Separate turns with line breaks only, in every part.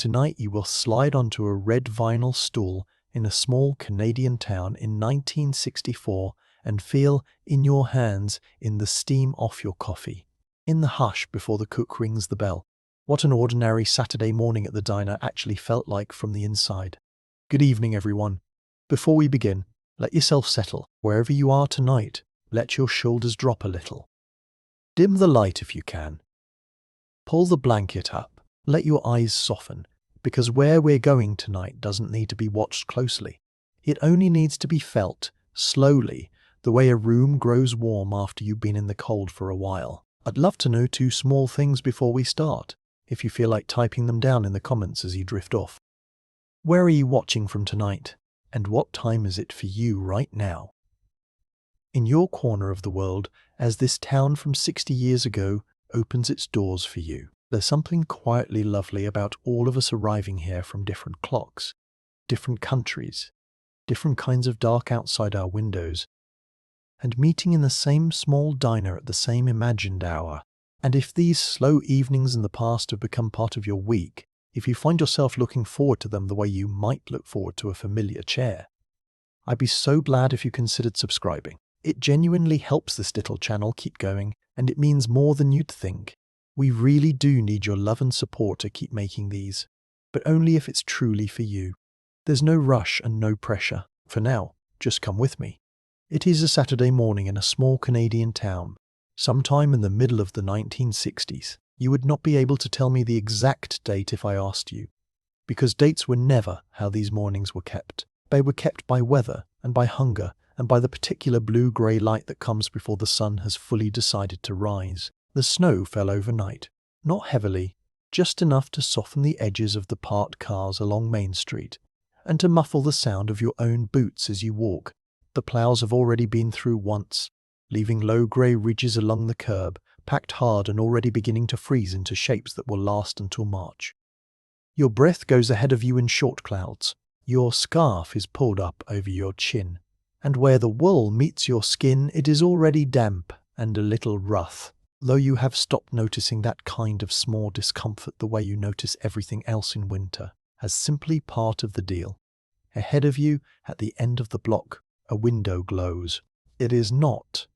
Tonight you will slide onto a red vinyl stool in a small Canadian town in 1964 and feel in your hands in the steam off your coffee, in the hush before the cook rings the bell. What an ordinary Saturday morning at the diner actually felt like from the inside. Good evening, everyone. Before we begin, let yourself settle. Wherever you are tonight, let your shoulders drop a little. Dim the light if you can. Pull the blanket up. Let your eyes soften, because where we're going tonight doesn't need to be watched closely. It only needs to be felt, slowly, the way a room grows warm after you've been in the cold for a while. I'd love to know 2 small things before we start, if you feel like typing them down in the comments as you drift off. Where are you watching from tonight? And what time is it for you right now? In your corner of the world, as this town from 60 years ago opens its doors for you, there's something quietly lovely about all of us arriving here from different clocks, different countries, different kinds of dark outside our windows, and meeting in the same small diner at the same imagined hour. And if these slow evenings in the past have become part of your week, if you find yourself looking forward to them the way you might look forward to a familiar chair, I'd be so glad if you considered subscribing. It genuinely helps this little channel keep going, and it means more than you'd think. We really do need your love and support to keep making these, but only if it's truly for you. There's no rush and no pressure. For now, just come with me. It is a Saturday morning in a small Canadian town, sometime in the middle of the 1960s. You would not be able to tell me the exact date if I asked you, because dates were never how these mornings were kept. They were kept by weather and by hunger and by the particular blue-grey light that comes before the sun has fully decided to rise. The snow fell overnight, not heavily, just enough to soften the edges of the parked cars along Main Street, and to muffle the sound of your own boots as you walk. The plows have already been through once, leaving low grey ridges along the curb, packed hard and already beginning to freeze into shapes that will last until March. Your breath goes ahead of you in short clouds. Your scarf is pulled up over your chin, and where the wool meets your skin, it is already damp and a little rough, though you have stopped noticing that kind of small discomfort the way you notice everything else in winter, as simply part of the deal. Ahead of you, at the end of the block, a window glows. It is not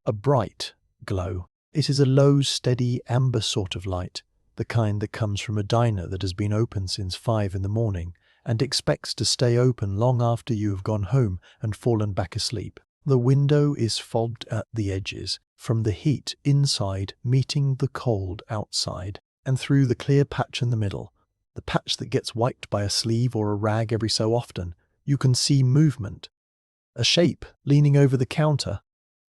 a bright glow. It is a low, steady, amber sort of light, the kind that comes from a diner that has been open since 5 in the morning and expects to stay open long after you have gone home and fallen back asleep. The window is fogged at the edges, from the heat inside meeting the cold outside, and through the clear patch in the middle, the patch that gets wiped by a sleeve or a rag every so often, you can see movement. A shape leaning over the counter,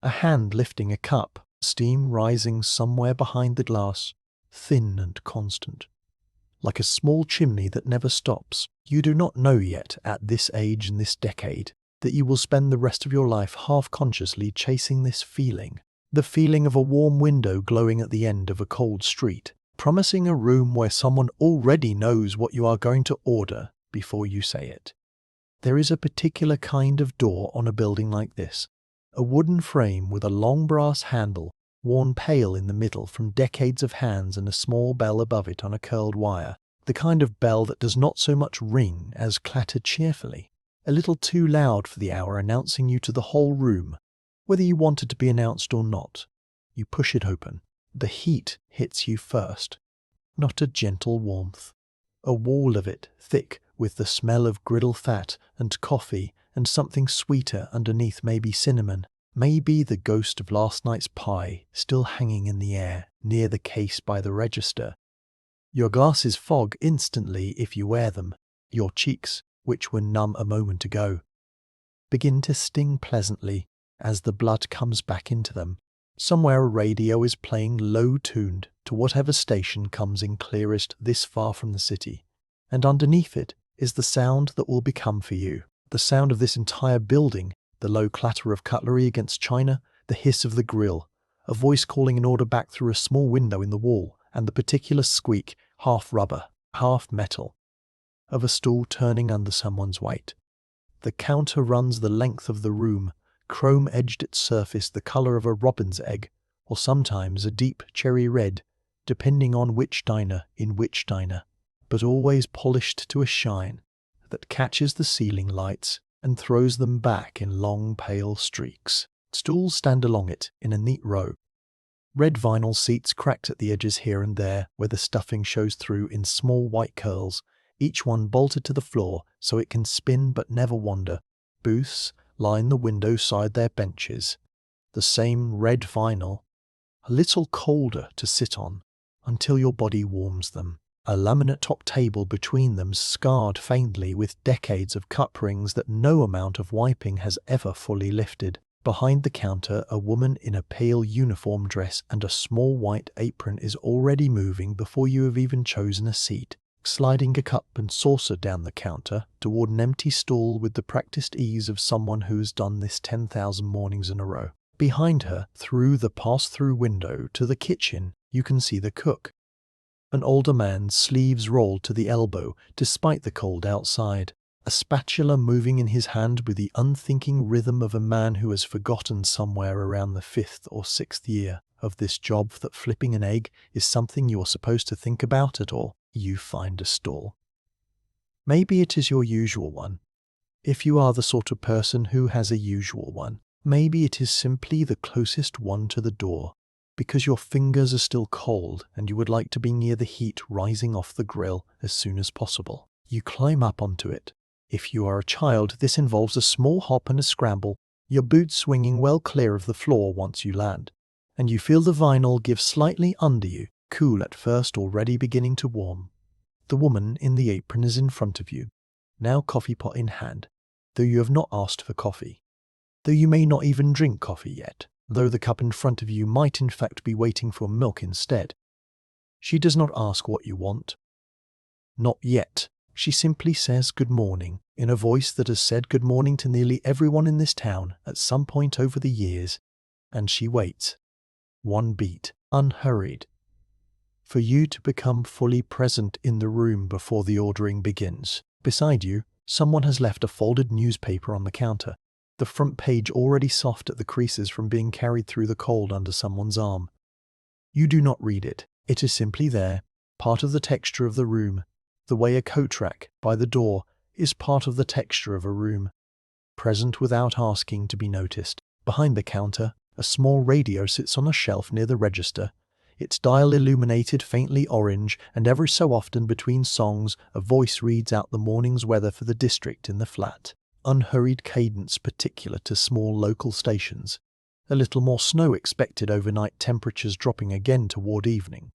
a hand lifting a cup, steam rising somewhere behind the glass, thin and constant, like a small chimney that never stops. You do not know yet, at this age in this decade, that you will spend the rest of your life half-consciously chasing this feeling, the feeling of a warm window glowing at the end of a cold street, promising a room where someone already knows what you are going to order before you say it. There is a particular kind of door on a building like this, a wooden frame with a long brass handle, worn pale in the middle from decades of hands, and a small bell above it on a curled wire, the kind of bell that does not so much ring as clatter cheerfully, a little too loud for the hour, announcing you to the whole room, whether you want it to be announced or not. You push it open. The heat hits you first, not a gentle warmth. A wall of it, thick with the smell of griddle fat and coffee and something sweeter underneath, maybe cinnamon, maybe the ghost of last night's pie still hanging in the air near the case by the register. Your glasses fog instantly if you wear them. Your cheeks, which were numb a moment ago, begin to sting pleasantly as the blood comes back into them. Somewhere a radio is playing low-tuned to whatever station comes in clearest this far from the city, and underneath it is the sound that will become for you, the sound of this entire building, the low clatter of cutlery against china, the hiss of the grill, a voice calling an order back through a small window in the wall, and the particular squeak, half rubber, half metal, of a stool turning under someone's weight. The counter runs the length of the room, chrome-edged its surface the colour of a robin's egg, or sometimes a deep cherry red, depending on which diner in which diner. but always polished to a shine that catches the ceiling lights and throws them back in long pale streaks. Stools stand along it in a neat row. Red vinyl seats cracked at the edges here and there where the stuffing shows through in small white curls, each one bolted to the floor so it can spin but never wander. Booths line the window side their benches. The same red vinyl, a little colder to sit on until your body warms them. A laminate top table between them scarred faintly with decades of cup rings that no amount of wiping has ever fully lifted. Behind the counter, a woman in a pale uniform dress and a small white apron is already moving before you have even chosen a seat, sliding a cup and saucer down the counter toward an empty stool with the practiced ease of someone who has done this 10,000 mornings in a row. Behind her, through the pass-through window to the kitchen, you can see the cook. An older man, sleeves rolled to the elbow despite the cold outside, a spatula moving in his hand with the unthinking rhythm of a man who has forgotten somewhere around the 5th or 6th year of this job that flipping an egg is something you are supposed to think about at all. You find a stall. Maybe it is your usual one. If you are the sort of person who has a usual one, maybe it is simply the closest one to the door, because your fingers are still cold and you would like to be near the heat rising off the grill as soon as possible. You climb up onto it. If you are a child, this involves a small hop and a scramble, your boots swinging well clear of the floor once you land, and you feel the vinyl give slightly under you, cool at first, already beginning to warm. The woman in the apron is in front of you, now coffee pot in hand, though you have not asked for coffee. Though you may not even drink coffee yet, though the cup in front of you might in fact be waiting for milk instead. She does not ask what you want. Not yet. She simply says good morning, in a voice that has said good morning to nearly everyone in this town at some point over the years, and she waits. One beat, unhurried, for you to become fully present in the room before the ordering begins. Beside you, someone has left a folded newspaper on the counter, the front page already soft at the creases from being carried through the cold under someone's arm. You do not read it. It is simply there, part of the texture of the room, the way a coat rack by the door is part of the texture of a room, present without asking to be noticed. Behind the counter, a small radio sits on a shelf near the register, its dial illuminated faintly orange, and every so often between songs a voice reads out the morning's weather for the district in the flat. Unhurried cadence particular to small local stations. A little more snow expected overnight, temperatures dropping again toward evening.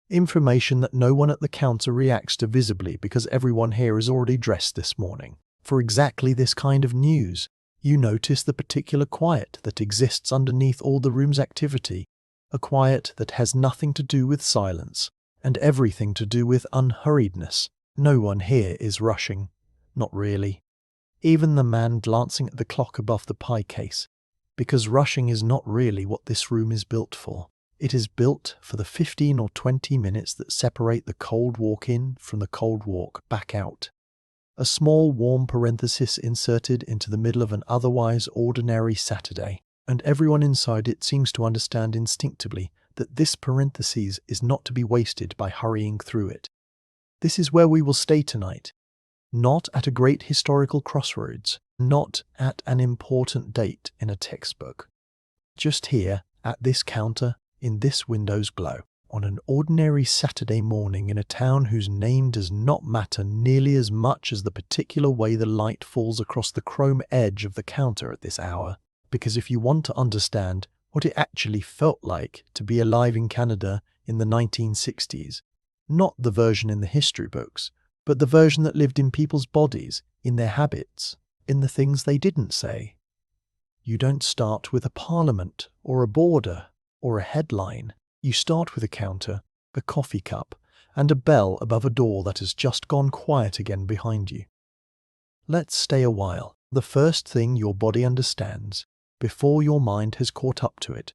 Information that no one at the counter reacts to visibly because everyone here is already dressed this morning. For exactly this kind of news, you notice the particular quiet that exists underneath all the room's activity, a quiet that has nothing to do with silence and everything to do with unhurriedness. No one here is rushing. Not really. Even the man glancing at the clock above the pie case, because rushing is not really what this room is built for. It is built for the 15 or 20 minutes that separate the cold walk in from the cold walk back out. A small warm parenthesis inserted into the middle of an otherwise ordinary Saturday, and everyone inside it seems to understand instinctively that this parenthesis is not to be wasted by hurrying through it. This is where we will stay tonight. Not at a great historical crossroads, not at an important date in a textbook. Just here, at this counter, in this window's glow, on an ordinary Saturday morning in a town whose name does not matter nearly as much as the particular way the light falls across the chrome edge of the counter at this hour. Because if you want to understand what it actually felt like to be alive in Canada in the 1960s, not the version in the history books, but the version that lived in people's bodies, in their habits, in the things they didn't say. You don't start with a parliament or a border or a headline. You start with a counter, a coffee cup, and a bell above a door that has just gone quiet again behind you. Let's stay a while. The first thing your body understands, before your mind has caught up to it,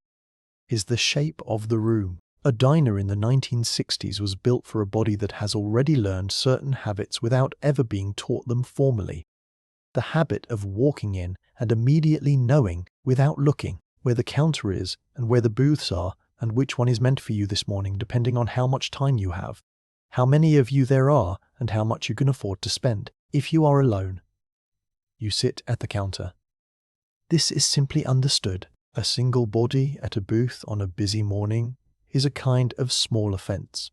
is the shape of the room. A diner in the 1960s was built for a body that has already learned certain habits without ever being taught them formally. The habit of walking in and immediately knowing, without looking, where the counter is and where the booths are and which one is meant for you this morning depending on how much time you have. how many of you there are, and how much you can afford to spend. If you are alone, you sit at the counter. This is simply understood. A single body at a booth on a busy morning is a kind of small offence,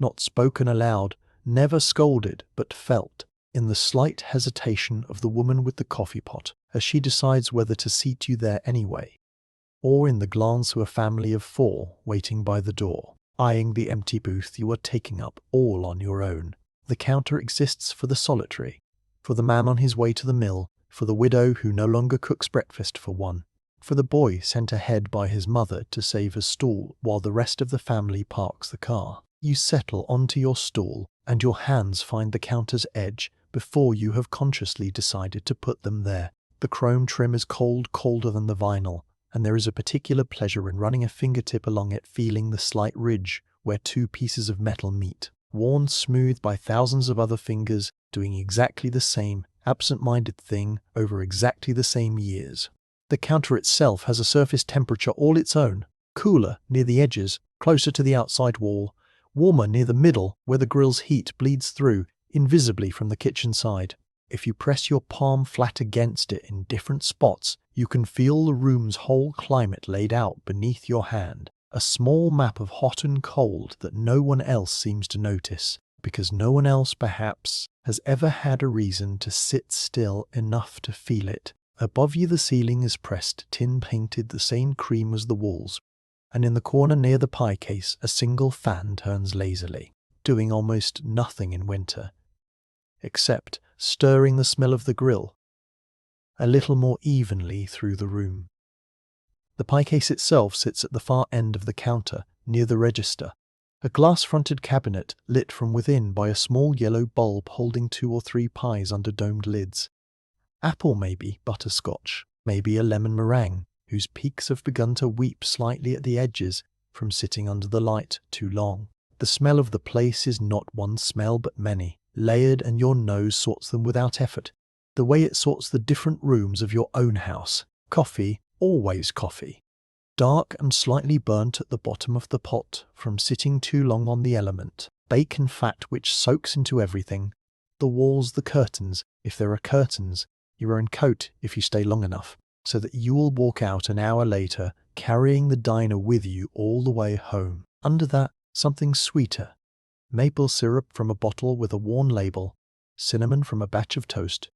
not spoken aloud, never scolded, but felt in the slight hesitation of the woman with the coffee pot as she decides whether to seat you there anyway, or in the glance of a family of 4 waiting by the door, eyeing the empty booth you are taking up all on your own. The counter exists for the solitary, for the man on his way to the mill, for the widow who no longer cooks breakfast for one, for the boy sent ahead by his mother to save a stool while the rest of the family parks the car. You settle onto your stool, and your hands find the counter's edge before you have consciously decided to put them there. The chrome trim is colder than the vinyl, and there is a particular pleasure in running a fingertip along it, feeling the slight ridge where 2 pieces of metal meet, worn smooth by thousands of other fingers doing exactly the same absent-minded thing over exactly the same years. The counter itself has a surface temperature all its own, cooler near the edges, closer to the outside wall, warmer near the middle where the grill's heat bleeds through invisibly from the kitchen side. If you press your palm flat against it in different spots, you can feel the room's whole climate laid out beneath your hand, a small map of hot and cold that no one else seems to notice, because no one else perhaps has ever had a reason to sit still enough to feel it. Above you the ceiling is pressed tin painted the same cream as the walls, and in the corner near the pie case a single fan turns lazily, doing almost nothing in winter, except stirring the smell of the grill a little more evenly through the room. The pie case itself sits at the far end of the counter, near the register, a glass-fronted cabinet lit from within by a small yellow bulb holding 2 or 3 pies under domed lids. Apple maybe, butterscotch, maybe a lemon meringue, whose peaks have begun to weep slightly at the edges from sitting under the light too long. The smell of the place is not one smell but many, layered, and your nose sorts them without effort, the way it sorts the different rooms of your own house. Coffee, always coffee. Dark and slightly burnt at the bottom of the pot from sitting too long on the element. Bacon fat which soaks into everything. The walls, the curtains, if there are curtains, your own coat if you stay long enough, so that you will walk out an hour later carrying the diner with you all the way home. Under that, something sweeter. Maple syrup from a bottle with a worn label, cinnamon from a batch of toast,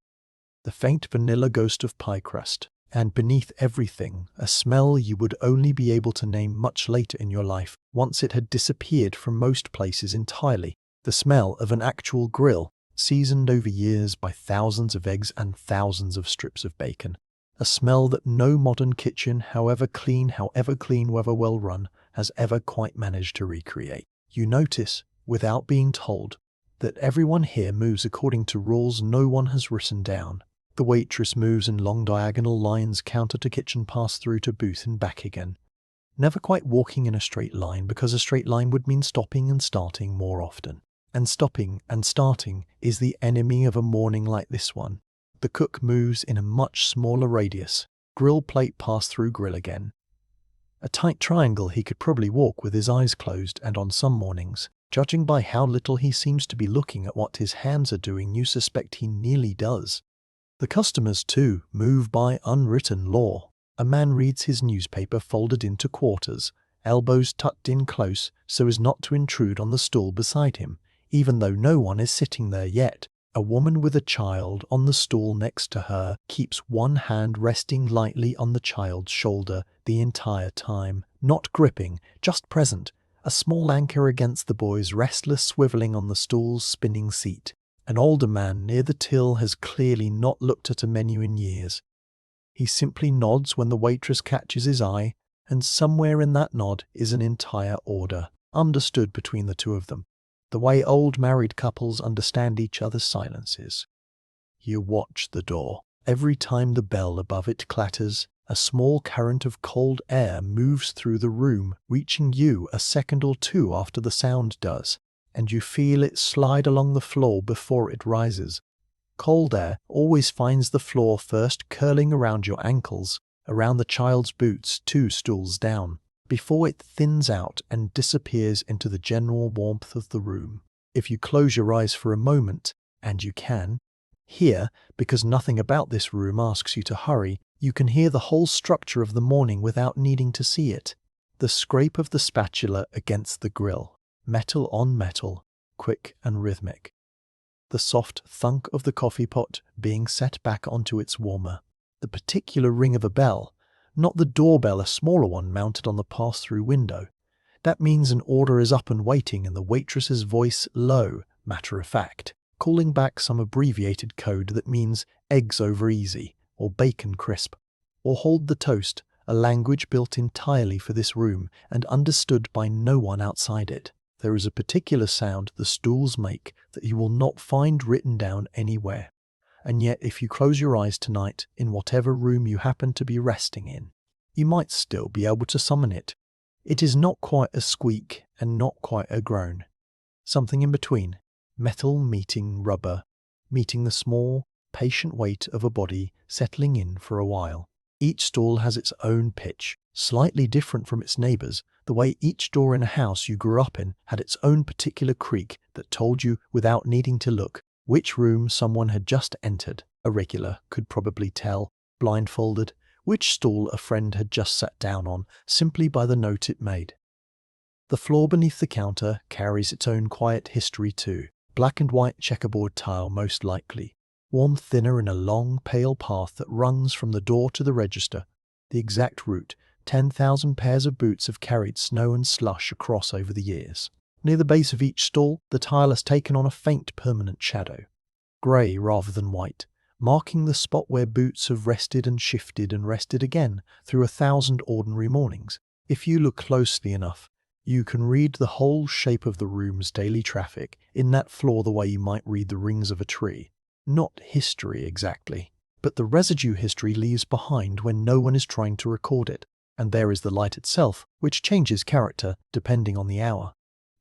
the faint vanilla ghost of pie crust, and beneath everything, a smell you would only be able to name much later in your life, once it had disappeared from most places entirely, the smell of an actual grill, seasoned over years by thousands of eggs and thousands of strips of bacon. A smell that no modern kitchen, however clean, however well run, has ever quite managed to recreate. You notice, without being told, that everyone here moves according to rules no one has written down. The waitress moves in long diagonal lines, counter to kitchen, pass through to booth and back again. Never quite walking in a straight line, because a straight line would mean stopping and starting more often. And stopping and starting is the enemy of a morning like this one. The cook moves in a much smaller radius. Grill plate pass through grill again. A tight triangle he could probably walk with his eyes closed, and on some mornings, judging by how little he seems to be looking at what his hands are doing, you suspect he nearly does. The customers, too, move by unwritten law. A man reads his newspaper folded into quarters, elbows tucked in close so as not to intrude on the stool beside him, even though no one is sitting there yet. A woman with a child on the stool next to her keeps one hand resting lightly on the child's shoulder the entire time, not gripping, just present, a small anchor against the boy's restless swiveling on the stool's spinning seat. An older man near the till has clearly not looked at a menu in years. He simply nods when the waitress catches his eye, and somewhere in that nod is an entire order, understood between the two of them, the way old married couples understand each other's silences. You watch the door. Every time the bell above it clatters, a small current of cold air moves through the room, reaching you a second or two after the sound does, and you feel it slide along the floor before it rises. Cold air always finds the floor first, curling around your ankles, around the child's boots 2 stools down, before it thins out and disappears into the general warmth of the room. If you close your eyes for a moment, and you can, here, because nothing about this room asks you to hurry, you can hear the whole structure of the morning without needing to see it. The scrape of the spatula against the grill, metal on metal, quick and rhythmic. The soft thunk of the coffee pot being set back onto its warmer. The particular ring of a bell, not the doorbell, a smaller one mounted on the pass-through window. That means an order is up and waiting, and the waitress's voice low, matter of fact, calling back some abbreviated code that means eggs over easy, or bacon crisp, or hold the toast, a language built entirely for this room and understood by no one outside it. There is a particular sound the stools make that you will not find written down anywhere. And yet if you close your eyes tonight in whatever room you happen to be resting in, you might still be able to summon it. It is not quite a squeak and not quite a groan. Something in between. Metal meeting rubber, meeting the small, patient weight of a body settling in for a while. Each stool has its own pitch, slightly different from its neighbours, the way each door in a house you grew up in had its own particular creak that told you, without needing to look, which room someone had just entered. A regular could probably tell, blindfolded, which stool a friend had just sat down on simply by the note it made. The floor beneath the counter carries its own quiet history too. Black and white checkerboard tile most likely, worn thinner in a long, pale path that runs from the door to the register. The exact route 10,000 pairs of boots have carried snow and slush across over the years. Near the base of each stall, the tile has taken on a faint permanent shadow, grey rather than white, marking the spot where boots have rested and shifted and rested again through 1,000 ordinary mornings. If you look closely enough, you can read the whole shape of the room's daily traffic in that floor the way you might read the rings of a tree. Not history exactly, but the residue history leaves behind when no one is trying to record it. And there is the light itself, which changes character depending on the hour,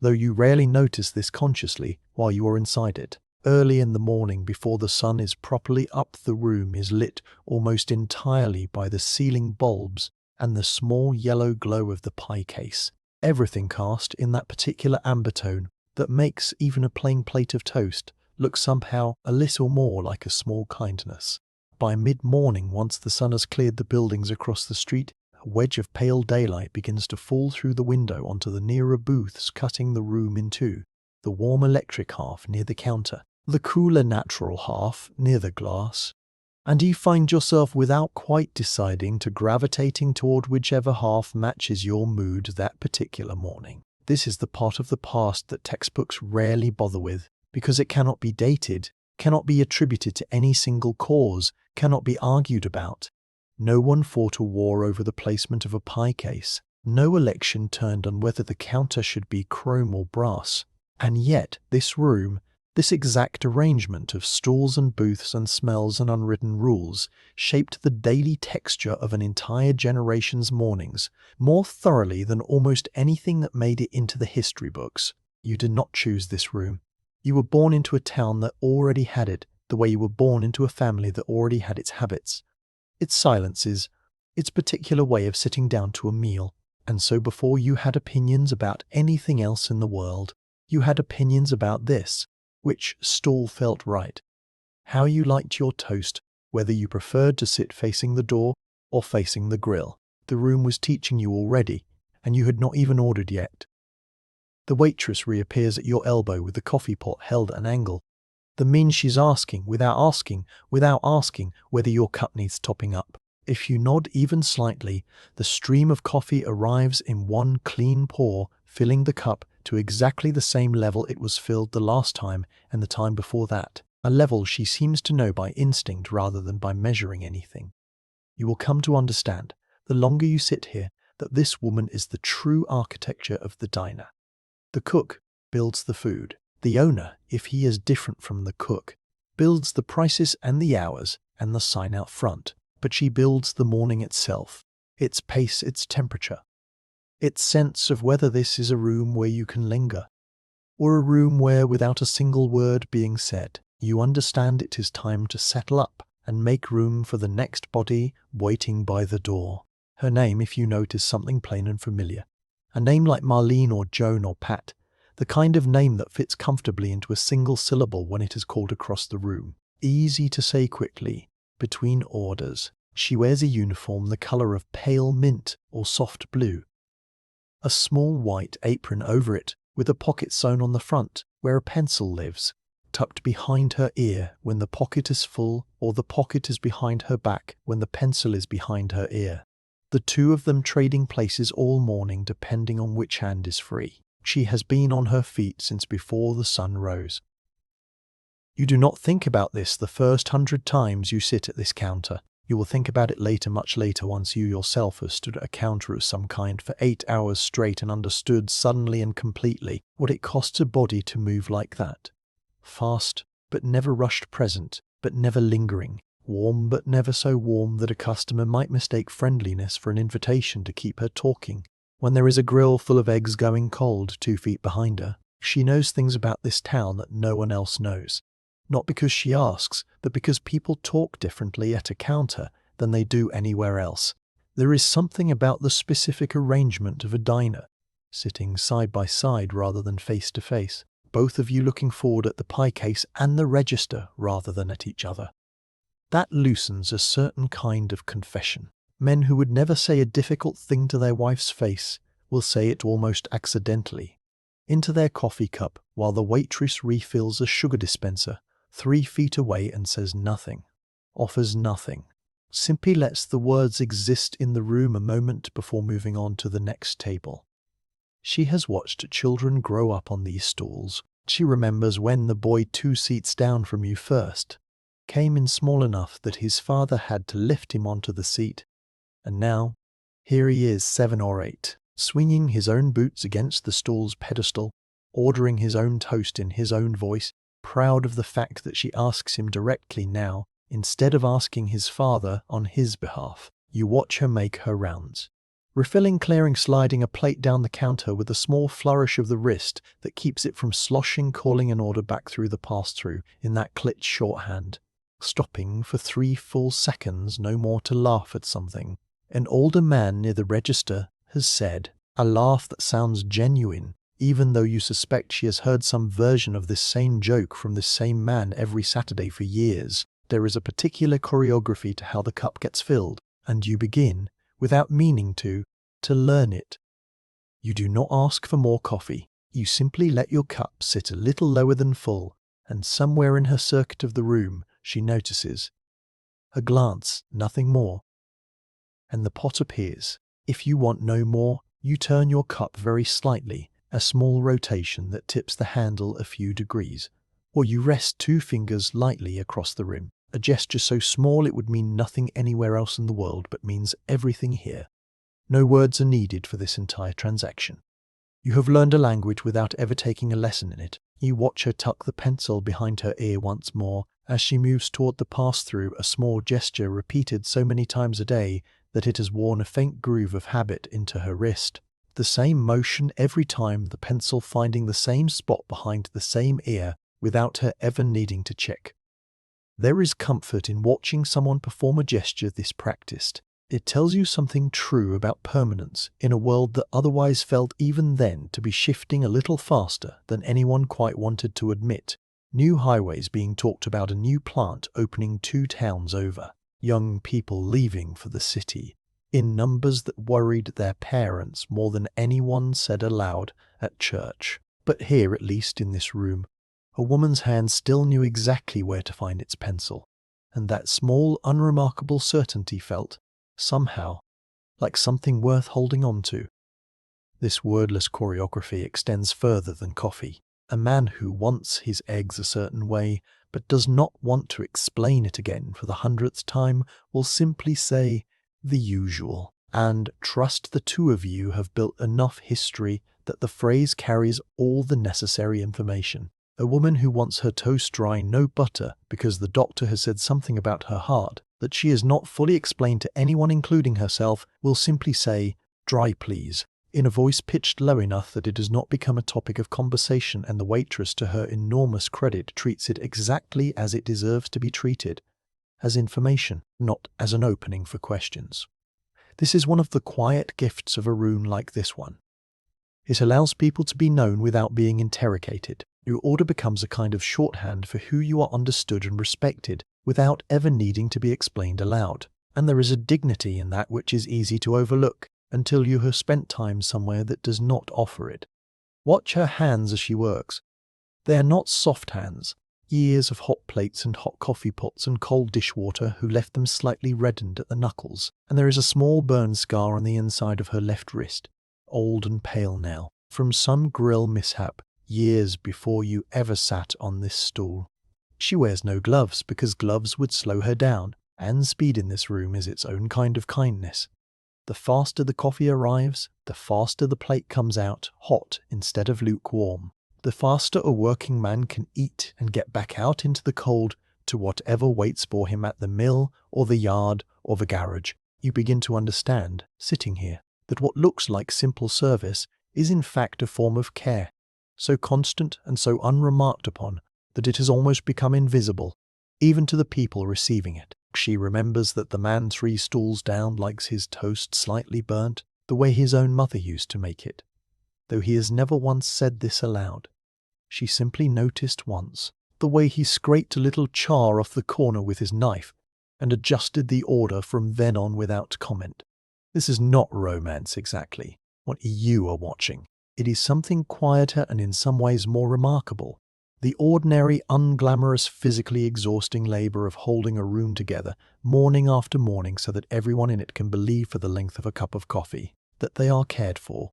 though you rarely notice this consciously while you are inside it. Early in the morning, before the sun is properly up, the room is lit almost entirely by the ceiling bulbs and the small yellow glow of the pie case. Everything cast in that particular amber tone that makes even a plain plate of toast look somehow a little more like a small kindness. By mid-morning, once the sun has cleared the buildings across the street, a wedge of pale daylight begins to fall through the window onto the nearer booths, cutting the room in two. The warm electric half near the counter, the cooler natural half near the glass. And you find yourself, without quite deciding, to gravitating toward whichever half matches your mood that particular morning. This is the part of the past that textbooks rarely bother with, because it cannot be dated, cannot be attributed to any single cause, cannot be argued about. No one fought a war over the placement of a pie case. No election turned on whether the counter should be chrome or brass. And yet this room, this exact arrangement of stools and booths and smells and unwritten rules, shaped the daily texture of an entire generation's mornings more thoroughly than almost anything that made it into the history books. You did not choose this room. You were born into a town that already had it, the way you were born into a family that already had its habits, its silences, its particular way of sitting down to a meal. And so before you had opinions about anything else in the world, you had opinions about this. Which stool felt right, how you liked your toast, whether you preferred to sit facing the door or facing the grill. The room was teaching you already, and you had not even ordered yet. The waitress reappears at your elbow with the coffee pot held at an angle. That means she's asking, without asking, whether your cup needs topping up. If you nod even slightly, the stream of coffee arrives in one clean pour, filling the cup to exactly the same level it was filled the last time and the time before that, a level she seems to know by instinct rather than by measuring anything. You will come to understand, the longer you sit here, that this woman is the true architecture of the diner. The cook builds the food. The owner, if he is different from the cook, builds the prices and the hours and the sign out front. But she builds the morning itself, its pace, its temperature, its sense of whether this is a room where you can linger, or a room where, without a single word being said, you understand it is time to settle up and make room for the next body waiting by the door. Her name, if you notice, something plain and familiar. A name like Marlene or Joan or Pat, The kind of name that fits comfortably into a single syllable when it is called across the room. Easy to say quickly, between orders. She wears a uniform the color of pale mint or soft blue. A small white apron over it, with a pocket sewn on the front, where a pencil lives, tucked behind her ear when the pocket is full, or the pocket is behind her back when the pencil is behind her ear. The two of them trading places all morning depending on which hand is free. She has been on her feet since before the sun rose. You do not think about this the first 100 times you sit at this counter. You will think about it later, much later, once you yourself have stood at a counter of some kind for 8 hours straight and understood suddenly and completely what it costs a body to move like that. Fast, but never rushed, present, but never lingering, warm but never so warm that a customer might mistake friendliness for an invitation to keep her talking. When there is a grill full of eggs going cold 2 feet behind her, she knows things about this town that no one else knows. Not because she asks, but because people talk differently at a counter than they do anywhere else. There is something about the specific arrangement of a diner, sitting side by side rather than face to face, both of you looking forward at the pie case and the register rather than at each other. That loosens a certain kind of confession. Men who would never say a difficult thing to their wife's face will say it almost accidentally, into their coffee cup, while the waitress refills a sugar dispenser 3 feet away and says nothing, offers nothing, simply lets the words exist in the room a moment before moving on to the next table. She has watched children grow up on these stools. She remembers when the boy 2 seats down from you first came in small enough that his father had to lift him onto the seat, and now, here he is 7 or 8, swinging his own boots against the stool's pedestal, ordering his own toast in his own voice, proud of the fact that she asks him directly now, instead of asking his father on his behalf. You watch her make her rounds, refilling, clearing, sliding a plate down the counter with a small flourish of the wrist that keeps it from sloshing, calling an order back through the pass-through in that clipped shorthand, stopping for 3 full seconds no more to laugh at something. An older man near the register has said, a laugh that sounds genuine, even though you suspect she has heard some version of this same joke from this same man every Saturday for years. There is a particular choreography to how the cup gets filled, and you begin, without meaning to learn it. You do not ask for more coffee. You simply let your cup sit a little lower than full, and somewhere in her circuit of the room she notices. A glance, nothing more. And the pot appears. If you want no more, you turn your cup very slightly, a small rotation that tips the handle a few degrees, or you rest 2 fingers lightly across the rim, a gesture so small it would mean nothing anywhere else in the world but means everything here. No words are needed for this entire transaction. You have learned a language without ever taking a lesson in it. You watch her tuck the pencil behind her ear once more as she moves toward the pass-through, a small gesture repeated so many times a day that it has worn a faint groove of habit into her wrist. The same motion every time, the pencil finding the same spot behind the same ear without her ever needing to check. There is comfort in watching someone perform a gesture this practiced. It tells you something true about permanence in a world that otherwise felt even then to be shifting a little faster than anyone quite wanted to admit. New highways being talked about, a new plant opening 2 towns over, young people leaving for the city, in numbers that worried their parents more than anyone said aloud at church. But here, at least in this room, a woman's hand still knew exactly where to find its pencil, and that small, unremarkable certainty felt, somehow, like something worth holding on to. This wordless choreography extends further than coffee. A man who wants his eggs a certain way, but does not want to explain it again for the 100th time, will simply say, the usual, and trust the two of you have built enough history that the phrase carries all the necessary information. A woman who wants her toast dry, no butter, because the doctor has said something about her heart that she has not fully explained to anyone including herself, will simply say, dry please, in a voice pitched low enough that it does not become a topic of conversation, and the waitress, to her enormous credit, treats it exactly as it deserves to be treated, as information, not as an opening for questions. This is one of the quiet gifts of a room like this one. It allows people to be known without being interrogated. Your order becomes a kind of shorthand for who you are, understood and respected, without ever needing to be explained aloud. And there is a dignity in that which is easy to overlook until you have spent time somewhere that does not offer it. Watch her hands as she works. They are not soft hands. Years of hot plates and hot coffee pots and cold dishwater who left them slightly reddened at the knuckles, and there is a small burn scar on the inside of her left wrist, old and pale now, from some grill mishap years before you ever sat on this stool. She wears no gloves because gloves would slow her down, and speed in this room is its own kind of kindness. The faster the coffee arrives, the faster the plate comes out, hot instead of lukewarm. The faster a working man can eat and get back out into the cold to whatever waits for him at the mill or the yard or the garage. You begin to understand, sitting here, that what looks like simple service is in fact a form of care, so constant and so unremarked upon that it has almost become invisible, even to the people receiving it. She remembers that the man 3 stools down likes his toast slightly burnt, the way his own mother used to make it. Though he has never once said this aloud, she simply noticed once the way he scraped a little char off the corner with his knife and adjusted the order from then on without comment. This is not romance exactly, what you are watching. It is something quieter and in some ways more remarkable. The ordinary, unglamorous, physically exhausting labor of holding a room together, morning after morning, so that everyone in it can believe for the length of a cup of coffee that they are cared for.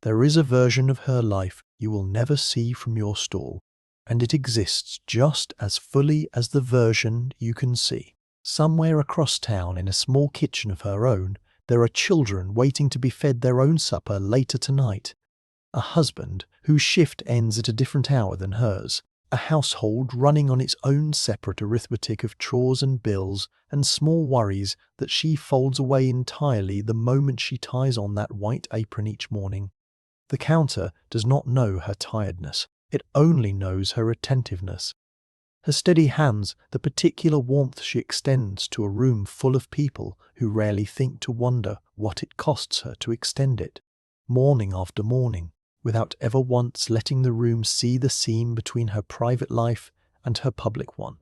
There is a version of her life you will never see from your stall, and it exists just as fully as the version you can see. Somewhere across town, in a small kitchen of her own, there are children waiting to be fed their own supper later tonight. A husband whose shift ends at a different hour than hers, a household running on its own separate arithmetic of chores and bills and small worries that she folds away entirely the moment she ties on that white apron each morning. The counter does not know her tiredness, it only knows her attentiveness. Her steady hands, the particular warmth she extends to a room full of people who rarely think to wonder what it costs her to extend it, morning after morning, without ever once letting the room see the seam between her private life and her public one.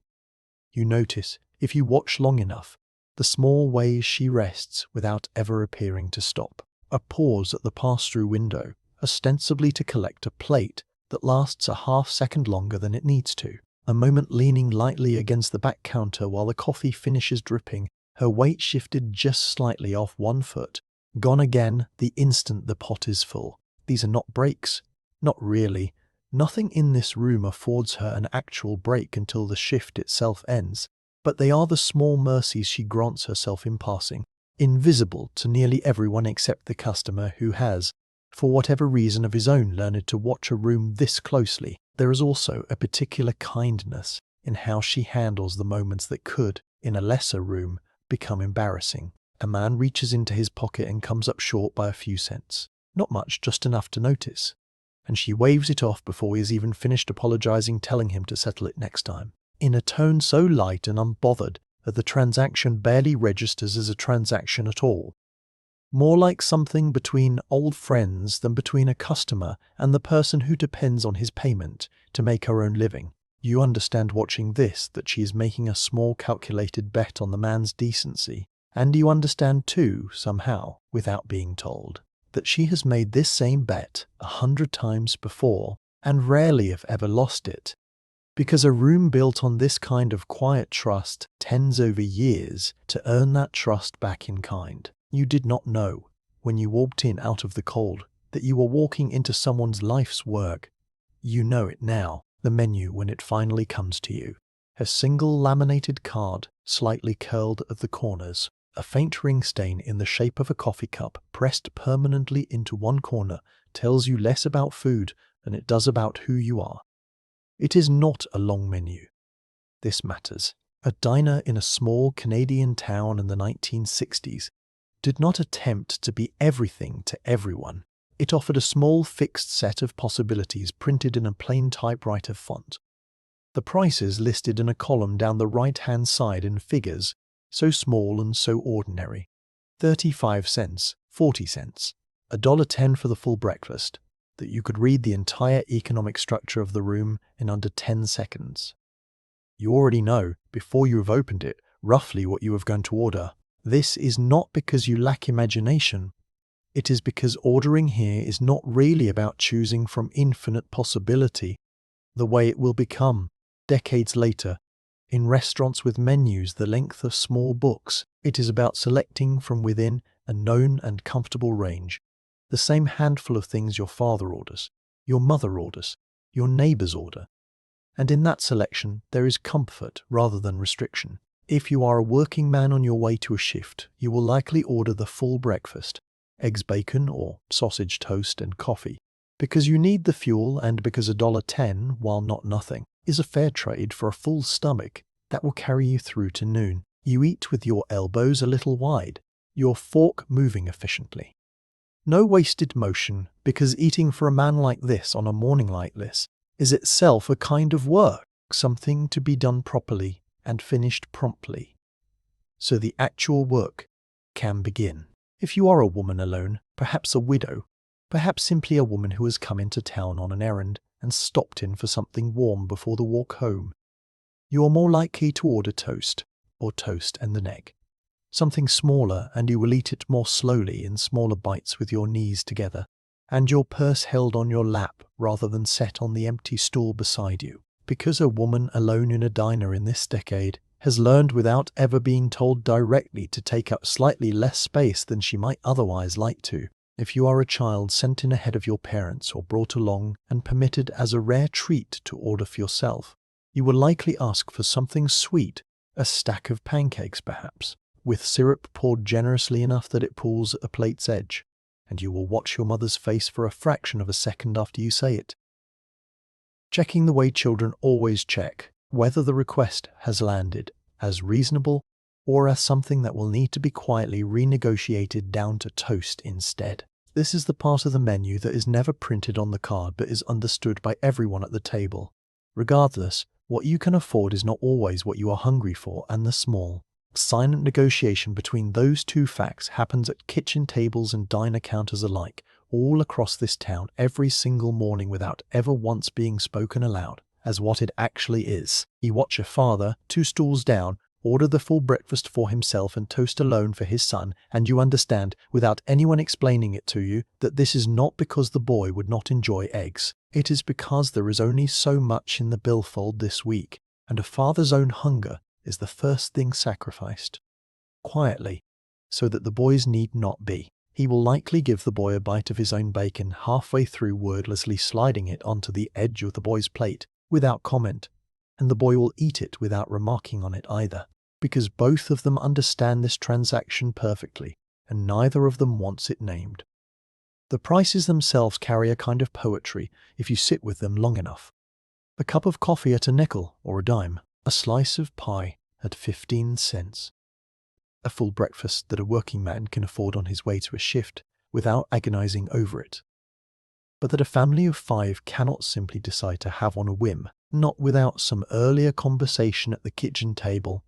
You notice, if you watch long enough, the small ways she rests without ever appearing to stop. A pause at the pass-through window, ostensibly to collect a plate that lasts a half-second longer than it needs to. A moment leaning lightly against the back counter while the coffee finishes dripping, her weight shifted just slightly off one foot, gone again the instant the pot is full. These are not breaks. Not really. Nothing in this room affords her an actual break until the shift itself ends, but they are the small mercies she grants herself in passing, invisible to nearly everyone except the customer who has, for whatever reason of his own, learned to watch a room this closely. There is also a particular kindness in how she handles the moments that could, in a lesser room, become embarrassing. A man reaches into his pocket and comes up short by a few cents. Not much, just enough to notice. And she waves it off before he has even finished apologizing, telling him to settle it next time, in a tone so light and unbothered that the transaction barely registers as a transaction at all. More like something between old friends than between a customer and the person who depends on his payment to make her own living. You understand watching this that she is making a small calculated bet on the man's decency, and you understand too, somehow, without being told, that she has made this same bet 100 times before and rarely have ever lost it. Because a room built on this kind of quiet trust tends over years to earn that trust back in kind. You did not know, when you walked in out of the cold, that you were walking into someone's life's work. You know it now, the menu when it finally comes to you. A single laminated card, slightly curled at the corners, a faint ring stain in the shape of a coffee cup pressed permanently into one corner tells you less about food than it does about who you are. It is not a long menu. This matters. A diner in a small Canadian town in the 1960s did not attempt to be everything to everyone. It offered a small fixed set of possibilities printed in a plain typewriter font. The prices listed in a column down the right-hand side in figures, so small and so ordinary. 35 cents, 40 cents, $1.10 for the full breakfast, that you could read the entire economic structure of the room in under 10 seconds. You already know, before you have opened it, roughly what you are going to order. This is not because you lack imagination. It is because ordering here is not really about choosing from infinite possibility, the way it will become, decades later, in restaurants with menus the length of small books. It is about selecting from within a known and comfortable range, the same handful of things your father orders, your mother orders, your neighbors order. And in that selection, there is comfort rather than restriction. If you are a working man on your way to a shift, you will likely order the full breakfast, eggs, bacon, or sausage toast and coffee, because you need the fuel and because $1.10, while not nothing, is a fair trade for a full stomach that will carry you through to noon. You eat with your elbows a little wide, your fork moving efficiently. No wasted motion, because eating for a man like this on a morning like this is itself a kind of work, something to be done properly and finished promptly. So the actual work can begin. If you are a woman alone, perhaps a widow, perhaps simply a woman who has come into town on an errand and stopped in for something warm before the walk home, you are more likely to order toast, or toast and an egg. Something smaller, and you will eat it more slowly in smaller bites with your knees together, and your purse held on your lap rather than set on the empty stool beside you. Because a woman alone in a diner in this decade has learned without ever being told directly to take up slightly less space than she might otherwise like to. If you are a child sent in ahead of your parents or brought along and permitted as a rare treat to order for yourself, you will likely ask for something sweet, a stack of pancakes perhaps, with syrup poured generously enough that it pools at the plate's edge, and you will watch your mother's face for a fraction of a second after you say it, checking the way children always check whether the request has landed as reasonable or as something that will need to be quietly renegotiated down to toast instead. This is the part of the menu that is never printed on the card but is understood by everyone at the table. Regardless, what you can afford is not always what you are hungry for, and the small, silent negotiation between those two facts happens at kitchen tables and diner counters alike, all across this town every single morning without ever once being spoken aloud as what it actually is. You watch your father, 2 stools down, order the full breakfast for himself and toast alone for his son, and you understand, without anyone explaining it to you, that this is not because the boy would not enjoy eggs. It is because there is only so much in the billfold this week, and a father's own hunger is the first thing sacrificed. Quietly, so that the boy's need not be. He will likely give the boy a bite of his own bacon halfway through, wordlessly sliding it onto the edge of the boy's plate without comment, and the boy will eat it without remarking on it either, because both of them understand this transaction perfectly, and neither of them wants it named. The prices themselves carry a kind of poetry if you sit with them long enough. A cup of coffee at a nickel or a dime, a slice of pie at 15 cents. A full breakfast that a working man can afford on his way to a shift without agonizing over it, but that a family of 5 cannot simply decide to have on a whim, not without some earlier conversation at the kitchen table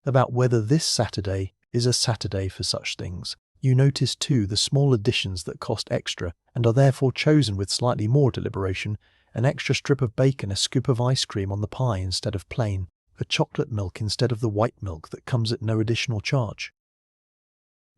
about whether this Saturday is a Saturday for such things. You notice too the small additions that cost extra and are therefore chosen with slightly more deliberation: an extra strip of bacon, a scoop of ice cream on the pie instead of plain, a chocolate milk instead of the white milk that comes at no additional charge.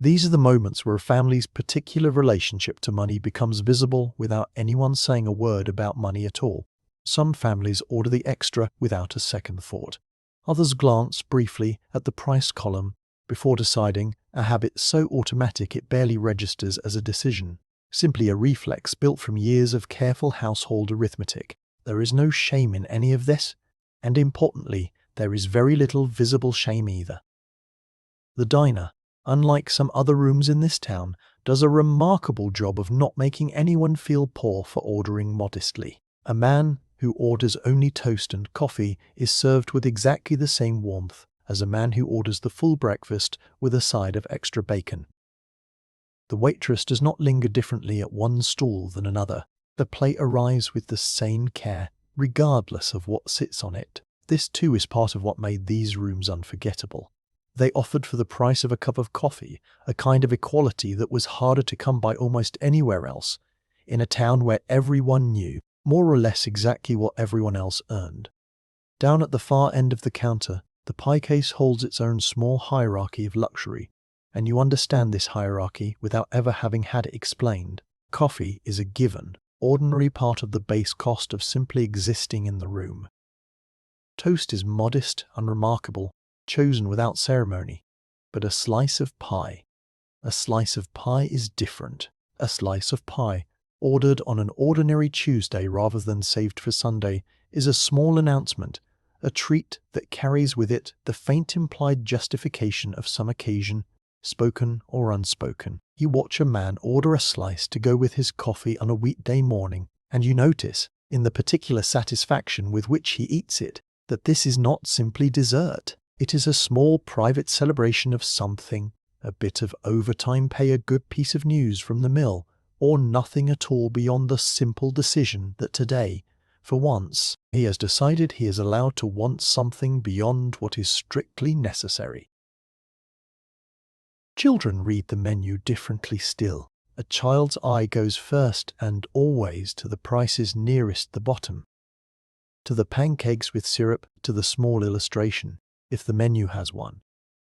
These are the moments where a family's particular relationship to money becomes visible without anyone saying a word about money at all. Some families order the extra without a second thought. Others glance briefly at the price column before deciding, a habit so automatic it barely registers as a decision, simply a reflex built from years of careful household arithmetic. There is no shame in any of this, and importantly, there is very little visible shame either. The diner, unlike some other rooms in this town, does a remarkable job of not making anyone feel poor for ordering modestly. A man who orders only toast and coffee is served with exactly the same warmth as a man who orders the full breakfast with a side of extra bacon. The waitress does not linger differently at one stool than another. The plate arrives with the same care, regardless of what sits on it. This too is part of what made these rooms unforgettable. They offered for the price of a cup of coffee a kind of equality that was harder to come by almost anywhere else. in a town where everyone knew, more or less exactly what everyone else earned. Down at the far end of the counter, the pie case holds its own small hierarchy of luxury, and you understand this hierarchy without ever having had it explained. Coffee is a given, ordinary part of the base cost of simply existing in the room. Toast is modest, unremarkable, chosen without ceremony. But a slice of pie is different. A slice of pie, ordered on an ordinary Tuesday rather than saved for Sunday, is a small announcement, a treat that carries with it the faint implied justification of some occasion, spoken or unspoken. You watch a man order a slice to go with his coffee on a weekday morning, and you notice, in the particular satisfaction with which he eats it, that this is not simply dessert. It is a small private celebration of something, a bit of overtime pay, a good piece of news from the mill, or nothing at all beyond the simple decision that today, for once, he has decided he is allowed to want something beyond what is strictly necessary. Children read the menu differently still. A child's eye goes first and always to the prices nearest the bottom. To the pancakes with syrup, to the small illustration, if the menu has one,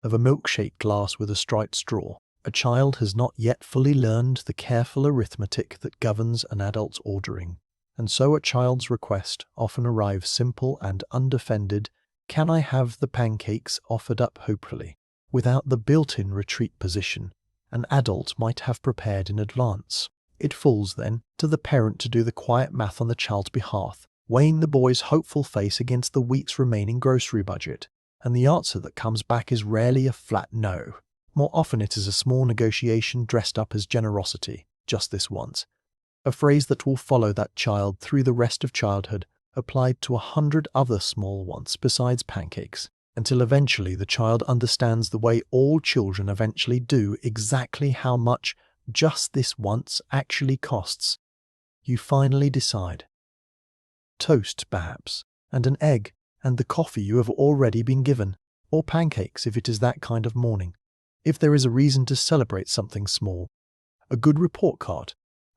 of a milkshake glass with a striped straw. A child has not yet fully learned the careful arithmetic that governs an adult's ordering, and so a child's request often arrives simple and undefended, "Can I have the pancakes?" offered up hopefully, without the built-in retreat position an adult might have prepared in advance. It falls, then, to the parent to do the quiet math on the child's behalf, weighing the boy's hopeful face against the week's remaining grocery budget, and the answer that comes back is rarely a flat no. More often it is a small negotiation dressed up as generosity, just this once, a phrase that will follow that child through the rest of childhood, applied to 100 other small wants besides pancakes, until eventually the child understands the way all children eventually do exactly how much just this once actually costs. You finally decide. Toast, perhaps, and an egg, and the coffee you have already been given, or pancakes if it is that kind of morning. If there is a reason to celebrate something small, a good report card,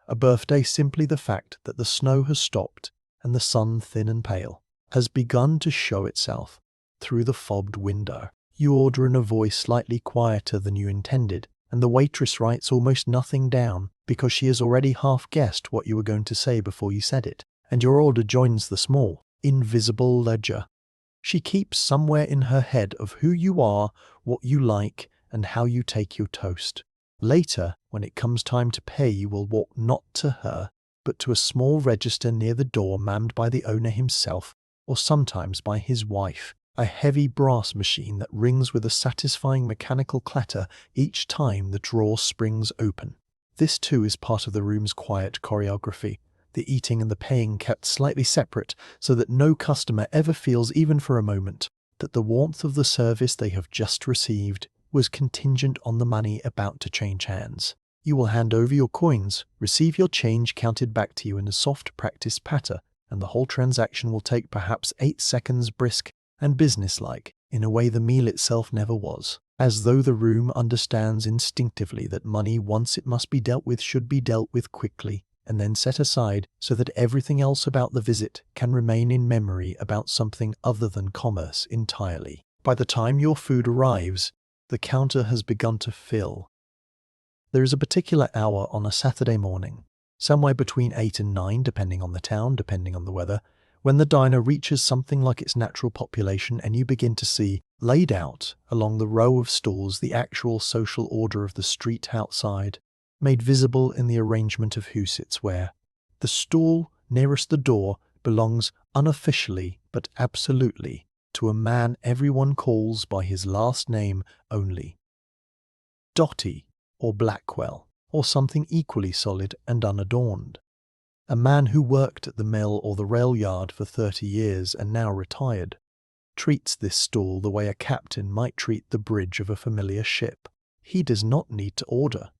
a birthday, simply the fact that the snow has stopped and the sun, thin and pale, has begun to show itself through the fobbed window. You order in a voice slightly quieter than you intended, and the waitress writes almost nothing down because she has already half guessed what you were going to say before you said it, and your order joins the small, invisible ledger she keeps somewhere in her head of who you are, what you like, and how you take your toast. Later, when it comes time to pay, you will walk not to her, but to a small register near the door manned by the owner himself, or sometimes by his wife, a heavy brass machine that rings with a satisfying mechanical clatter each time the drawer springs open. This too is part of the room's quiet choreography, the eating and the paying kept slightly separate so that no customer ever feels even for a moment that the warmth of the service they have just received was contingent on the money about to change hands. You will hand over your coins, receive your change counted back to you in a soft practice patter, and the whole transaction will take perhaps 8 seconds, brisk and businesslike, in a way the meal itself never was, as though the room understands instinctively that money, once it must be dealt with, should be dealt with quickly, and then set aside so that everything else about the visit can remain in memory about something other than commerce entirely. By the time your food arrives, the counter has begun to fill. There is a particular hour on a Saturday morning, somewhere between 8 and 9, depending on the town, depending on the weather, when the diner reaches something like its natural population and you begin to see, laid out along the row of stalls, the actual social order of the street outside, made visible in the arrangement of who sits where. The stool nearest the door belongs unofficially but absolutely to a man everyone calls by his last name only. Dotty, or Blackwell, or something equally solid and unadorned. A man who worked at the mill or the rail yard for 30 years and now retired, treats this stool the way a captain might treat the bridge of a familiar ship. He does not need to order.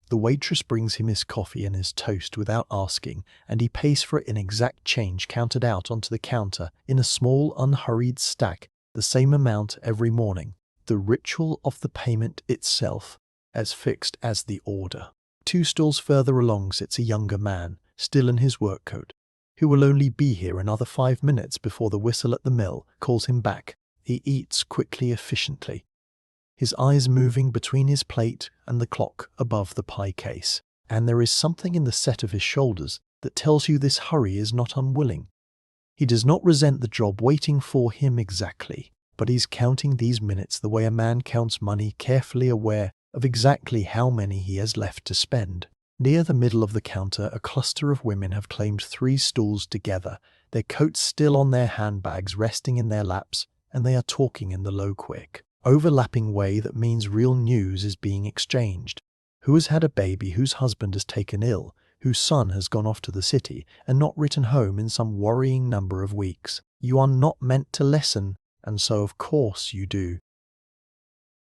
The waitress brings him his coffee and his toast without asking, and he pays for it in exact change counted out onto the counter in a small unhurried stack, the same amount every morning. The ritual of the payment itself, as fixed as the order. 2 stalls further along sits a younger man, still in his work coat, who will only be here another 5 minutes before the whistle at the mill calls him back. He eats quickly, efficiently, his eyes moving between his plate and the clock above the pie case. And there is something in the set of his shoulders that tells you this hurry is not unwilling. He does not resent the job waiting for him exactly, but he's counting these minutes the way a man counts money, carefully aware of exactly how many he has left to spend. Near the middle of the counter, a cluster of women have claimed 3 stools together, their coats still on their handbags resting in their laps, and they are talking in the low, quick, overlapping way that means real news is being exchanged. Who has had a baby, whose husband has taken ill, whose son has gone off to the city and not written home in some worrying number of weeks. You are not meant to listen, and so of course you do.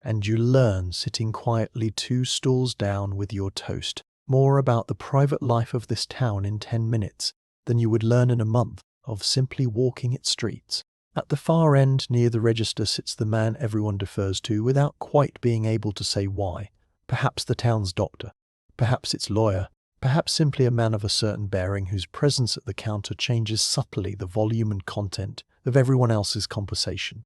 And you learn, sitting quietly 2 stools down with your toast, more about the private life of this town in 10 minutes than you would learn in a month of simply walking its streets. At the far end, near the register, sits the man everyone defers to without quite being able to say why. Perhaps the town's doctor, perhaps its lawyer, perhaps simply a man of a certain bearing whose presence at the counter changes subtly the volume and content of everyone else's conversation.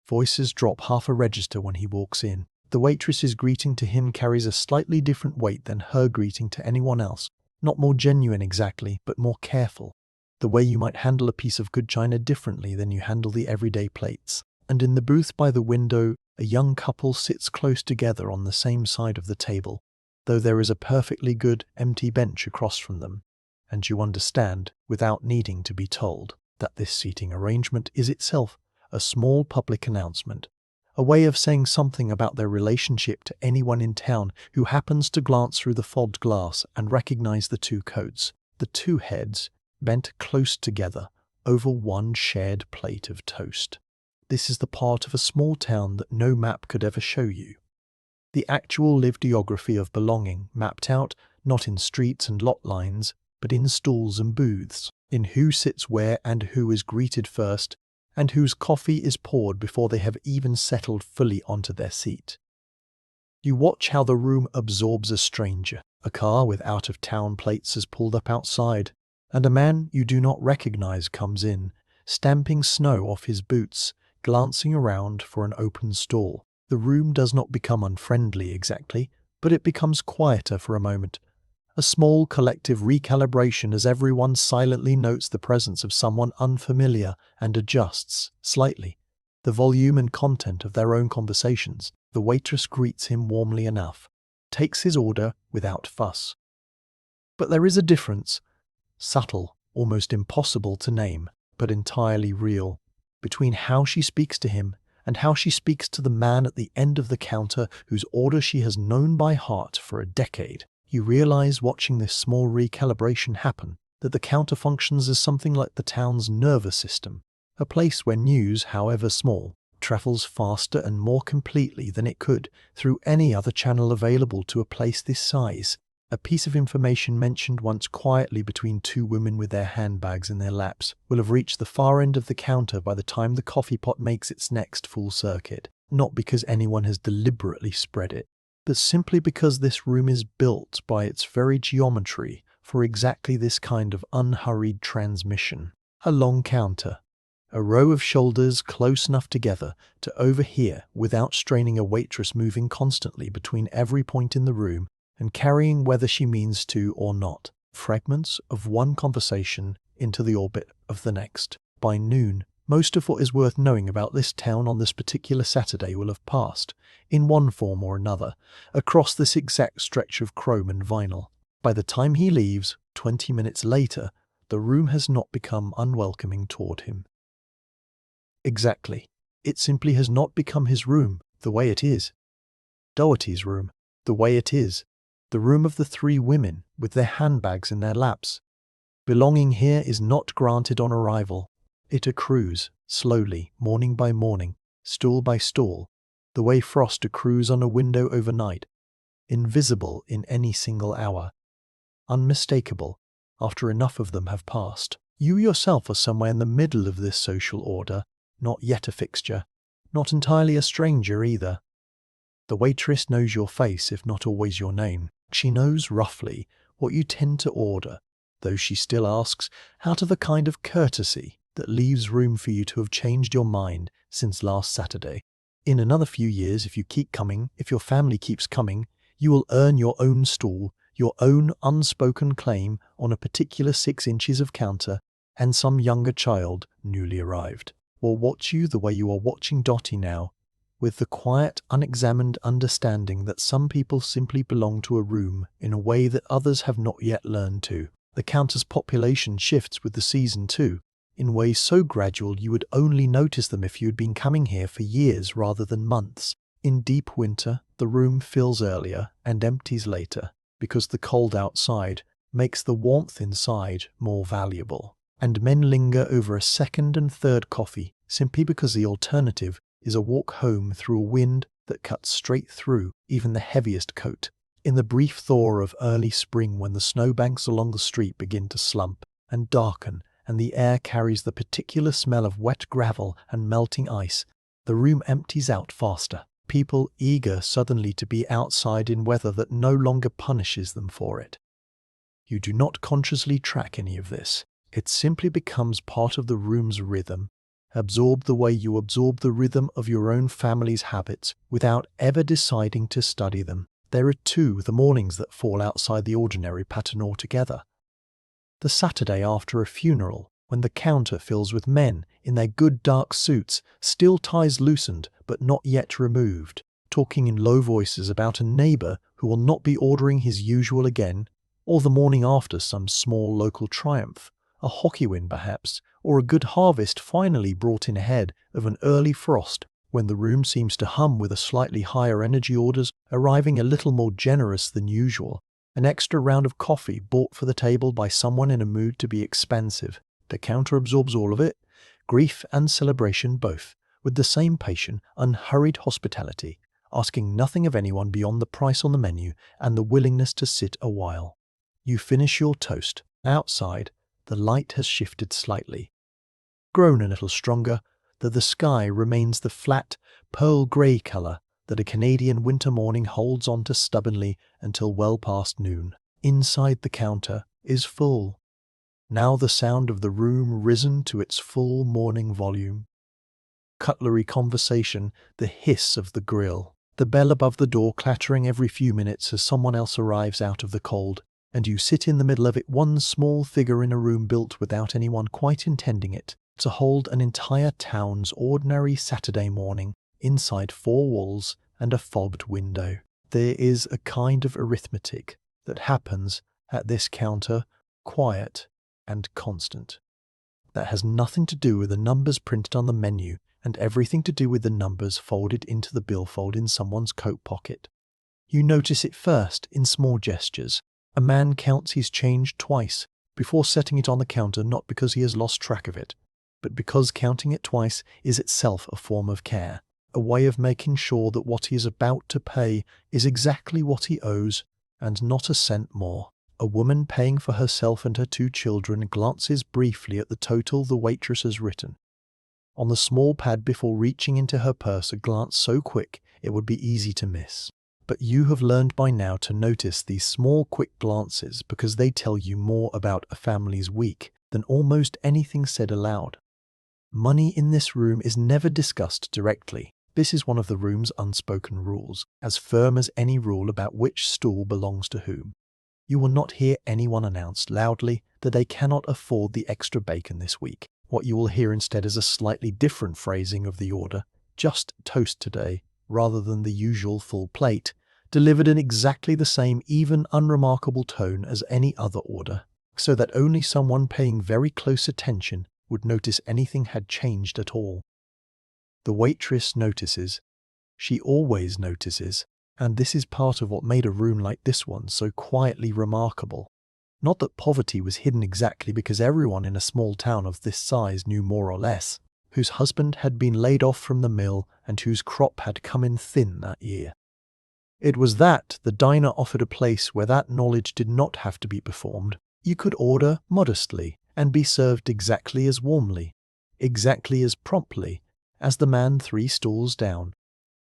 Voices drop half a register when he walks in. The waitress's greeting to him carries a slightly different weight than her greeting to anyone else. Not more genuine exactly, but more careful. The way you might handle a piece of good china differently than you handle the everyday plates. And in the booth by the window, a young couple sits close together on the same side of the table, though there is a perfectly good empty bench across from them. And you understand, without needing to be told, that this seating arrangement is itself a small public announcement, a way of saying something about their relationship to anyone in town who happens to glance through the fogged glass and recognize the 2 coats, the 2 heads, bent close together over one shared plate of toast. This is the part of a small town that no map could ever show you. The actual lived geography of belonging, mapped out not in streets and lot lines, but in stalls and booths, in who sits where and who is greeted first, and whose coffee is poured before they have even settled fully onto their seat. You watch how the room absorbs a stranger. A car with out-of-town plates is pulled up outside, and a man you do not recognize comes in, stamping snow off his boots, glancing around for an open stall. The room does not become unfriendly exactly, but it becomes quieter for a moment. A small collective recalibration as everyone silently notes the presence of someone unfamiliar and adjusts, slightly, the volume and content of their own conversations. The waitress greets him warmly enough, takes his order without fuss. But there is a difference, subtle, almost impossible to name, but entirely real, between how she speaks to him and how she speaks to the man at the end of the counter whose order she has known by heart for a decade. You realize, watching this small recalibration happen, that the counter functions as something like the town's nervous system, a place where news, however small, travels faster and more completely than it could through any other channel available to a place this size. A piece of information mentioned once quietly between 2 women with their handbags in their laps will have reached the far end of the counter by the time the coffee pot makes its next full circuit, not because anyone has deliberately spread it, but simply because this room is built by its very geometry for exactly this kind of unhurried transmission. A long counter, a row of shoulders close enough together to overhear without straining a waitress moving constantly between every point in the room and carrying whether she means to or not, fragments of one conversation into the orbit of the next. By noon, most of what is worth knowing about this town on this particular Saturday will have passed, in one form or another, across this exact stretch of chrome and vinyl. By the time he leaves, 20 minutes later, the room has not become unwelcoming toward him. Exactly. It simply has not become his room, the way it is. Doherty's room, the way it is. The room of the 3 women, with their handbags in their laps. Belonging here is not granted on arrival. It accrues, slowly, morning by morning, stall by stall, the way frost accrues on a window overnight, invisible in any single hour, unmistakable after enough of them have passed. You yourself are somewhere in the middle of this social order, not yet a fixture, not entirely a stranger either. The waitress knows your face, if not always your name. She knows roughly what you tend to order, though she still asks out of a kind of courtesy that leaves room for you to have changed your mind since last Saturday. In another few years, if you keep coming, if your family keeps coming, you will earn your own stall, your own unspoken claim on a particular 6 inches of counter, and some younger child, newly arrived, will watch you the way you are watching Dottie now, with the quiet, unexamined understanding that some people simply belong to a room in a way that others have not yet learned to. The counter's population shifts with the season too, in ways so gradual you would only notice them if you had been coming here for years rather than months. In deep winter, the room fills earlier and empties later, because the cold outside makes the warmth inside more valuable. And men linger over a second and third coffee simply because the alternative is a walk home through a wind that cuts straight through even the heaviest coat. In the brief thaw of early spring, when the snowbanks along the street begin to slump and darken and the air carries the particular smell of wet gravel and melting ice, the room empties out faster. People eager suddenly to be outside in weather that no longer punishes them for it. You do not consciously track any of this. It simply becomes part of the room's rhythm, absorbed the way you absorb the rhythm of your own family's habits without ever deciding to study them. There are too the mornings that fall outside the ordinary pattern altogether. The Saturday after a funeral, when the counter fills with men in their good dark suits, still ties loosened but not yet removed, talking in low voices about a neighbour who will not be ordering his usual again, or the morning after some small local triumph, a hockey win perhaps, or a good harvest finally brought in ahead of an early frost, when the room seems to hum with a slightly higher energy orders arriving a little more generous than usual, an extra round of coffee bought for the table by someone in a mood to be expansive. The counter absorbs all of it, grief and celebration both, with the same patient, unhurried hospitality, asking nothing of anyone beyond the price on the menu and the willingness to sit a while. You finish your toast. Outside, the light has shifted slightly, grown a little stronger, though the sky remains the flat, pearl grey colour that a Canadian winter morning holds on to stubbornly until well past noon. Inside the counter is full. Now the sound of the room risen to its full morning volume. Cutlery conversation, the hiss of the grill, the bell above the door clattering every few minutes as someone else arrives out of the cold, and you sit in the middle of it, one small figure in a room built without anyone quite intending it, to hold an entire town's ordinary Saturday morning inside 4 walls and a fobbed window. There is a kind of arithmetic that happens at this counter, quiet and constant, that has nothing to do with the numbers printed on the menu and everything to do with the numbers folded into the billfold in someone's coat pocket. You notice it first in small gestures. A man counts his change twice before setting it on the counter, not because he has lost track of it, but because counting it twice is itself a form of care, a way of making sure that what he is about to pay is exactly what he owes and not a cent more. A woman paying for herself and her 2 children glances briefly at the total the waitress has written on the small pad before reaching into her purse, a glance so quick it would be easy to miss. But you have learned by now to notice these small quick glances because they tell you more about a family's week than almost anything said aloud. Money in this room is never discussed directly. This is one of the room's unspoken rules, as firm as any rule about which stool belongs to whom. You will not hear anyone announce loudly that they cannot afford the extra bacon this week. What you will hear instead is a slightly different phrasing of the order, just toast today, rather than the usual full plate, delivered in exactly the same even unremarkable tone as any other order, so that only someone paying very close attention would notice anything had changed at all. The waitress notices. She always notices, and this is part of what made a room like this one so quietly remarkable. Not that poverty was hidden exactly, because everyone in a small town of this size knew more or less, whose husband had been laid off from the mill and whose crop had come in thin that year. It was that the diner offered a place where that knowledge did not have to be performed. You could order modestly and be served exactly as warmly, exactly as promptly as the man 3 stools down,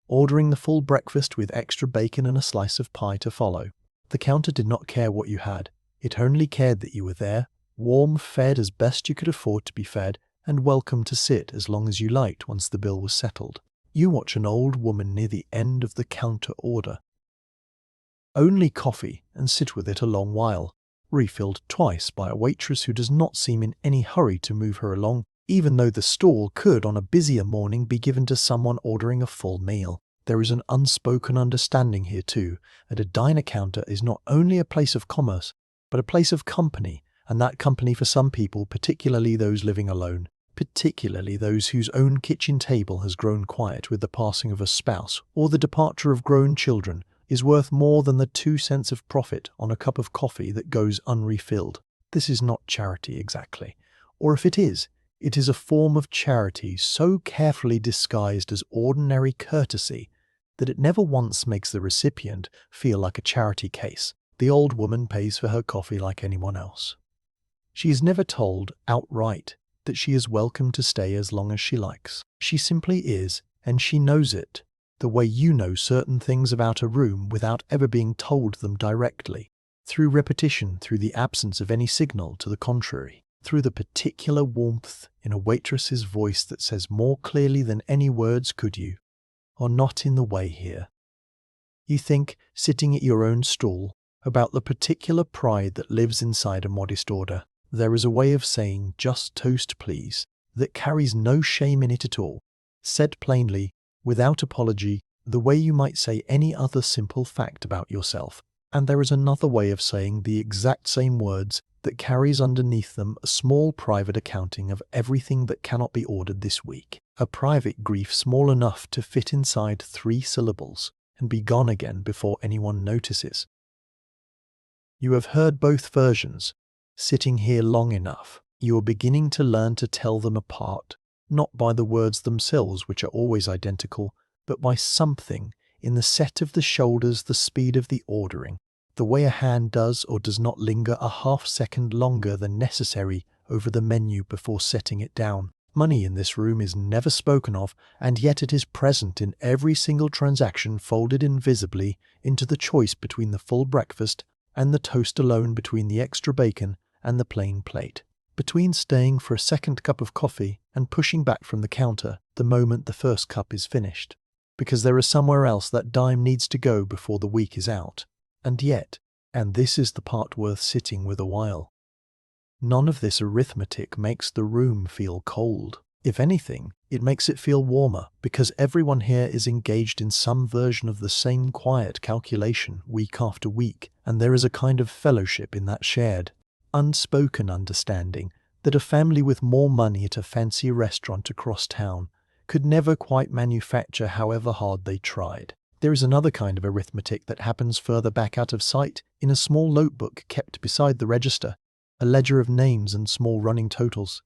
ordering the full breakfast with extra bacon and a slice of pie to follow. The counter did not care what you had. It only cared that you were there, warm, fed as best you could afford to be fed, and welcome to sit as long as you liked once the bill was settled. You watch an old woman near the end of the counter order only coffee and sit with it a long while, refilled twice by a waitress who does not seem in any hurry to move her along, even though the stall could on a busier morning be given to someone ordering a full meal. There is an unspoken understanding here too, that a diner counter is not only a place of commerce, but a place of company, and that company for some people, particularly those living alone, particularly those whose own kitchen table has grown quiet with the passing of a spouse or the departure of grown children, is worth more than the 2 cents of profit on a cup of coffee that goes unrefilled. This is not charity exactly, or if it is a form of charity so carefully disguised as ordinary courtesy that it never once makes the recipient feel like a charity case. The old woman pays for her coffee like anyone else. She is never told outright that she is welcome to stay as long as she likes. She simply is, and she knows it, the way you know certain things about a room without ever being told them directly, through repetition, through the absence of any signal to the contrary, through the particular warmth in a waitress's voice that says more clearly than any words could you, "Are not in the way here." You think, sitting at your own stall, about the particular pride that lives inside a modest order. There is a way of saying "just toast please" that carries no shame in it at all, said plainly, without apology, the way you might say any other simple fact about yourself. And there is another way of saying the exact same words that carries underneath them a small private accounting of everything that cannot be ordered this week. A private grief small enough to fit inside 3 syllables and be gone again before anyone notices. You have heard both versions. Sitting here long enough, you are beginning to learn to tell them apart, not by the words themselves, which are always identical, but by something in the set of the shoulders, the speed of the ordering, the way a hand does or does not linger a half-second longer than necessary over the menu before setting it down. Money in this room is never spoken of, and yet it is present in every single transaction, folded invisibly into the choice between the full breakfast and the toast alone, between the extra bacon and the plain plate, between staying for a second cup of coffee and pushing back from the counter the moment the first cup is finished, because there is somewhere else that dime needs to go before the week is out. And yet, and this is the part worth sitting with a while, none of this arithmetic makes the room feel cold. If anything, it makes it feel warmer, because everyone here is engaged in some version of the same quiet calculation week after week, and there is a kind of fellowship in that shared, unspoken understanding that a family with more money at a fancy restaurant across town could never quite manufacture however hard they tried. There is another kind of arithmetic that happens further back out of sight, in a small notebook kept beside the register, a ledger of names and small running totals.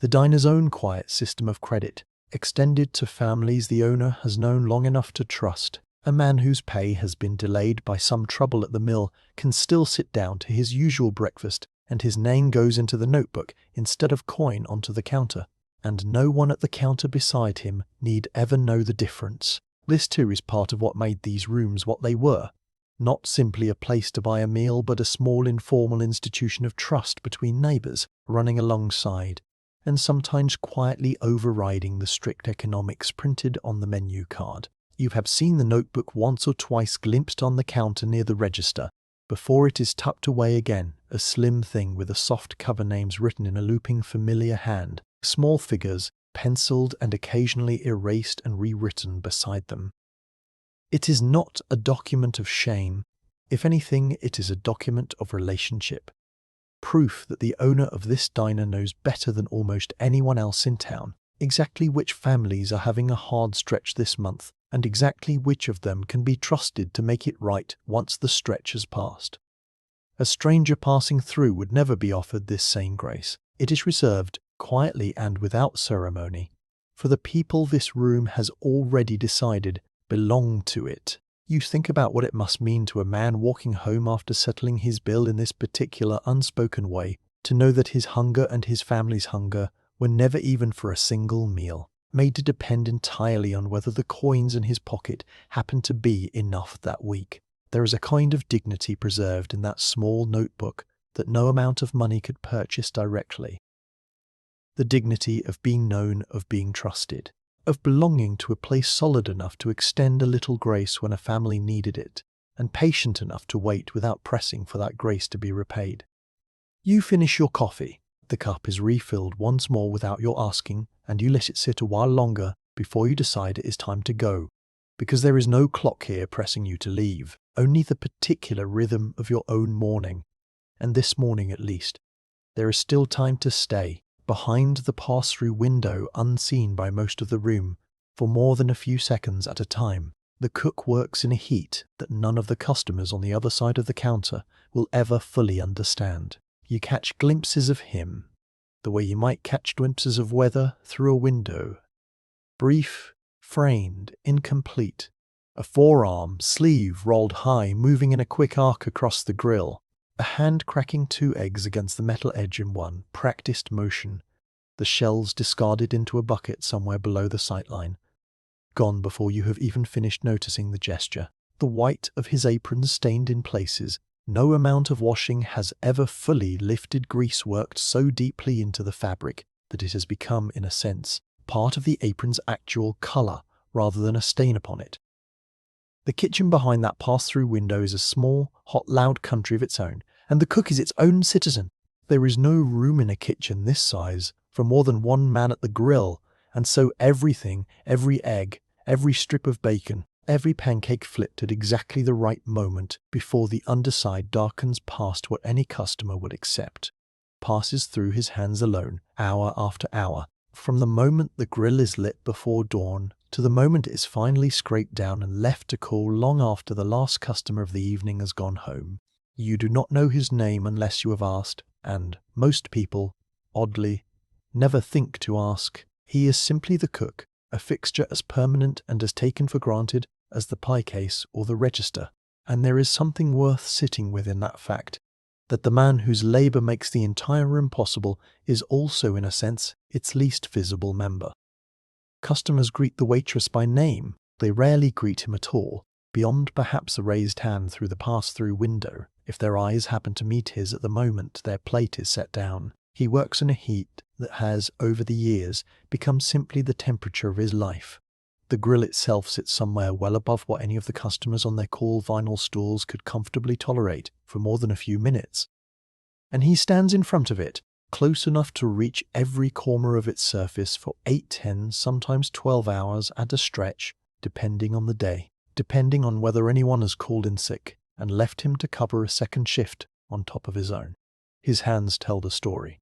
The diner's own quiet system of credit, extended to families the owner has known long enough to trust. A man whose pay has been delayed by some trouble at the mill can still sit down to his usual breakfast, and his name goes into the notebook instead of coin onto the counter, and no one at the counter beside him need ever know the difference. This too is part of what made these rooms what they were. Not simply a place to buy a meal, but a small informal institution of trust between neighbours, running alongside, and sometimes quietly overriding the strict economics printed on the menu card. You have seen the notebook once or twice glimpsed on the counter near the register, before it is tucked away again, a slim thing with a soft cover, names written in a looping familiar hand, small figures, penciled and occasionally erased and rewritten beside them. It is not a document of shame. If anything, it is a document of relationship. Proof that the owner of this diner knows better than almost anyone else in town exactly which families are having a hard stretch this month, and exactly which of them can be trusted to make it right once the stretch has passed. A stranger passing through would never be offered this same grace. It is reserved, quietly and without ceremony, for the people this room has already decided belong to it. You think about what it must mean to a man walking home after settling his bill in this particular unspoken way, to know that his hunger and his family's hunger were never even for a single meal, made to depend entirely on whether the coins in his pocket happened to be enough that week. There is a kind of dignity preserved in that small notebook that no amount of money could purchase directly. The dignity of being known, of being trusted, of belonging to a place solid enough to extend a little grace when a family needed it, and patient enough to wait without pressing for that grace to be repaid. You finish your coffee. The cup is refilled once more without your asking, and you let it sit a while longer before you decide it is time to go, because there is no clock here pressing you to leave, only the particular rhythm of your own morning. And this morning at least, there is still time to stay, behind the pass-through window unseen by most of the room, for more than a few seconds at a time. The cook works in a heat that none of the customers on the other side of the counter will ever fully understand. You catch glimpses of him, the way you might catch glimpses of weather through a window. Brief, framed, incomplete. A forearm, sleeve rolled high, moving in a quick arc across the grill. A hand cracking 2 eggs against the metal edge in one practiced motion. The shells discarded into a bucket somewhere below the sightline. Gone before you have even finished noticing the gesture. The white of his apron stained in places. No amount of washing has ever fully lifted grease worked so deeply into the fabric that it has become, in a sense, part of the apron's actual colour rather than a stain upon it. The kitchen behind that pass-through window is a small, hot, loud country of its own, and the cook is its own citizen. There is no room in a kitchen this size for more than one man at the grill, and so everything, every egg, every strip of bacon, every pancake flipped at exactly the right moment before the underside darkens past what any customer would accept, passes through his hands alone, hour after hour, from the moment the grill is lit before dawn to the moment it is finally scraped down and left to cool long after the last customer of the evening has gone home. You do not know his name unless you have asked, and most people, oddly, never think to ask. He is simply the cook, a fixture as permanent and as taken for granted as the pie case or the register, and there is something worth sitting with in that fact, that the man whose labour makes the entire room possible is also, in a sense, its least visible member. Customers greet the waitress by name. They rarely greet him at all, beyond perhaps a raised hand through the pass-through window, if their eyes happen to meet his at the moment their plate is set down. He works in a heat that has, over the years, become simply the temperature of his life. The grill itself sits somewhere well above what any of the customers on their cool vinyl stools could comfortably tolerate for more than a few minutes. And he stands in front of it, close enough to reach every corner of its surface for 8, 10, sometimes 12 hours at a stretch, depending on the day, depending on whether anyone has called in sick and left him to cover a second shift on top of his own. His hands tell the story.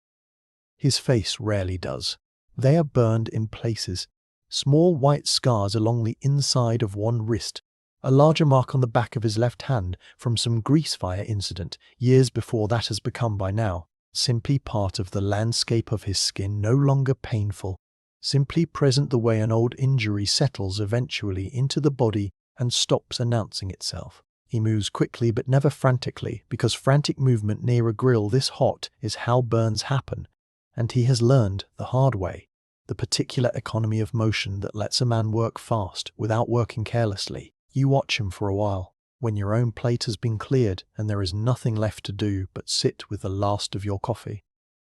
His face rarely does. They are burned in places, small white scars along the inside of one wrist, a larger mark on the back of his left hand from some grease fire incident years before that has become by now simply part of the landscape of his skin, no longer painful, simply present the way an old injury settles eventually into the body and stops announcing itself. He moves quickly but never frantically, because frantic movement near a grill this hot is how burns happen, and he has learned the hard way the particular economy of motion that lets a man work fast without working carelessly. You watch him for a while, when your own plate has been cleared and there is nothing left to do but sit with the last of your coffee.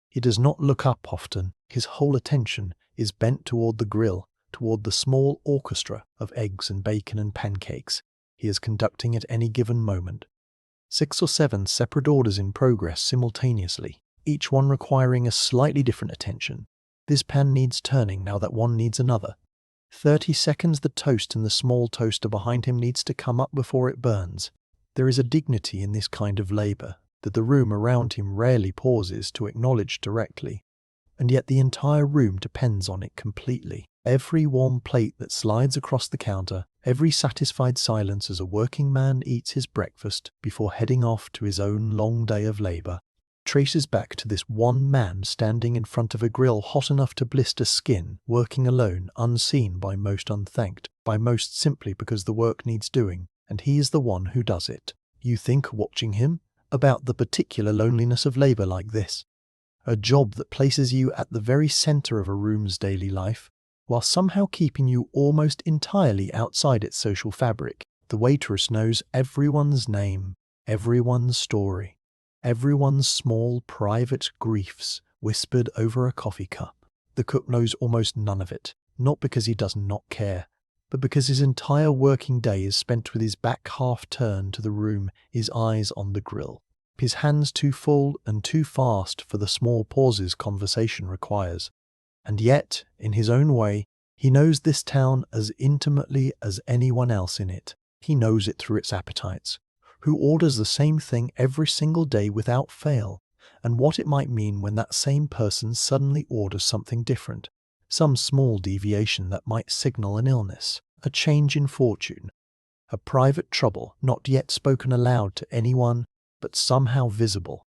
He does not look up often. His whole attention is bent toward the grill, toward the small orchestra of eggs and bacon and pancakes he is conducting at any given moment. 6 or 7 separate orders in progress simultaneously, each one requiring a slightly different attention. This pan needs turning now that one needs another. 30 seconds the toast in the small toaster behind him needs to come up before it burns. There is a dignity in this kind of labour that the room around him rarely pauses to acknowledge directly, and yet the entire room depends on it completely. Every warm plate that slides across the counter, every satisfied silence as a working man eats his breakfast before heading off to his own long day of labour, traces back to this one man standing in front of a grill hot enough to blister skin, working alone, unseen by most, unthanked by most, simply because the work needs doing, and he is the one who does it. You think, watching him, about the particular loneliness of labour like this. A job that places you at the very centre of a room's daily life, while somehow keeping you almost entirely outside its social fabric. The waitress knows everyone's name, everyone's story, everyone's small private griefs whispered over a coffee cup. The cook knows almost none of it, not because he does not care, but because his entire working day is spent with his back half turned to the room, his eyes on the grill, his hands too full and too fast for the small pauses conversation requires. And yet, in his own way, he knows this town as intimately as anyone else in it. He knows it through its appetites, who orders the same thing every single day without fail, and what it might mean when that same person suddenly orders something different, some small deviation that might signal an illness, a change in fortune, a private trouble not yet spoken aloud to anyone, but somehow visible.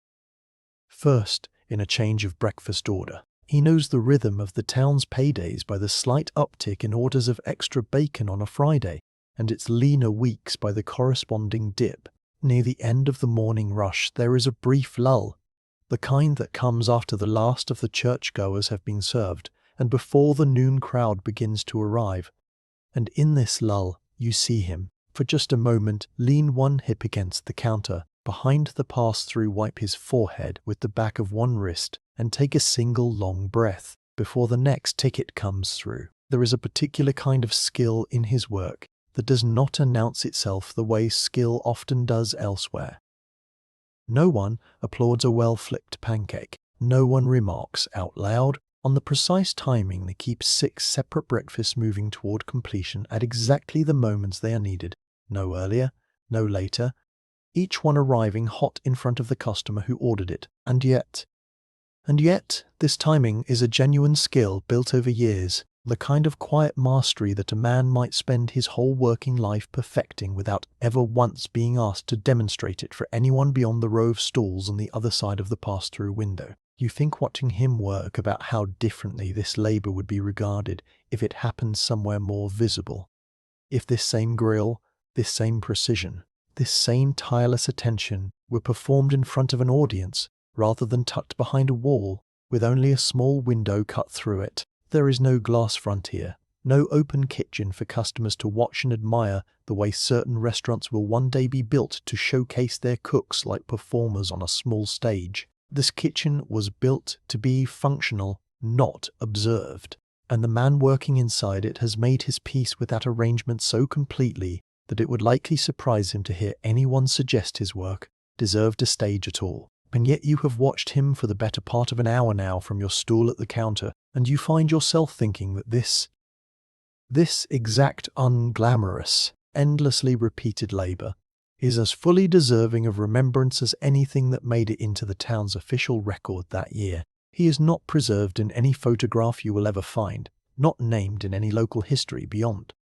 First, in a change of breakfast order, he knows the rhythm of the town's paydays by the slight uptick in orders of extra bacon on a Friday, and its leaner weeks by the corresponding dip. Near the end of the morning rush there is a brief lull, the kind that comes after the last of the churchgoers have been served, and before the noon crowd begins to arrive. And in this lull, you see him, for just a moment, lean one hip against the counter, behind the pass-through wipe his forehead with the back of one wrist, and take a single long breath before the next ticket comes through. There is a particular kind of skill in his work that does not announce itself the way skill often does elsewhere. No one applauds a well-flipped pancake. No one remarks out loud on the precise timing that keeps 6 separate breakfasts moving toward completion at exactly the moments they are needed. No earlier, no later, each one arriving hot in front of the customer who ordered it. And yet, this timing is a genuine skill built over years, the kind of quiet mastery that a man might spend his whole working life perfecting without ever once being asked to demonstrate it for anyone beyond the row of stalls on the other side of the pass-through window. You think watching him work about how differently this labor would be regarded if it happened somewhere more visible. If this same grill, this same precision, this same tireless attention were performed in front of an audience rather than tucked behind a wall with only a small window cut through it. There is no glass frontier, no open kitchen for customers to watch and admire the way certain restaurants will one day be built to showcase their cooks like performers on a small stage. This kitchen was built to be functional, not observed, and the man working inside it has made his peace with that arrangement so completely that it would likely surprise him to hear anyone suggest his work deserved a stage at all. And yet you have watched him for the better part of an hour now from your stool at the counter, and you find yourself thinking that this exact unglamorous, endlessly repeated labor is as fully deserving of remembrance as anything that made it into the town's official record that year. He is not preserved in any photograph you will ever find, not named in any local history beyond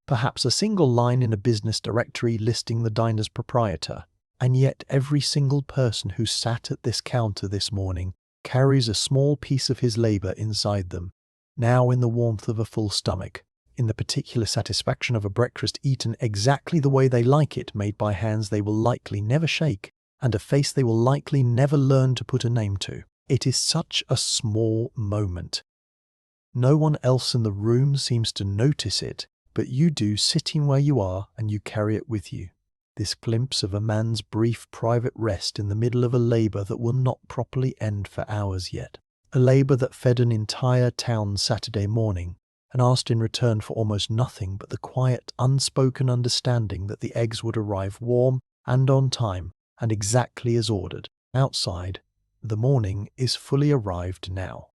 perhaps a single line in a business directory listing the diner's proprietor. And yet every single person who sat at this counter this morning carries a small piece of his labor inside them, now in the warmth of a full stomach, in the particular satisfaction of a breakfast eaten exactly the way they like it, made by hands they will likely never shake, and a face they will likely never learn to put a name to. It is such a small moment. No one else in the room seems to notice it, but you do, sitting where you are, and you carry it with you. This glimpse of a man's brief private rest in the middle of a labor that will not properly end for hours yet. A labor that fed an entire town Saturday morning and asked in return for almost nothing but the quiet, unspoken understanding that the eggs would arrive warm and on time and exactly as ordered. Outside, the morning is fully arrived now.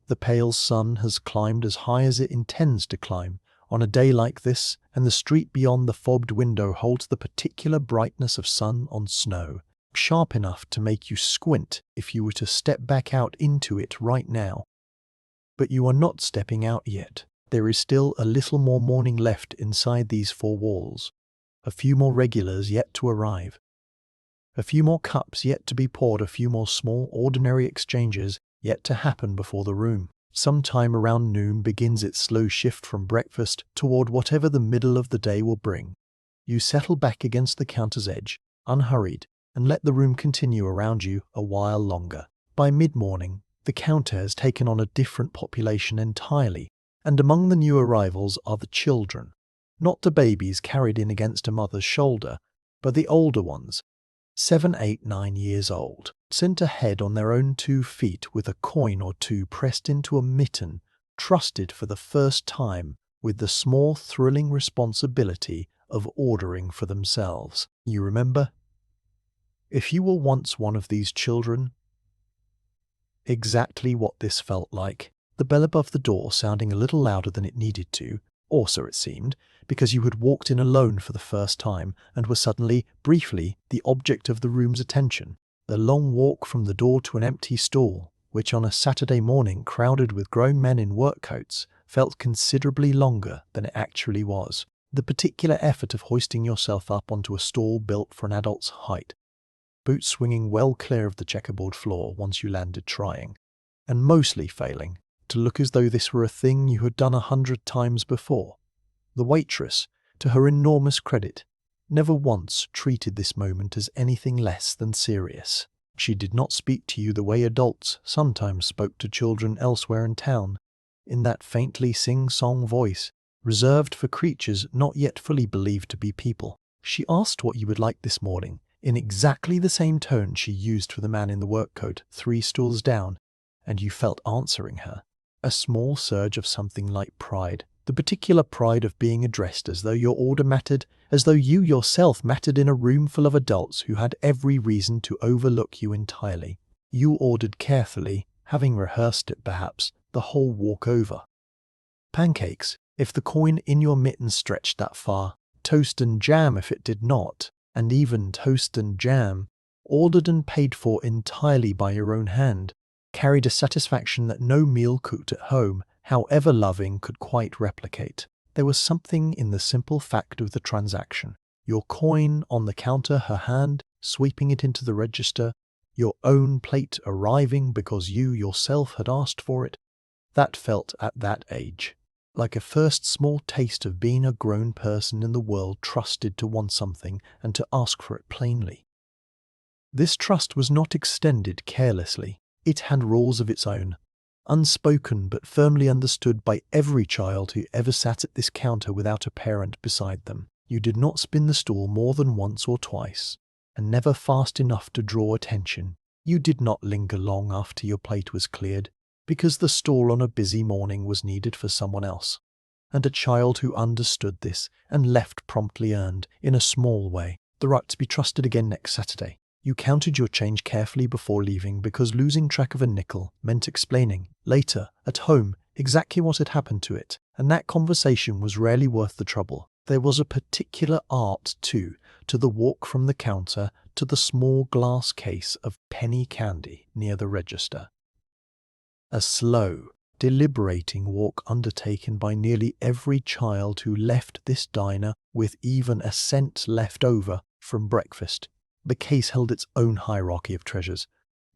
The pale sun has climbed as high as it intends to climb on a day like this, and the street beyond the fobbed window holds the particular brightness of sun on snow, sharp enough to make you squint if you were to step back out into it right now. But you are not stepping out yet. There is still a little more morning left inside these 4 walls, a few more regulars yet to arrive, a few more cups yet to be poured, a few more small, ordinary exchanges yet to happen before the room. Sometime around noon begins its slow shift from breakfast toward whatever the middle of the day will bring. You settle back against the counter's edge, unhurried, and let the room continue around you a while longer. By mid-morning, the counter has taken on a different population entirely, and among the new arrivals are the children. Not the babies carried in against a mother's shoulder, but the older ones, 7, 8, 9 years old, sent ahead on their own 2 feet with a coin or two pressed into a mitten, trusted for the first time with the small thrilling responsibility of ordering for themselves. You remember? If you were once one of these children, exactly what this felt like. The bell above the door sounding a little louder than it needed to, or so it seemed, because you had walked in alone for the first time and were suddenly, briefly, the object of the room's attention. The long walk from the door to an empty stall, which on a Saturday morning crowded with grown men in work coats, felt considerably longer than it actually was. The particular effort of hoisting yourself up onto a stall built for an adult's height, boots swinging well clear of the checkerboard floor once you landed trying, and mostly failing, to look as though this were a thing you had done 100 times before. The waitress, to her enormous credit, never once treated this moment as anything less than serious. She did not speak to you the way adults sometimes spoke to children elsewhere in town, in that faintly sing-song voice, reserved for creatures not yet fully believed to be people. She asked what you would like this morning, in exactly the same tone she used for the man in the work coat 3 stools down, and you felt answering her a small surge of something like pride, the particular pride of being addressed as though your order mattered, as though you yourself mattered in a room full of adults who had every reason to overlook you entirely. You ordered carefully, having rehearsed it perhaps, the whole walk over. Pancakes, if the coin in your mitten stretched that far, toast and jam if it did not, and even toast and jam, ordered and paid for entirely by your own hand, carried a satisfaction that no meal cooked at home, however loving, could quite replicate. There was something in the simple fact of the transaction. Your coin on the counter, her hand sweeping it into the register, your own plate arriving because you yourself had asked for it, that felt at that age like a first small taste of being a grown person in the world trusted to want something and to ask for it plainly. This trust was not extended carelessly. It had rules of its own, unspoken but firmly understood by every child who ever sat at this counter without a parent beside them. You did not spin the stool more than once or twice, and never fast enough to draw attention. You did not linger long after your plate was cleared, because the stall on a busy morning was needed for someone else. And a child who understood this and left promptly earned, in a small way, the right to be trusted again next Saturday. You counted your change carefully before leaving because losing track of a nickel meant explaining, later, at home, exactly what had happened to it, and that conversation was rarely worth the trouble. There was a particular art, too, to the walk from the counter to the small glass case of penny candy near the register. A slow, deliberating walk undertaken by nearly every child who left this diner with even a cent left over from breakfast. The case held its own hierarchy of treasures.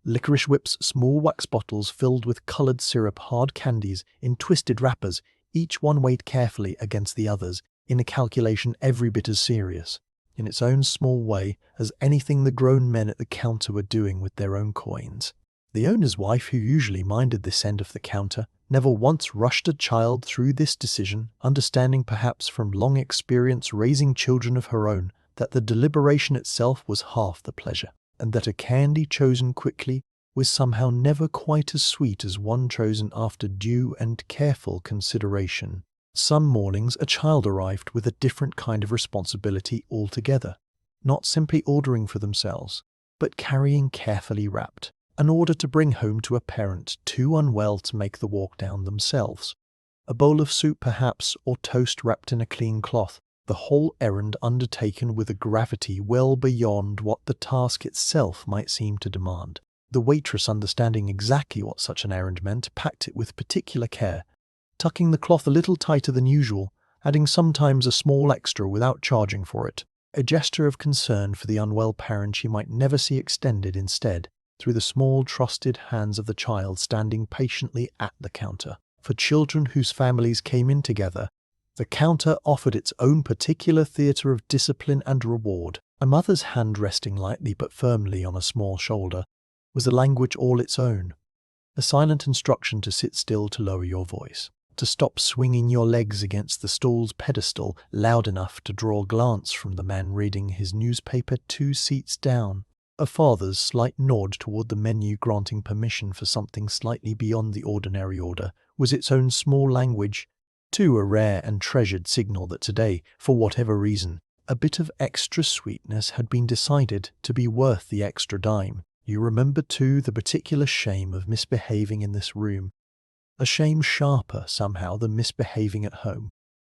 Licorice whips, small wax bottles filled with coloured syrup, hard candies in twisted wrappers, each one weighed carefully against the others, in a calculation every bit as serious, in its own small way, as anything the grown men at the counter were doing with their own coins. The owner's wife, who usually minded this end of the counter, never once rushed a child through this decision, understanding perhaps from long experience raising children of her own that the deliberation itself was half the pleasure, and that a candy chosen quickly was somehow never quite as sweet as one chosen after due and careful consideration. Some mornings a child arrived with a different kind of responsibility altogether, not simply ordering for themselves, but carrying carefully wrapped an order to bring home to a parent too unwell to make the walk down themselves. A bowl of soup perhaps, or toast wrapped in a clean cloth, the whole errand undertaken with a gravity well beyond what the task itself might seem to demand. The waitress, understanding exactly what such an errand meant, packed it with particular care, tucking the cloth a little tighter than usual, adding sometimes a small extra without charging for it, a gesture of concern for the unwell parent she might never see extended instead through the small trusted hands of the child standing patiently at the counter. For children whose families came in together, the counter offered its own particular theatre of discipline and reward. A mother's hand resting lightly but firmly on a small shoulder was a language all its own, a silent instruction to sit still, to lower your voice. to stop swinging your legs against the stool's pedestal loud enough to draw a glance from the man reading his newspaper 2 seats down. A father's slight nod toward the menu granting permission for something slightly beyond the ordinary order was its own small language, too a rare and treasured signal that today, for whatever reason, a bit of extra sweetness had been decided to be worth the extra dime. You remember too the particular shame of misbehaving in this room, a shame sharper somehow than misbehaving at home,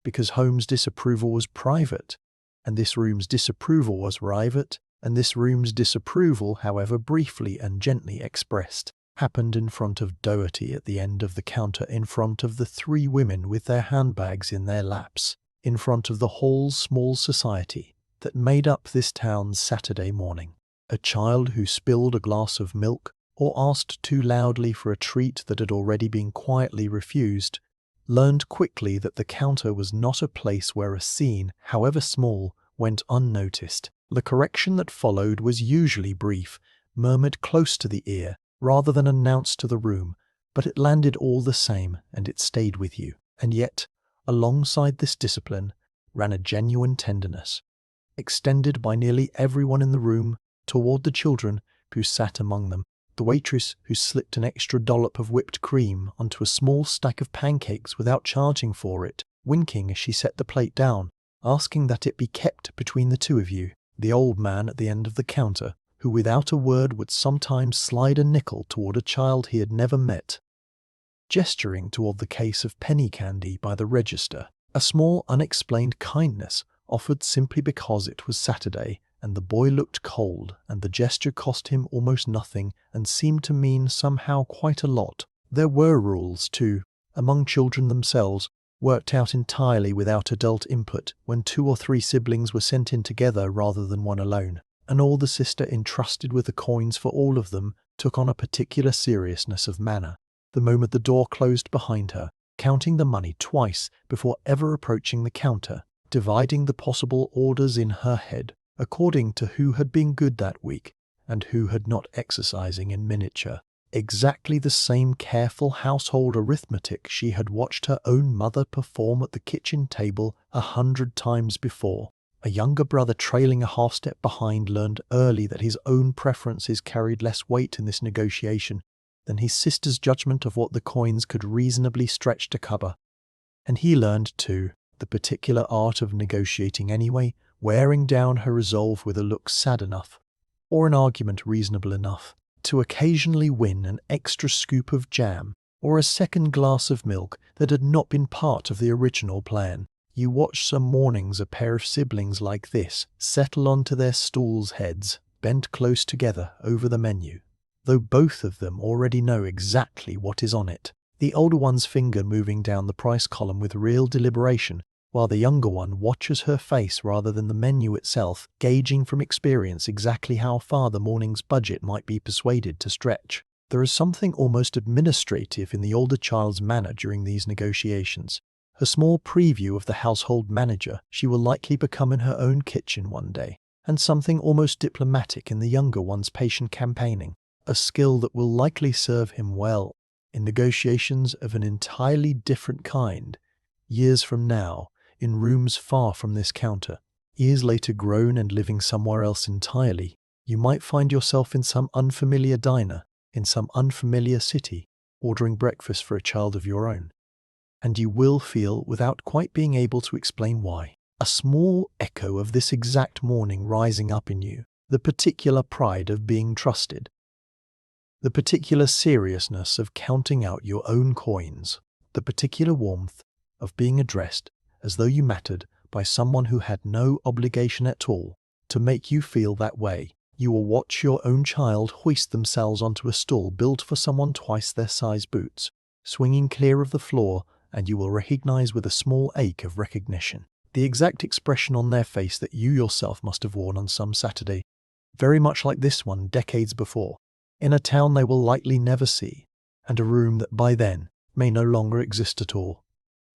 because home's disapproval was private, and this room's disapproval was private, and this room's disapproval, however briefly and gently expressed, happened in front of Doherty at the end of the counter, in front of the 3 women with their handbags in their laps, in front of the whole small society that made up this town's Saturday morning. A child who spilled a glass of milk or asked too loudly for a treat that had already been quietly refused, learned quickly that the counter was not a place where a scene, however small, went unnoticed. The correction that followed was usually brief, murmured close to the ear, rather than announced to the room, but it landed all the same, and it stayed with you. And yet, alongside this discipline, ran a genuine tenderness, extended by nearly everyone in the room toward the children who sat among them. The waitress who slipped an extra dollop of whipped cream onto a small stack of pancakes without charging for it, winking as she set the plate down, asking that it be kept between the 2 of you. The old man at the end of the counter, who without a word would sometimes slide a nickel toward a child he had never met, gesturing toward the case of penny candy by the register, a small unexplained kindness offered simply because it was Saturday and the boy looked cold, and the gesture cost him almost nothing and seemed to mean somehow quite a lot. There were rules, too, among children themselves, worked out entirely without adult input when 2 or 3 siblings were sent in together rather than one alone, and all the sister entrusted with the coins for all of them took on a particular seriousness of manner. The moment the door closed behind her, counting the money twice before ever approaching the counter, dividing the possible orders in her head, according to who had been good that week and who had not, exercising in miniature exactly the same careful household arithmetic she had watched her own mother perform at the kitchen table 100 times before. A younger brother trailing a half step behind learned early that his own preferences carried less weight in this negotiation than his sister's judgment of what the coins could reasonably stretch to cover. And he learned, too, the particular art of negotiating anyway, wearing down her resolve with a look sad enough, or an argument reasonable enough, to occasionally win an extra scoop of jam or a second glass of milk that had not been part of the original plan. You watch some mornings a pair of siblings like this settle onto their stools' heads, bent close together over the menu, though both of them already know exactly what is on it, the older one's finger moving down the price column with real deliberation, while the younger one watches her face rather than the menu itself, gauging from experience exactly how far the morning's budget might be persuaded to stretch. There is something almost administrative in the older child's manner during these negotiations, a small preview of the household manager she will likely become in her own kitchen one day, and something almost diplomatic in the younger one's patient campaigning, a skill that will likely serve him well in negotiations of an entirely different kind, years from now, in rooms far from this counter. Years later, grown and living somewhere else entirely, you might find yourself in some unfamiliar diner, in some unfamiliar city, ordering breakfast for a child of your own. And you will feel, without quite being able to explain why, a small echo of this exact morning rising up in you, the particular pride of being trusted, the particular seriousness of counting out your own coins, the particular warmth of being addressed as though you mattered by someone who had no obligation at all to make you feel that way. You will watch your own child hoist themselves onto a stool built for someone twice their size boots, swinging clear of the floor, and you will recognize with a small ache of recognition the exact expression on their face that you yourself must have worn on some Saturday, very much like this one decades before, in a town they will likely never see, and a room that by then may no longer exist at all.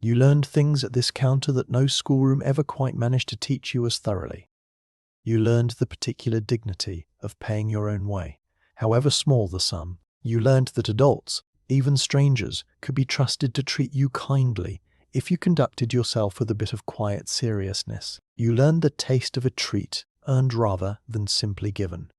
You learned things at this counter that no schoolroom ever quite managed to teach you as thoroughly. You learned the particular dignity of paying your own way, however small the sum. You learned that adults, Even strangers could be trusted to treat you kindly if you conducted yourself with a bit of quiet seriousness. You learned the taste of a treat earned rather than simply given,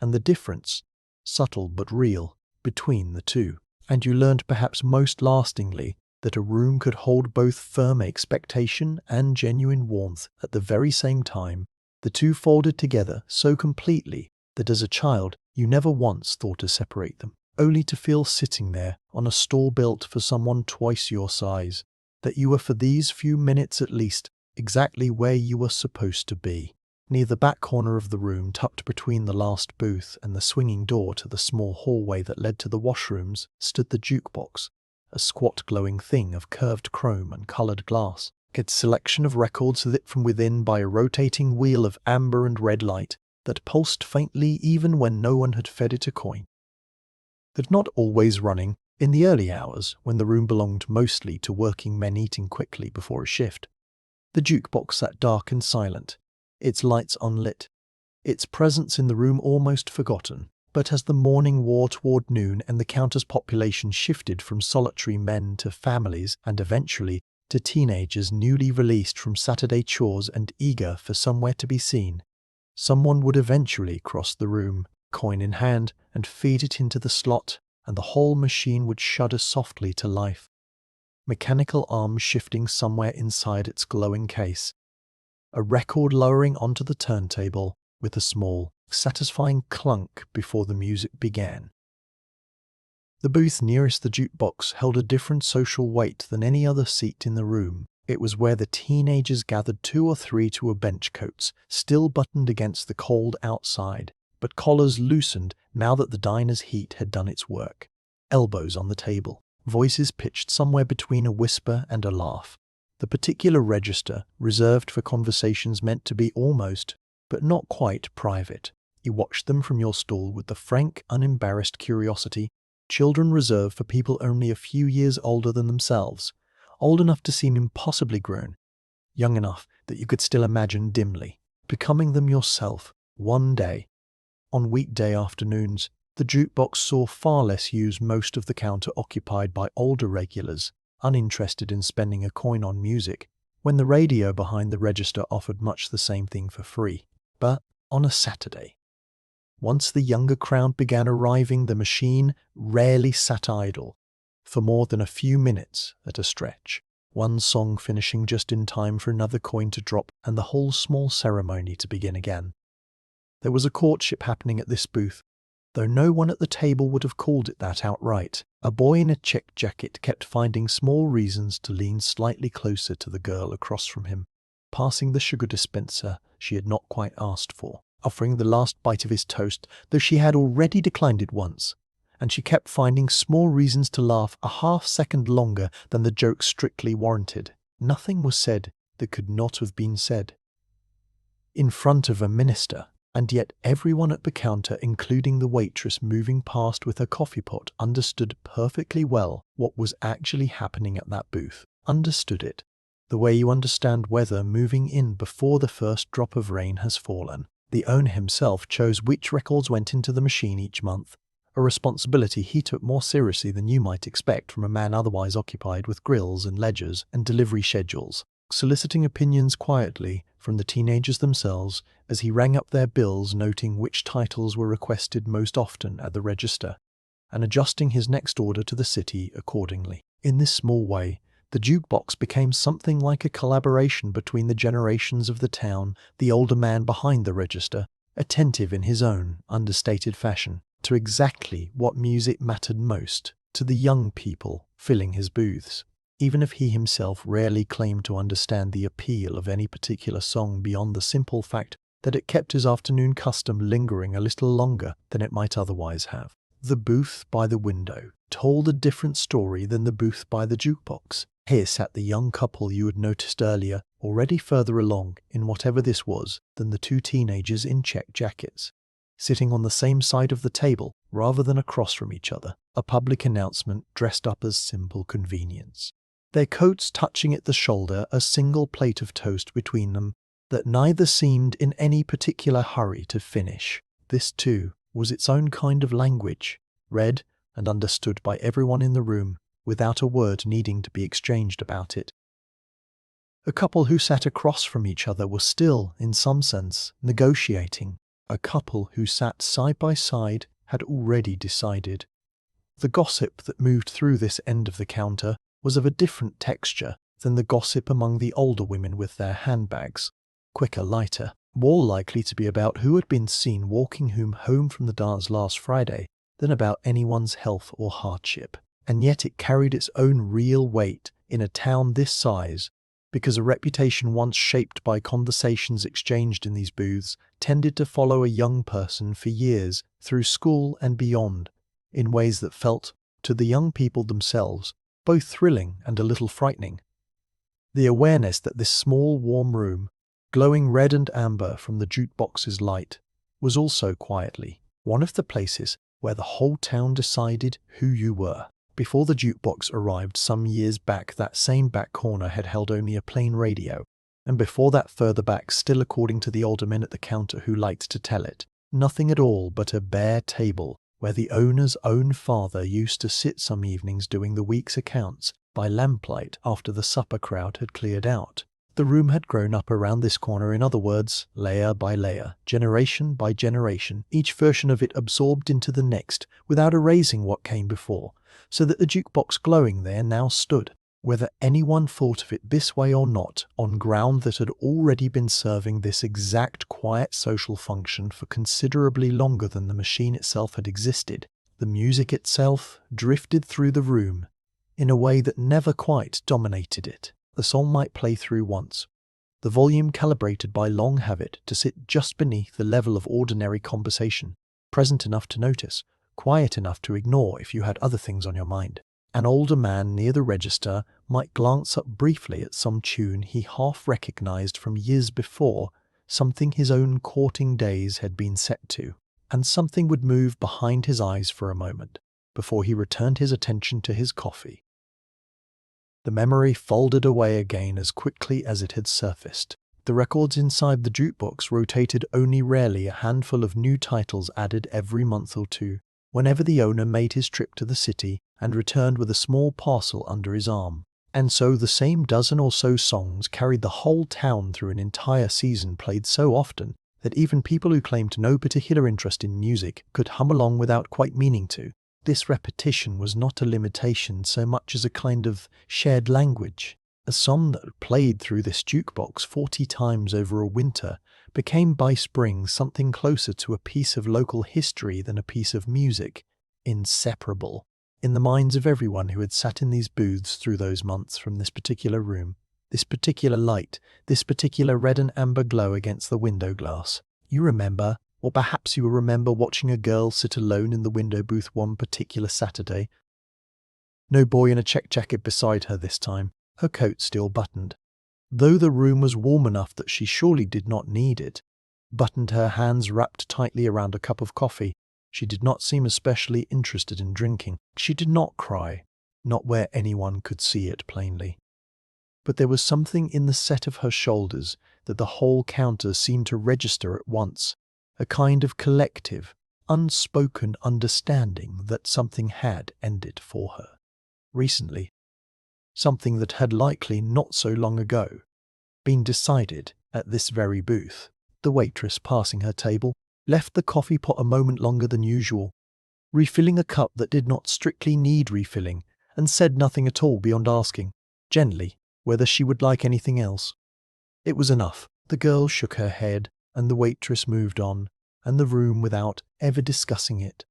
and the difference, subtle but real, between the two. And you learned perhaps most lastingly that a room could hold both firm expectation and genuine warmth at the very same time, the two folded together so completely that as a child you never once thought to separate them, only to feel sitting there on a stall built for someone twice your size, that you were for these few minutes at least exactly where you were supposed to be. Near the back corner of the room, tucked between the last booth and the swinging door to the small hallway that led to the washrooms, stood the jukebox, a squat glowing thing of curved chrome and coloured glass, its selection of records lit from within by a rotating wheel of amber and red light that pulsed faintly even when no one had fed it a coin. That not always running in the early hours when the room belonged mostly to working men eating quickly before a shift. The jukebox sat dark and silent, its lights unlit, its presence in the room almost forgotten. But as the morning wore toward noon and the counter's population shifted from solitary men to families and eventually to teenagers newly released from Saturday chores and eager for somewhere to be seen, someone would eventually cross the room, coin in hand, and feed it into the slot, and the whole machine would shudder softly to life, mechanical arms shifting somewhere inside its glowing case, a record lowering onto the turntable with a small, satisfying clunk before the music began. The booth nearest the jukebox held a different social weight than any other seat in the room. It was where the teenagers gathered 2 or 3 to wear bench coats, still buttoned against the cold outside, but collars loosened now that the diner's heat had done its work. Elbows on the table, voices pitched somewhere between a whisper and a laugh. The particular register reserved for conversations meant to be almost, but not quite, private. You watched them from your stall with the frank, unembarrassed curiosity children reserve for people only a few years older than themselves, old enough to seem impossibly grown, young enough that you could still imagine dimly becoming them yourself one day. On weekday afternoons, the jukebox saw far less use, most of the counter occupied by older regulars, uninterested in spending a coin on music, when the radio behind the register offered much the same thing for free. But on a Saturday, once the younger crowd began arriving, the machine rarely sat idle for more than a few minutes at a stretch, one song finishing just in time for another coin to drop and the whole small ceremony to begin again. There was a courtship happening at this booth, though no one at the table would have called it that outright. A boy in a checked jacket kept finding small reasons to lean slightly closer to the girl across from him, passing the sugar dispenser she had not quite asked for, offering the last bite of his toast, though she had already declined it once, and she kept finding small reasons to laugh a half-second longer than the joke strictly warranted. Nothing was said that could not have been said in front of a minister. And yet everyone at the counter, including the waitress moving past with her coffee pot, understood perfectly well what was actually happening at that booth. Understood it the way you understand weather moving in before the first drop of rain has fallen. The owner himself chose which records went into the machine each month, a responsibility he took more seriously than you might expect from a man otherwise occupied with grills and ledgers and delivery schedules, soliciting opinions quietly from the teenagers themselves as he rang up their bills, noting which titles were requested most often at the register, and adjusting his next order to the city accordingly. In this small way, the jukebox became something like a collaboration between the generations of the town, the older man behind the register, attentive in his own understated fashion to exactly what music mattered most to the young people filling his booths, even if he himself rarely claimed to understand the appeal of any particular song beyond the simple fact that it kept his afternoon custom lingering a little longer than it might otherwise have. The booth by the window told a different story than the booth by the jukebox. Here sat the young couple you had noticed earlier, already further along in whatever this was than the 2 teenagers in check jackets, sitting on the same side of the table rather than across from each other, a public announcement dressed up as simple convenience. Their coats touching at the shoulder, a single plate of toast between them that neither seemed in any particular hurry to finish. This, too, was its own kind of language, read and understood by everyone in the room, without a word needing to be exchanged about it. A couple who sat across from each other were still, in some sense, negotiating. A couple who sat side by side had already decided. The gossip that moved through this end of the counter was of a different texture than the gossip among the older women with their handbags. Quicker, lighter, more likely to be about who had been seen walking home from the dance last Friday than about anyone's health or hardship. And yet it carried its own real weight in a town this size, because a reputation once shaped by conversations exchanged in these booths tended to follow a young person for years through school and beyond, in ways that felt, to the young people themselves, both thrilling and a little frightening. The awareness that this small warm room, glowing red and amber from the jukebox's light, was also quietly one of the places where the whole town decided who you were. Before the jukebox arrived some years back, that same back corner had held only a plain radio, and before that further back, still according to the older men at the counter who liked to tell it, nothing at all but a bare table where the owner's own father used to sit some evenings doing the week's accounts by lamplight after the supper crowd had cleared out. The room had grown up around this corner, in other words, layer by layer, generation by generation, each version of it absorbed into the next without erasing what came before, so that the jukebox glowing there now stood, whether anyone thought of it this way or not, on ground that had already been serving this exact quiet social function for considerably longer than the machine itself had existed. The music itself drifted through the room in a way that never quite dominated it. The song might play through once, the volume calibrated by long habit to sit just beneath the level of ordinary conversation, present enough to notice, quiet enough to ignore if you had other things on your mind. An older man near the register might glance up briefly at some tune he half recognized from years before, something his own courting days had been set to, and something would move behind his eyes for a moment, before he returned his attention to his coffee. The memory folded away again as quickly as it had surfaced. The records inside the jukebox rotated only rarely, a handful of new titles added every month or two, whenever the owner made his trip to the city and returned with a small parcel under his arm. And so the same dozen or so songs carried the whole town through an entire season, played so often that even people who claimed no particular interest in music could hum along without quite meaning to. This repetition was not a limitation so much as a kind of shared language. A song that played through this jukebox 40 times over a winter became by spring something closer to a piece of local history than a piece of music, inseparable. In the minds of everyone who had sat in these booths through those months, from this particular room, this particular light, this particular red and amber glow against the window glass. You remember, or perhaps you will remember, watching a girl sit alone in the window booth one particular Saturday. No boy in a check jacket beside her this time, her coat still buttoned. Though the room was warm enough that she surely did not need it, buttoned, her hands wrapped tightly around a cup of coffee. She did not seem especially interested in drinking. She did not cry, not where anyone could see it plainly. But there was something in the set of her shoulders that the whole counter seemed to register at once, a kind of collective, unspoken understanding that something had ended for her. Recently. Something that had likely, not so long ago, been decided at this very booth. The waitress, passing her table, left the coffee pot a moment longer than usual, refilling a cup that did not strictly need refilling, and said nothing at all beyond asking, gently, whether she would like anything else. It was enough. The girl shook her head, and the waitress moved on, and the room, without ever discussing it,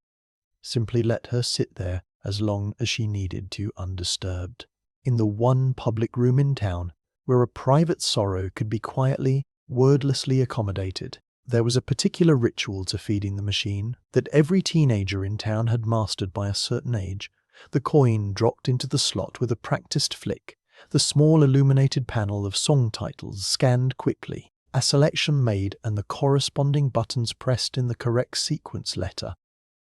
simply let her sit there as long as she needed to, undisturbed. In the one public room in town where a private sorrow could be quietly, wordlessly accommodated, there was a particular ritual to feeding the machine that every teenager in town had mastered by a certain age. The coin dropped into the slot with a practiced flick, the small illuminated panel of song titles scanned quickly, a selection made, and the corresponding buttons pressed in the correct sequence letter.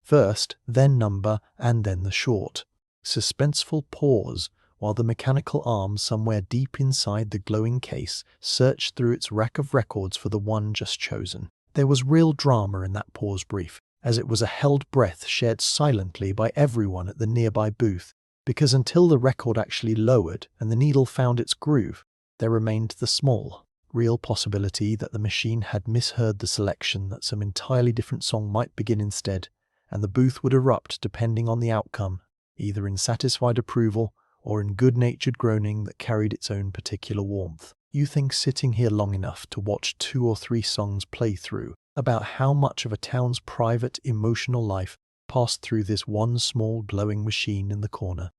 First, then number, and then the short, suspenseful pause, while the mechanical arm somewhere deep inside the glowing case searched through its rack of records for the one just chosen. There was real drama in that pause brief, as it was a held breath shared silently by everyone at the nearby booth, because until the record actually lowered and the needle found its groove, there remained the small, real possibility that the machine had misheard the selection, that some entirely different song might begin instead, and the booth would erupt depending on the outcome, either in satisfied approval or in good-natured groaning that carried its own particular warmth. You think sitting here long enough to watch 2 or 3 songs play through about how much of a town's private emotional life passed through this one small glowing machine in the corner,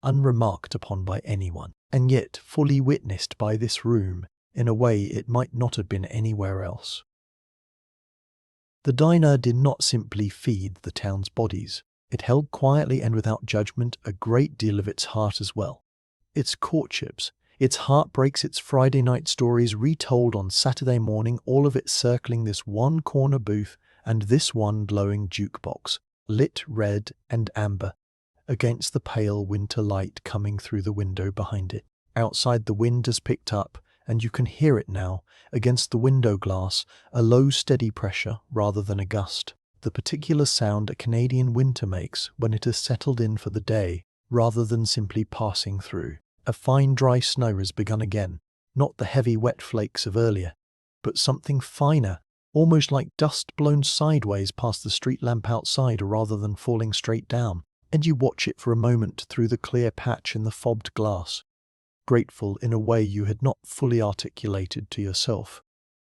unremarked upon by anyone, and yet fully witnessed by this room in a way it might not have been anywhere else. The diner did not simply feed the town's bodies. It held quietly and without judgment a great deal of its heart as well. Its courtships, its heartbreaks, its Friday night stories retold on Saturday morning, all of it circling this one corner booth and this one glowing jukebox, lit red and amber against the pale winter light coming through the window behind it. Outside, the wind has picked up, and you can hear it now against the window glass, a low steady pressure rather than a gust, the particular sound a Canadian winter makes when it has settled in for the day rather than simply passing through. A fine dry snow has begun again, not the heavy wet flakes of earlier, but something finer, almost like dust blown sideways past the street lamp outside rather than falling straight down, and you watch it for a moment through the clear patch in the fobbed glass, grateful in a way you had not fully articulated to yourself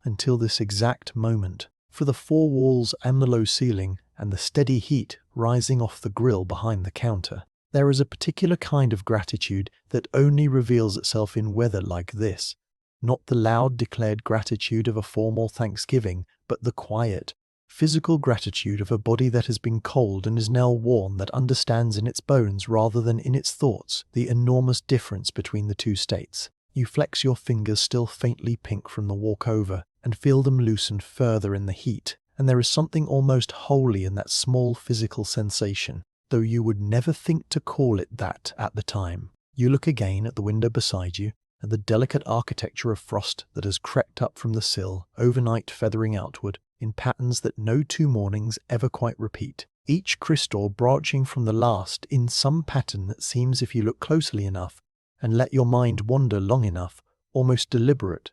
until this exact moment, for the 4 walls and the low ceiling and the steady heat rising off the grill behind the counter. There is a particular kind of gratitude that only reveals itself in weather like this, not the loud declared gratitude of a formal Thanksgiving, but the quiet, physical gratitude of a body that has been cold and is now warm, that understands in its bones rather than in its thoughts the enormous difference between the 2 states. You flex your fingers, still faintly pink from the walkover, and feel them loosen further in the heat, and there is something almost holy in that small physical sensation, though you would never think to call it that at the time. You look again at the window beside you, at the delicate architecture of frost that has crept up from the sill, overnight feathering outward, in patterns that no 2 mornings ever quite repeat, each crystal branching from the last in some pattern that seems, if you look closely enough and let your mind wander long enough, almost deliberate,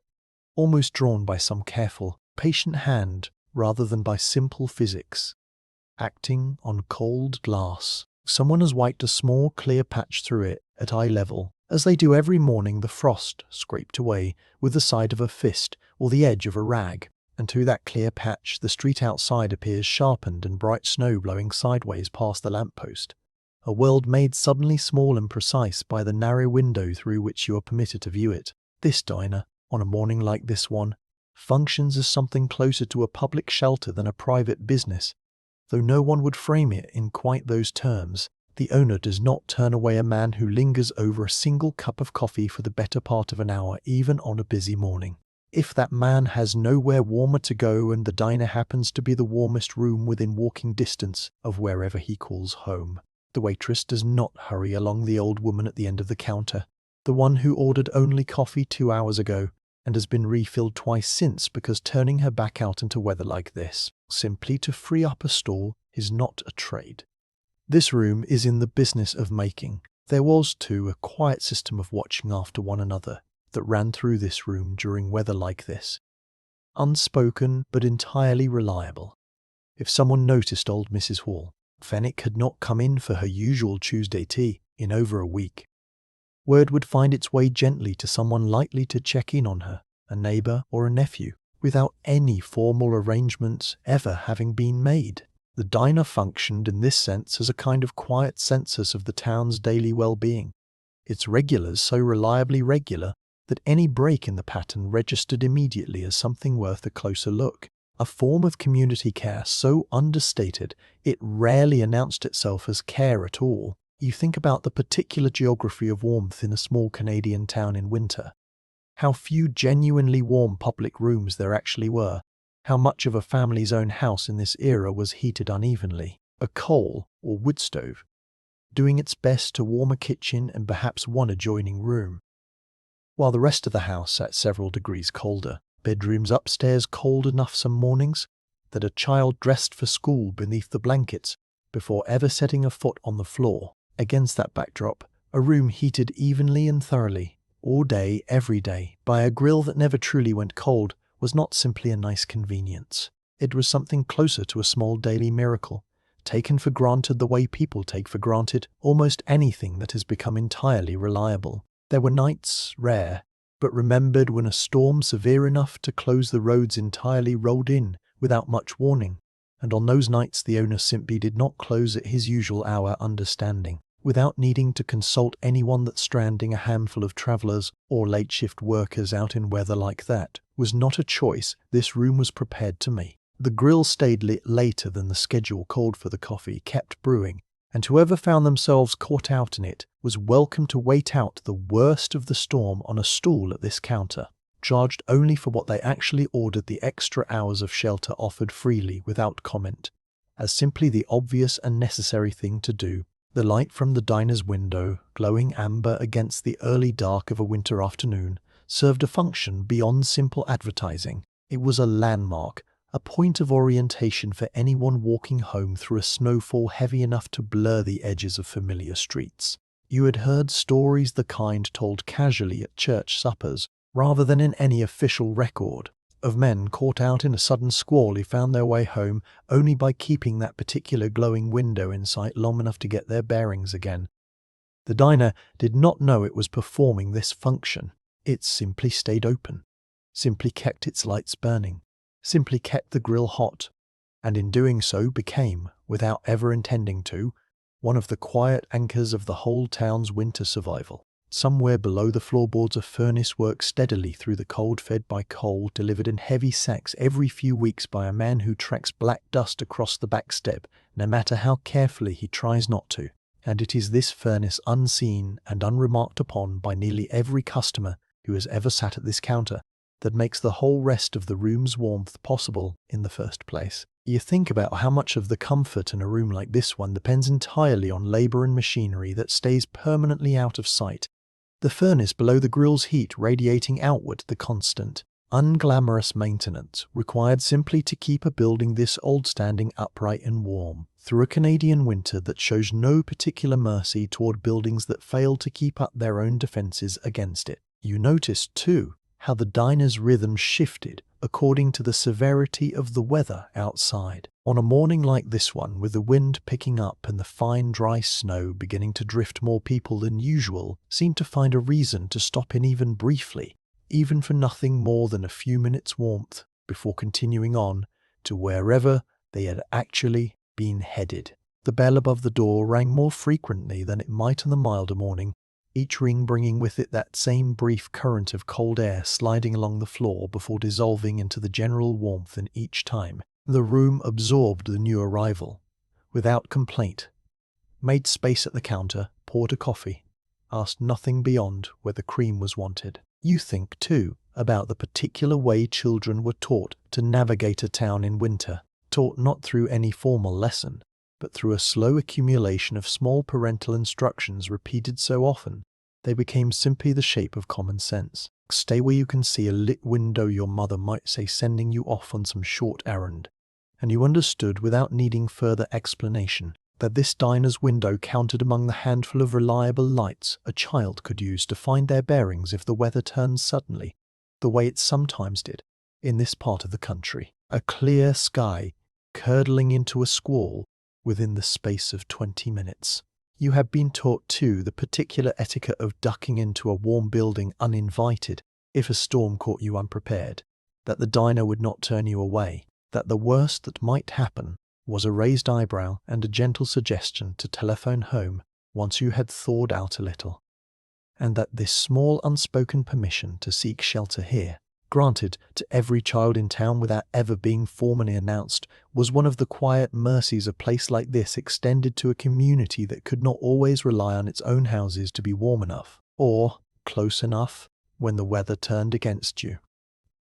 almost drawn by some careful, patient hand rather than by simple physics. Acting on cold glass, someone has wiped a small clear patch through it at eye level, as they do every morning, the frost scraped away with the side of a fist or the edge of a rag, and through that clear patch the street outside appears sharpened and bright snow blowing sideways past the lamppost, a world made suddenly small and precise by the narrow window through which you are permitted to view it. This diner, on a morning like this one, functions as something closer to a public shelter than a private business. Though no one would frame it in quite those terms, the owner does not turn away a man who lingers over a single cup of coffee for the better part of an hour, even on a busy morning. If that man has nowhere warmer to go and the diner happens to be the warmest room within walking distance of wherever he calls home, the waitress does not hurry along the old woman at the end of the counter, the one who ordered only coffee 2 hours ago and has been refilled twice since, because turning her back out into weather like this, simply to free up a stall, is not a trade. This room is in the business of making. There was, too, a quiet system of watching after one another that ran through this room during weather like this. Unspoken, but entirely reliable. If someone noticed old Mrs. Hall, Fenwick had not come in for her usual Tuesday tea in over a week. Word would find its way gently to someone likely to check in on her, a neighbour or a nephew, without any formal arrangements ever having been made. The diner functioned in this sense as a kind of quiet census of the town's daily well-being, its regulars so reliably regular that any break in the pattern registered immediately as something worth a closer look, a form of community care so understated it rarely announced itself as care at all. You think about the particular geography of warmth in a small Canadian town in winter, how few genuinely warm public rooms there actually were, how much of a family's own house in this era was heated unevenly, a coal or wood stove doing its best to warm a kitchen and perhaps one adjoining room, while the rest of the house sat several degrees colder. Bedrooms upstairs cold enough some mornings, that a child dressed for school beneath the blankets before ever setting a foot on the floor. Against that backdrop, a room heated evenly and thoroughly, all day, every day, by a grill that never truly went cold was not simply a nice convenience. It was something closer to a small daily miracle, taken for granted the way people take for granted almost anything that has become entirely reliable. There were nights, rare, but remembered, when a storm severe enough to close the roads entirely rolled in without much warning, and on those nights the owner simply did not close at his usual hour, understanding, without needing to consult anyone, that stranding a handful of travellers or late shift workers out in weather like that was not a choice this room was prepared to make. The grill stayed lit later than the schedule called for, the coffee kept brewing, and whoever found themselves caught out in it was welcome to wait out the worst of the storm on a stool at this counter, charged only for what they actually ordered, the extra hours of shelter offered freely without comment, as simply the obvious and necessary thing to do. The light from the diner's window, glowing amber against the early dark of a winter afternoon, served a function beyond simple advertising. It was a landmark, a point of orientation for anyone walking home through a snowfall heavy enough to blur the edges of familiar streets. You had heard stories the kind told casually at church suppers, rather than in any official record, of men caught out in a sudden squall who found their way home only by keeping that particular glowing window in sight long enough to get their bearings again. The diner did not know it was performing this function. It simply stayed open, simply kept its lights burning, simply kept the grill hot, and in doing so became, without ever intending to, one of the quiet anchors of the whole town's winter survival. Somewhere below the floorboards, a furnace worked steadily through the cold, fed by coal delivered in heavy sacks every few weeks by a man who tracks black dust across the back step, no matter how carefully he tries not to. And it is this furnace, unseen and unremarked upon by nearly every customer who has ever sat at this counter, that makes the whole rest of the room's warmth possible in the first place. You think about how much of the comfort in a room like this one depends entirely on labor and machinery that stays permanently out of sight. The furnace below the grill's heat radiating outward, the constant, unglamorous maintenance required simply to keep a building this old standing upright and warm through a Canadian winter that shows no particular mercy toward buildings that fail to keep up their own defenses against it. You noticed, too, how the diner's rhythm shifted according to the severity of the weather outside. On a morning like this one, with the wind picking up and the fine dry snow beginning to drift, more people than usual seemed to find a reason to stop in even briefly, even for nothing more than a few minutes' warmth, before continuing on to wherever they had actually been headed. The bell above the door rang more frequently than it might on the milder morning, each ring bringing with it that same brief current of cold air sliding along the floor before dissolving into the general warmth, and each time the room absorbed the new arrival without complaint, made space at the counter, poured a coffee, asked nothing beyond whether cream was wanted. You think, too, about the particular way children were taught to navigate a town in winter, taught not through any formal lesson, but through a slow accumulation of small parental instructions repeated so often, they became simply the shape of common sense. Stay where you can see a lit window, your mother might say, sending you off on some short errand, and you understood without needing further explanation that this diner's window counted among the handful of reliable lights a child could use to find their bearings if the weather turned suddenly, the way it sometimes did in this part of the country. A clear sky curdling into a squall within the space of 20 minutes. You had been taught, too, the particular etiquette of ducking into a warm building uninvited if a storm caught you unprepared, that the diner would not turn you away, that the worst that might happen was a raised eyebrow and a gentle suggestion to telephone home once you had thawed out a little, and that this small unspoken permission to seek shelter here, granted to every child in town without ever being formally announced, was one of the quiet mercies a place like this extended to a community that could not always rely on its own houses to be warm enough, or close enough, when the weather turned against you.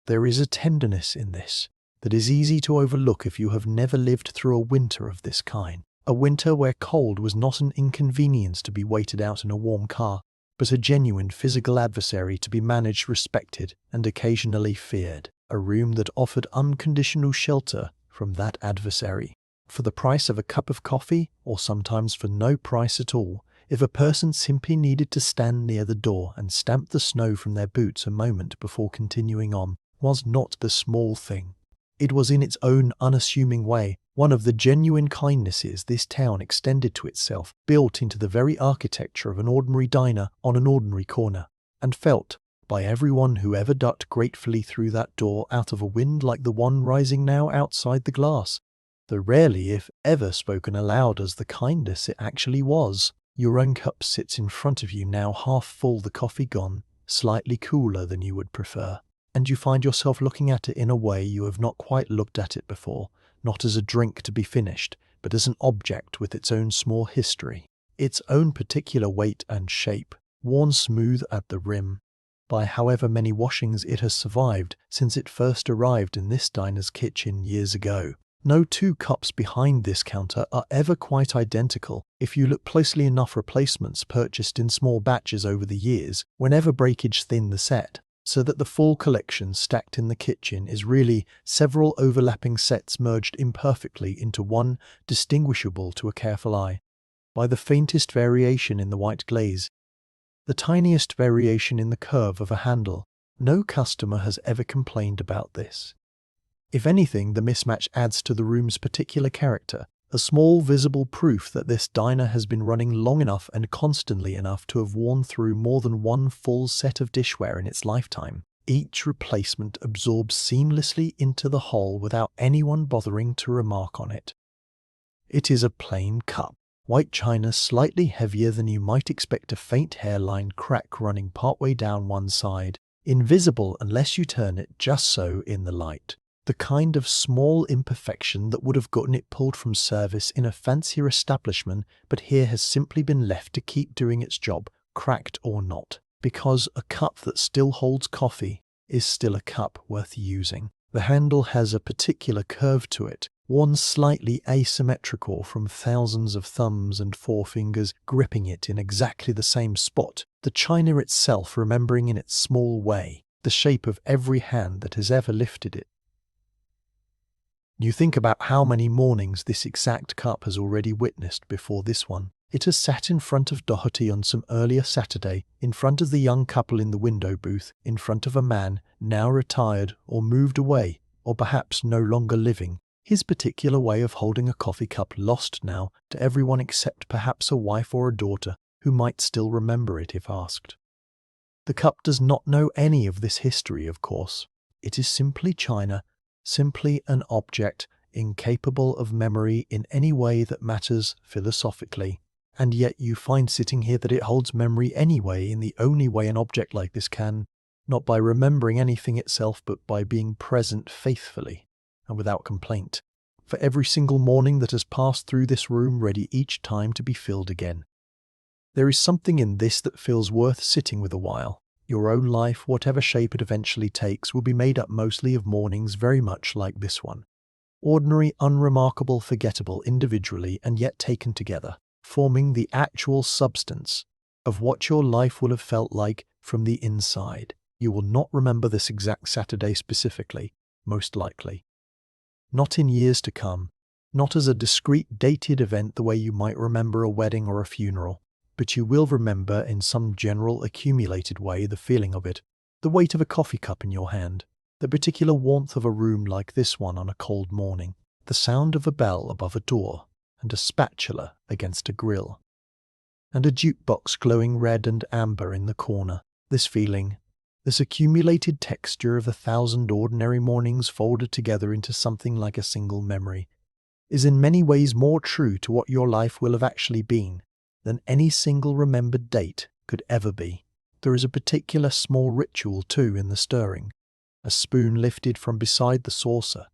There is a tenderness in this that is easy to overlook if you have never lived through a winter of this kind, a winter where cold was not an inconvenience to be waited out in a warm car, but a genuine physical adversary to be managed, respected, and occasionally feared. A room that offered unconditional shelter from that adversary. For the price of a cup of coffee, or sometimes for no price at all, if a person simply needed to stand near the door and stamp the snow from their boots a moment before continuing on, was not the small thing. It was in its own unassuming way one of the genuine kindnesses this town extended to itself, built into the very architecture of an ordinary diner on an ordinary corner, and felt by everyone who ever ducked gratefully through that door out of a wind like the one rising now outside the glass, though rarely if ever spoken aloud as the kindness it actually was. Your own cup sits in front of you now, half full, the coffee gone, slightly cooler than you would prefer, and you find yourself looking at it in a way you have not quite looked at it before, not as a drink to be finished, but as an object with its own small history, its own particular weight and shape, worn smooth at the rim by however many washings it has survived since it first arrived in this diner's kitchen years ago. No two cups behind this counter are ever quite identical. If you look closely enough, replacements purchased in small batches over the years, whenever breakage thinned the set, so that the full collection stacked in the kitchen is really several overlapping sets merged imperfectly into one, distinguishable to a careful eye by the faintest variation in the white glaze, the tiniest variation in the curve of a handle. No customer has ever complained about this. If anything, the mismatch adds to the room's particular character, a small visible proof that this diner has been running long enough and constantly enough to have worn through more than one full set of dishware in its lifetime. Each replacement absorbs seamlessly into the whole without anyone bothering to remark on it. It is a plain cup, white china, slightly heavier than you might expect, a faint hairline crack running partway down one side, invisible unless you turn it just so in the light. The kind of small imperfection that would have gotten it pulled from service in a fancier establishment, but here has simply been left to keep doing its job, cracked or not, because a cup that still holds coffee is still a cup worth using. The handle has a particular curve to it, one slightly asymmetrical from thousands of thumbs and forefingers gripping it in exactly the same spot, the china itself remembering in its small way the shape of every hand that has ever lifted it. You think about how many mornings this exact cup has already witnessed before this one. It has sat in front of Doherty on some earlier Saturday, in front of the young couple in the window booth, in front of a man now retired or moved away, or perhaps no longer living, his particular way of holding a coffee cup lost now to everyone except perhaps a wife or a daughter who might still remember it if asked. The cup does not know any of this history, of course. It is simply china, simply an object incapable of memory in any way that matters philosophically. And yet you find sitting here that it holds memory anyway, in the only way an object like this can, not by remembering anything itself, but by being present faithfully and without complaint, for every single morning that has passed through this room, ready each time to be filled again. There is something in this that feels worth sitting with a while. Your own life, whatever shape it eventually takes, will be made up mostly of mornings very much like this one. Ordinary, unremarkable, forgettable individually and yet taken together, forming the actual substance of what your life will have felt like from the inside. You will not remember this exact Saturday specifically, most likely. Not in years to come, not as a discrete dated event the way you might remember a wedding or a funeral, but you will remember in some general accumulated way the feeling of it, the weight of a coffee cup in your hand, the particular warmth of a room like this one on a cold morning, the sound of a bell above a door, and a spatula against a grill, and a jukebox glowing red and amber in the corner. This feeling, this accumulated texture of 1,000 ordinary mornings folded together into something like a single memory, is in many ways more true to what your life will have actually been than any single remembered date could ever be. There is a particular small ritual, too, in the stirring. A spoon lifted from beside the saucer,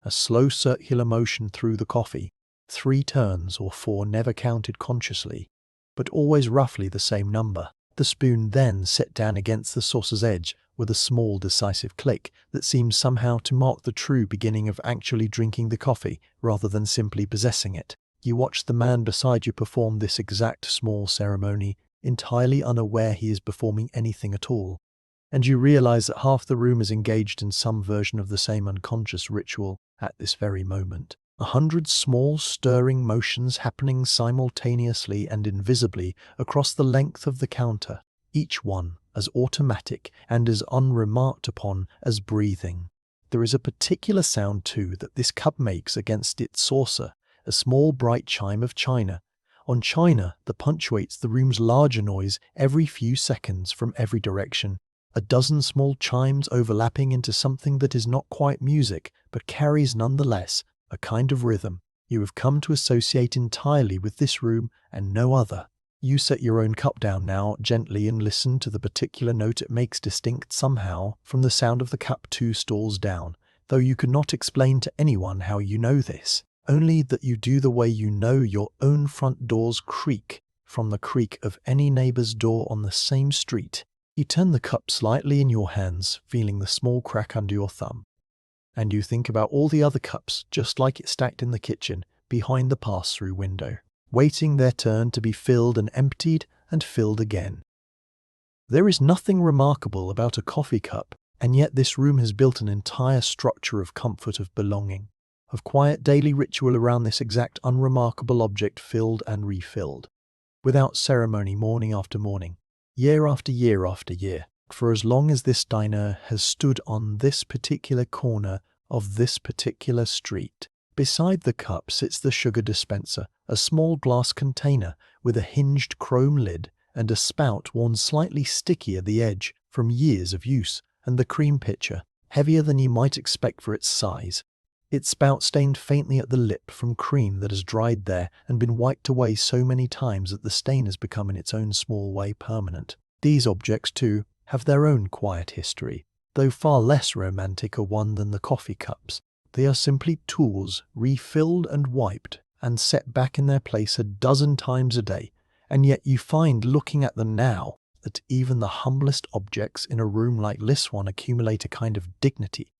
a slow circular motion through the coffee, 3 turns or 4 never counted consciously, but always roughly the same number. The spoon then set down against the saucer's edge with a small decisive click that seems somehow to mark the true beginning of actually drinking the coffee rather than simply possessing it. You watch the man beside you perform this exact small ceremony, entirely unaware he is performing anything at all. and you realize that half the room is engaged in some version of the same unconscious ritual at this very moment. 100 small stirring motions happening simultaneously and invisibly across the length of the counter, each one as automatic and as unremarked upon as breathing. There is a particular sound too that this cup makes against its saucer, a small bright chime of china. On china that punctuates the room's larger noise every few seconds from every direction. A dozen small chimes overlapping into something that is not quite music, but carries nonetheless a kind of rhythm you have come to associate entirely with this room and no other. You set your own cup down now gently and listen to the particular note it makes distinct somehow from the sound of the cup 2 stalls down, though you could not explain to anyone how you know this, only that you do the way you know your own front doors creak from the creak of any neighbor's door on the same street. You turn the cup slightly in your hands, feeling the small crack under your thumb, and you think about all the other cups just like it stacked in the kitchen behind the pass-through window, waiting their turn to be filled and emptied and filled again. There is nothing remarkable about a coffee cup, and yet this room has built an entire structure of comfort, of belonging, of quiet daily ritual around this exact unremarkable object, filled and refilled, without ceremony, morning after morning, year after year after year, for as long as this diner has stood on this particular corner of this particular street. Beside the cup sits the sugar dispenser, a small glass container with a hinged chrome lid and a spout worn slightly sticky at the edge from years of use, and the cream pitcher, heavier than you might expect for its size, its spout stained faintly at the lip from cream that has dried there and been wiped away so many times that the stain has become in its own small way permanent. These objects, too, have their own quiet history, though far less romantic a one than the coffee cups. They are simply tools, refilled and wiped and set back in their place a dozen times a day, and yet you find, looking at them now, that even the humblest objects in a room like this one accumulate a kind of dignity,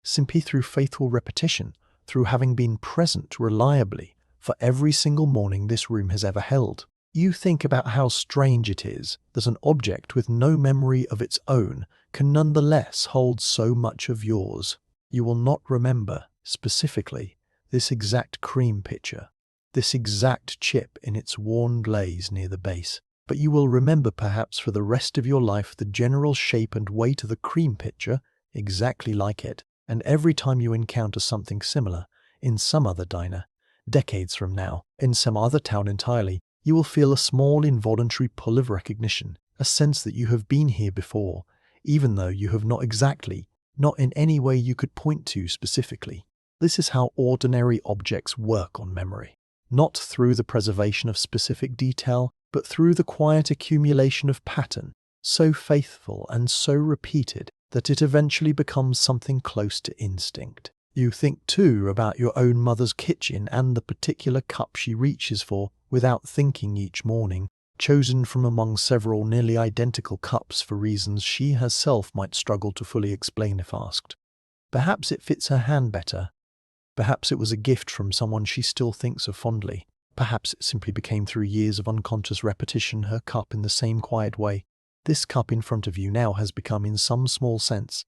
simply through faithful repetition, through having been present reliably for every single morning this room has ever held. You think about how strange it is that an object with no memory of its own can nonetheless hold so much of yours. You will not remember, specifically, this exact cream pitcher, this exact chip in its worn glaze near the base, but you will remember perhaps for the rest of your life the general shape and weight of the cream pitcher, exactly like it, and every time you encounter something similar in some other diner, decades from now, in some other town entirely, you will feel a small involuntary pull of recognition, a sense that you have been here before, even though you have not exactly, not in any way you could point to specifically. This is how ordinary objects work on memory, not through the preservation of specific detail, but through the quiet accumulation of pattern, so faithful and so repeated that it eventually becomes something close to instinct. You think too about your own mother's kitchen and the particular cup she reaches for without thinking each morning, chosen from among several nearly identical cups for reasons she herself might struggle to fully explain if asked. Perhaps it fits her hand better. Perhaps it was a gift from someone she still thinks of fondly. Perhaps it simply became through years of unconscious repetition her cup in the same quiet way. This cup in front of you now has become, in some small sense,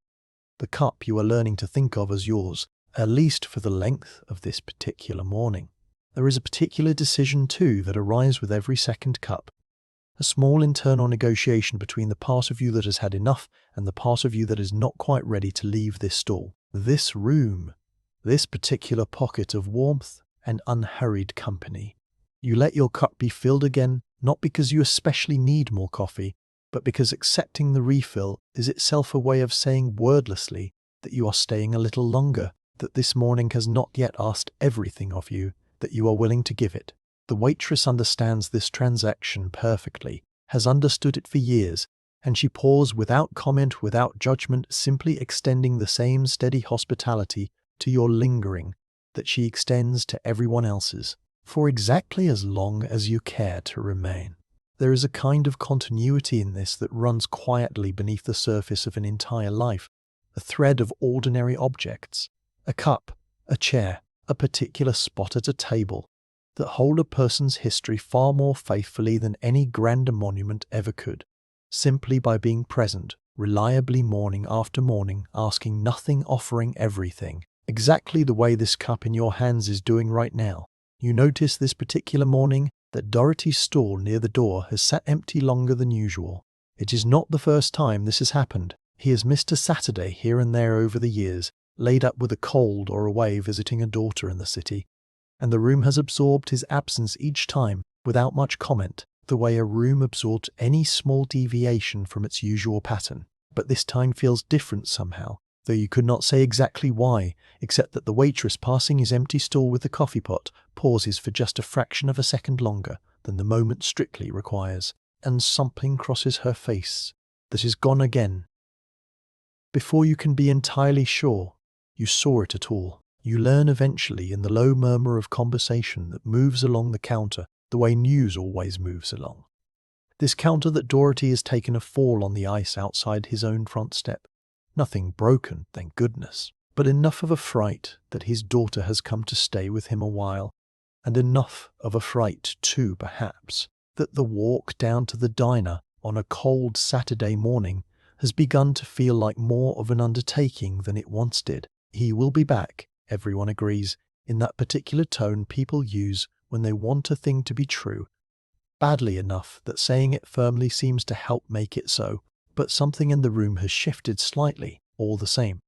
the cup you are learning to think of as yours, at least for the length of this particular morning. There is a particular decision, too, that arrives with every second cup. A small internal negotiation between the part of you that has had enough and the part of you that is not quite ready to leave this stall, this room, this particular pocket of warmth and unhurried company. You let your cup be filled again, not because you especially need more coffee, but because accepting the refill is itself a way of saying wordlessly that you are staying a little longer, that this morning has not yet asked everything of you that you are willing to give it. The waitress understands this transaction perfectly, has understood it for years, and she pours without comment, without judgment, simply extending the same steady hospitality to your lingering that she extends to everyone else's, for exactly as long as you care to remain. There is a kind of continuity in this that runs quietly beneath the surface of an entire life, a thread of ordinary objects, a cup, a chair, a particular spot at a table, that hold a person's history far more faithfully than any grander monument ever could, simply by being present, reliably morning after morning, asking nothing, offering everything. Exactly the way this cup in your hands is doing right now. You notice this particular morning that Dorothy's stall near the door has sat empty longer than usual. It is not the first time this has happened. He has missed a Saturday here and there over the years, laid up with a cold or away visiting a daughter in the city, and the room has absorbed his absence each time without much comment, the way a room absorbs any small deviation from its usual pattern. But this time feels different somehow, though you could not say exactly why, except that the waitress passing his empty stall with the coffee pot pauses for just a fraction of a second longer than the moment strictly requires, and something crosses her face that is gone again. Before you can be entirely sure you saw it at all, you learn eventually in the low murmur of conversation that moves along the counter the way news always moves along. This counter that Dorothy has taken a fall on the ice outside his own front step. Nothing broken, thank goodness, but enough of a fright that his daughter has come to stay with him a while, and enough of a fright too, perhaps, that the walk down to the diner on a cold Saturday morning has begun to feel like more of an undertaking than it once did. He will be back, everyone agrees, in that particular tone people use when they want a thing to be true, badly enough that saying it firmly seems to help make it so. But something in the room has shifted slightly, all the same.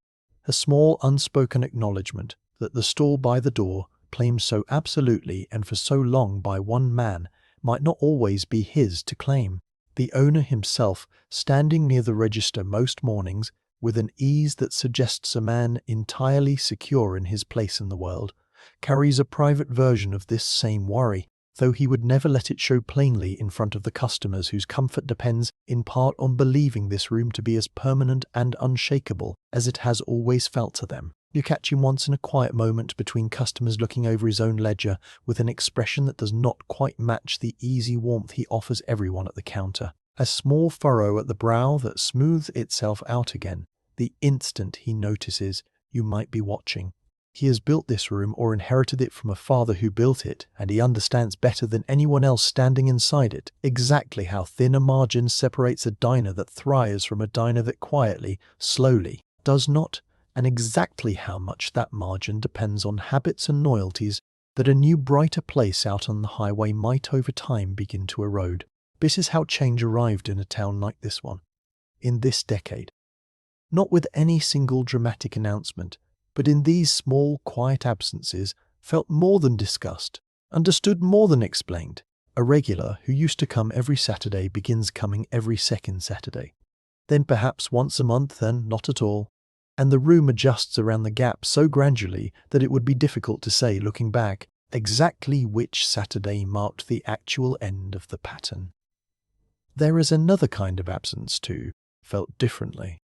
A small unspoken acknowledgement that the stall by the door, claimed so absolutely and for so long by one man, might not always be his to claim. The owner himself, standing near the register most mornings, with an ease that suggests a man entirely secure in his place in the world, carries a private version of this same worry, though he would never let it show plainly in front of the customers whose comfort depends in part on believing this room to be as permanent and unshakable as it has always felt to them. You catch him once in a quiet moment between customers looking over his own ledger with an expression that does not quite match the easy warmth he offers everyone at the counter. A small furrow at the brow that smooths itself out again the instant he notices you might be watching. He has built this room or inherited it from a father who built it, and he understands better than anyone else standing inside it exactly how thin a margin separates a diner that thrives from a diner that quietly, slowly, does not, and exactly how much that margin depends on habits and loyalties that a new brighter place out on the highway might over time begin to erode. This is how change arrived in a town like this one, in this decade. Not with any single dramatic announcement, but in these small, quiet absences, felt more than discussed, understood more than explained. A regular who used to come every Saturday begins coming every second Saturday, then perhaps once a month and not at all, and the room adjusts around the gap so gradually that it would be difficult to say, looking back, exactly which Saturday marked the actual end of the pattern. There is another kind of absence too, felt differently,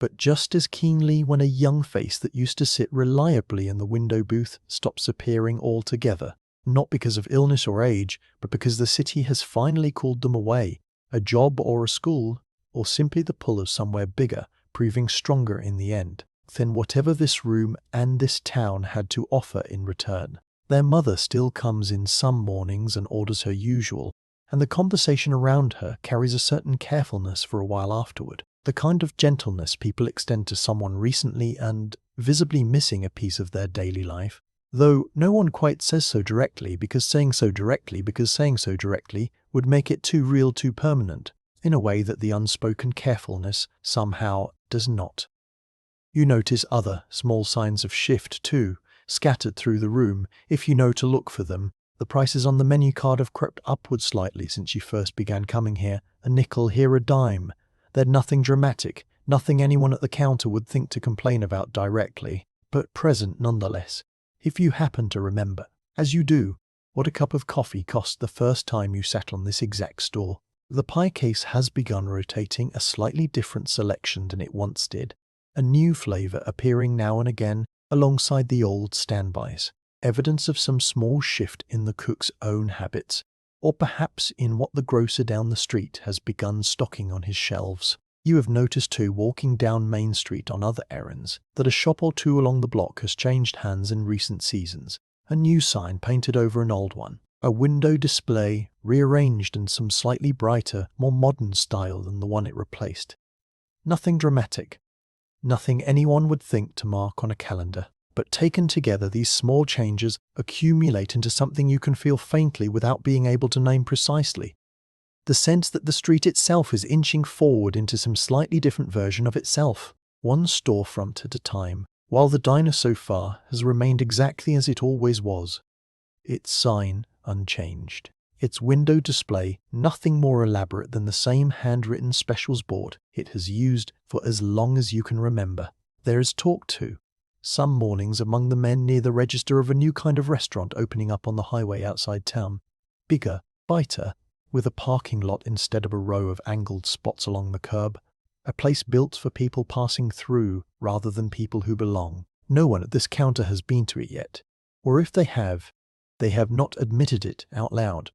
but just as keenly when a young face that used to sit reliably in the window booth stops appearing altogether, not because of illness or age, but because the city has finally called them away, a job or a school, or simply the pull of somewhere bigger, proving stronger in the end than whatever this room and this town had to offer in return. Their mother still comes in some mornings and orders her usual, and the conversation around her carries a certain carefulness for a while afterward. The kind of gentleness people extend to someone recently and visibly missing a piece of their daily life, though no one quite says so directly because saying so directly would make it too real, too permanent, in a way that the unspoken carefulness somehow does not. You notice other small signs of shift too, scattered through the room, if you know to look for them. The prices on the menu card have crept upward slightly since you first began coming here, a nickel here, a dime. They're nothing dramatic, nothing anyone at the counter would think to complain about directly, but present nonetheless, if you happen to remember, as you do, what a cup of coffee cost the first time you sat on this exact store. The pie case has begun rotating a slightly different selection than it once did, a new flavor appearing now and again alongside the old standbys, evidence of some small shift in the cook's own habits, or perhaps in what the grocer down the street has begun stocking on his shelves. You have noticed too, walking down Main Street on other errands, that a shop or two along the block has changed hands in recent seasons, a new sign painted over an old one, a window display rearranged in some slightly brighter, more modern style than the one it replaced. Nothing dramatic. Nothing anyone would think to mark on a calendar. But taken together, these small changes accumulate into something you can feel faintly without being able to name precisely. The sense that the street itself is inching forward into some slightly different version of itself, one storefront at a time, while the diner so far has remained exactly as it always was. Its sign unchanged. Its window display nothing more elaborate than the same handwritten specials board it has used for as long as you can remember. There is talk too, some mornings among the men near the register, of a new kind of restaurant opening up on the highway outside town. Bigger, brighter, with a parking lot instead of a row of angled spots along the curb. A place built for people passing through rather than people who belong. No one at this counter has been to it yet, or if they have not admitted it out loud.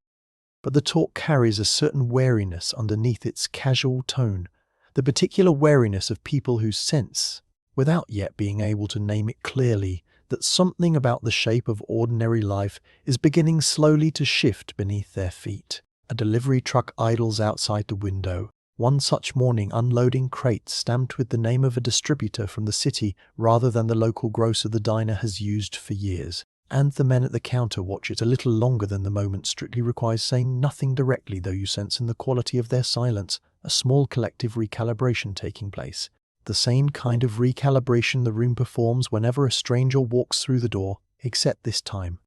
But the talk carries a certain wariness underneath its casual tone, the particular wariness of people who sense, without yet being able to name it clearly, that something about the shape of ordinary life is beginning slowly to shift beneath their feet. A delivery truck idles outside the window, one such morning unloading crates stamped with the name of a distributor from the city rather than the local grocer the diner has used for years. And the men at the counter watch it a little longer than the moment strictly requires, saying nothing directly, though you sense in the quality of their silence a small collective recalibration taking place. The same kind of recalibration the room performs whenever a stranger walks through the door, except this time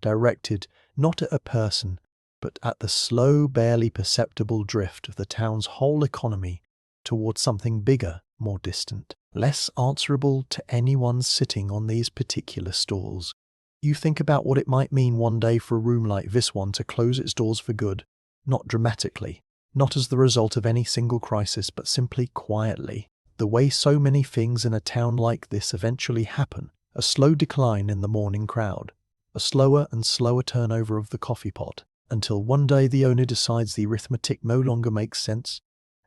directed not at a person, but at the slow, barely perceptible drift of the town's whole economy towards something bigger, more distant, less answerable to anyone sitting on these particular stalls. You think about what it might mean one day for a room like this one to close its doors for good, not dramatically, not as the result of any single crisis, but simply quietly, the way so many things in a town like this eventually happen. A slow decline in the morning crowd, a slower and slower turnover of the coffee pot, until one day the owner decides the arithmetic no longer makes sense,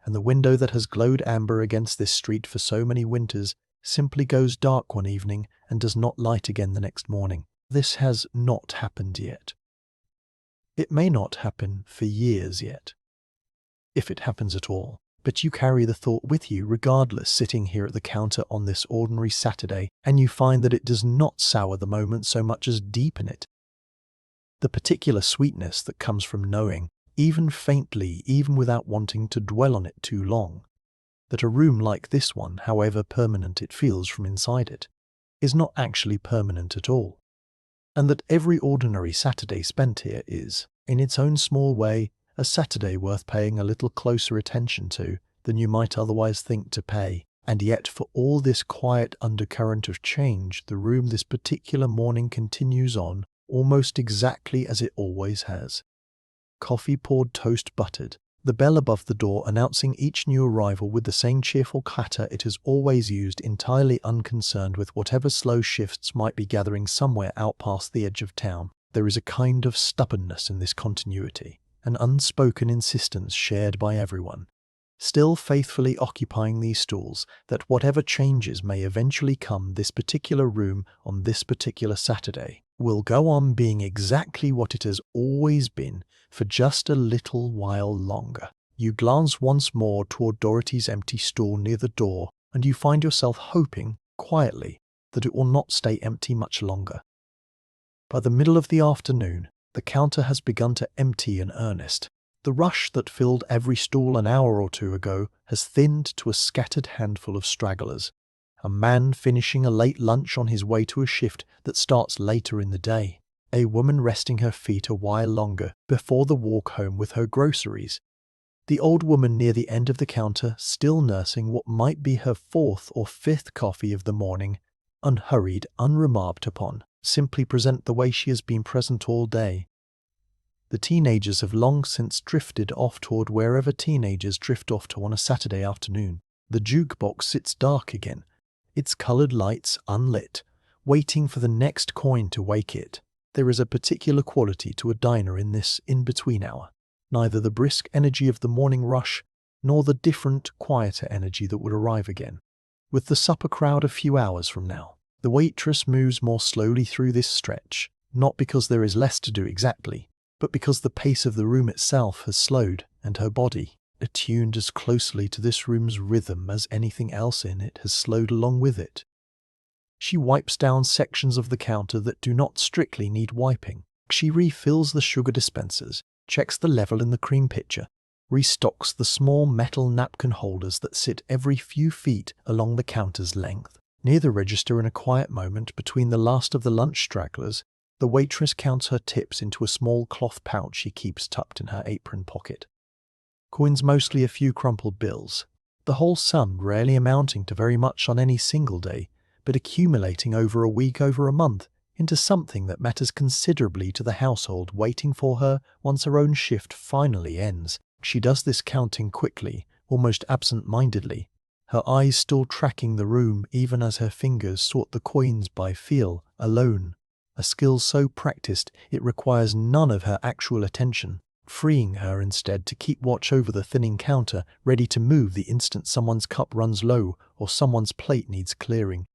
and the window that has glowed amber against this street for so many winters simply goes dark one evening and does not light again the next morning. This has not happened yet. It may not happen for years yet, if it happens at all. But you carry the thought with you regardless, sitting here at the counter on this ordinary Saturday, and you find that it does not sour the moment so much as deepen it. The particular sweetness that comes from knowing, even faintly, even without wanting to dwell on it too long, that a room like this one, however permanent it feels from inside it, is not actually permanent at all. And that every ordinary Saturday spent here is, in its own small way, a Saturday worth paying a little closer attention to than you might otherwise think to pay. And yet, for all this quiet undercurrent of change, the room this particular morning continues on almost exactly as it always has. Coffee poured, toast buttered, the bell above the door announcing each new arrival with the same cheerful clatter it has always used, entirely unconcerned with whatever slow shifts might be gathering somewhere out past the edge of town. There is a kind of stubbornness in this continuity, an unspoken insistence shared by everyone, still faithfully occupying these stools, that whatever changes may eventually come, this particular room on this particular Saturday will go on being exactly what it has always been for just a little while longer. You glance once more toward Dorothy's empty stool near the door, and you find yourself hoping, quietly, that it will not stay empty much longer. By the middle of the afternoon, the counter has begun to empty in earnest. The rush that filled every stall an hour or two ago has thinned to a scattered handful of stragglers. A man finishing a late lunch on his way to a shift that starts later in the day. A woman resting her feet a while longer before the walk home with her groceries. The old woman near the end of the counter still nursing what might be her fourth or fifth coffee of the morning, unhurried, unremarked upon, simply present the way she has been present all day. The teenagers have long since drifted off toward wherever teenagers drift off to on a Saturday afternoon. The jukebox sits dark again, its colored lights unlit, waiting for the next coin to wake it. There is a particular quality to a diner in this in-between hour. Neither the brisk energy of the morning rush, nor the different, quieter energy that would arrive again with the supper crowd a few hours from now. The waitress moves more slowly through this stretch, not because there is less to do exactly, but because the pace of the room itself has slowed, and her body, attuned as closely to this room's rhythm as anything else in it, has slowed along with it. She wipes down sections of the counter that do not strictly need wiping. She refills the sugar dispensers, checks the level in the cream pitcher, restocks the small metal napkin holders that sit every few feet along the counter's length. Near the register, in a quiet moment between the last of the lunch stragglers, the waitress counts her tips into a small cloth pouch she keeps tucked in her apron pocket. Coins, mostly a few crumpled bills, the whole sum rarely amounting to very much on any single day, but accumulating over a week, over a month, into something that matters considerably to the household waiting for her once her own shift finally ends. She does this counting quickly, almost absent-mindedly, her eyes still tracking the room even as her fingers sort the coins by feel, alone, a skill so practiced it requires none of her actual attention, freeing her instead to keep watch over the thinning counter, ready to move the instant someone's cup runs low or someone's plate needs clearing.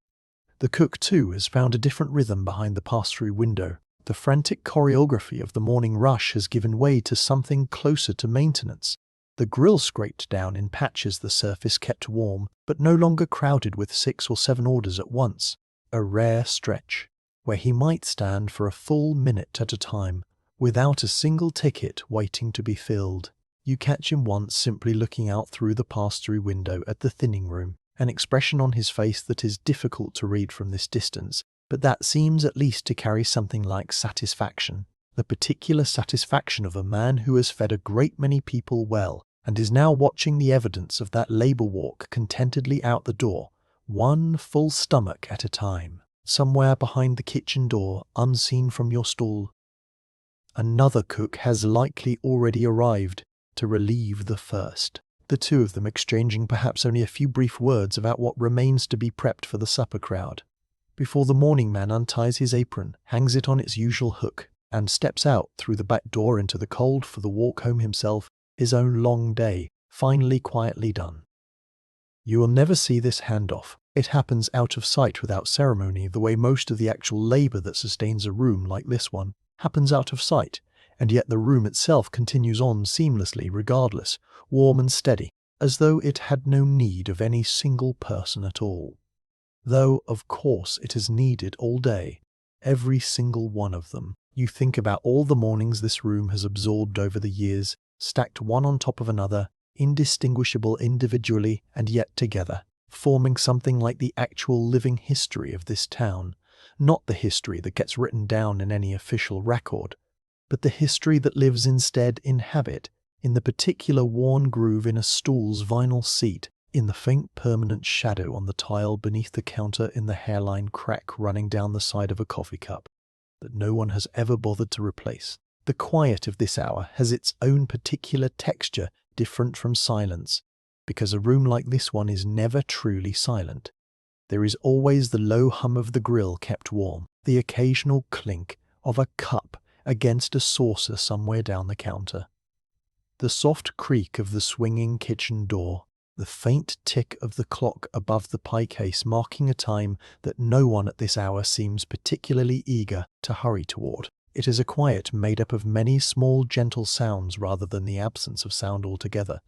The cook, too, has found a different rhythm behind the pass-through window. The frantic choreography of the morning rush has given way to something closer to maintenance. The grill scraped down in patches, the surface kept warm, but no longer crowded with 6 or 7 orders at once. A rare stretch, where he might stand for a full minute at a time, without a single ticket waiting to be filled. You catch him once simply looking out through the pass-through window at the thinning room, an expression on his face that is difficult to read from this distance, but that seems at least to carry something like satisfaction. The particular satisfaction of a man who has fed a great many people well, and is now watching the evidence of that labor walk contentedly out the door, one full stomach at a time, somewhere behind the kitchen door, unseen from your stall. Another cook has likely already arrived to relieve the first, the two of them exchanging perhaps only a few brief words about what remains to be prepped for the supper crowd, before the morning man unties his apron, hangs it on its usual hook, and steps out through the back door into the cold for the walk home himself, his own long day, finally quietly done. You will never see this handoff. It happens out of sight without ceremony, the way most of the actual labor that sustains a room like this one happens out of sight, and yet the room itself continues on seamlessly regardless, warm and steady, as though it had no need of any single person at all. Though, of course, it is needed all day, every single one of them. You think about all the mornings this room has absorbed over the years, stacked one on top of another, indistinguishable individually and yet together, forming something like the actual living history of this town, not the history that gets written down in any official record, but the history that lives instead in habit, in the particular worn groove in a stool's vinyl seat, in the faint permanent shadow on the tile beneath the counter, in the hairline crack running down the side of a coffee cup that no one has ever bothered to replace. The quiet of this hour has its own particular texture, different from silence, because a room like this one is never truly silent. There is always the low hum of the grill kept warm, the occasional clink of a cup against a saucer somewhere down the counter, the soft creak of the swinging kitchen door, the faint tick of the clock above the pie case marking a time that no one at this hour seems particularly eager to hurry toward. It is a quiet made up of many small gentle sounds rather than the absence of sound altogether.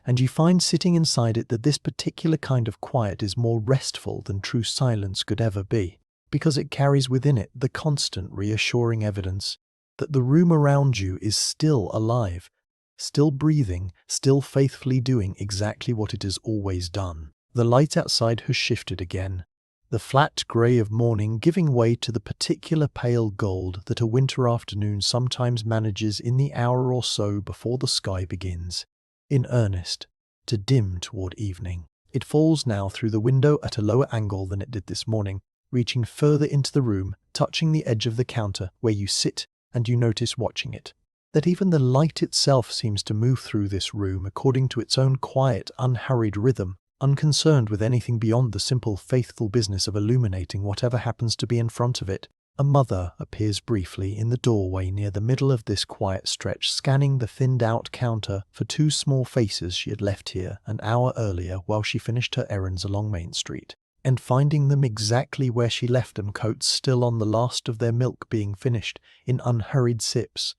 And you find sitting inside it that this particular kind of quiet is more restful than true silence could ever be, because it carries within it the constant reassuring evidence that the room around you is still alive, still breathing, still faithfully doing exactly what it has always done. The light outside has shifted again, the flat grey of morning giving way to the particular pale gold that a winter afternoon sometimes manages in the hour or so before the sky begins, in earnest, to dim toward evening. It falls now through the window at a lower angle than it did this morning, reaching further into the room, touching the edge of the counter where you sit, and you notice watching it that even the light itself seems to move through this room according to its own quiet, unhurried rhythm, unconcerned with anything beyond the simple, faithful business of illuminating whatever happens to be in front of it. A mother appears briefly in the doorway near the middle of this quiet stretch, scanning the thinned-out counter for 2 small faces she had left here an hour earlier while she finished her errands along Main Street, and finding them exactly where she left them, coats still on, the last of their milk being finished, in unhurried sips.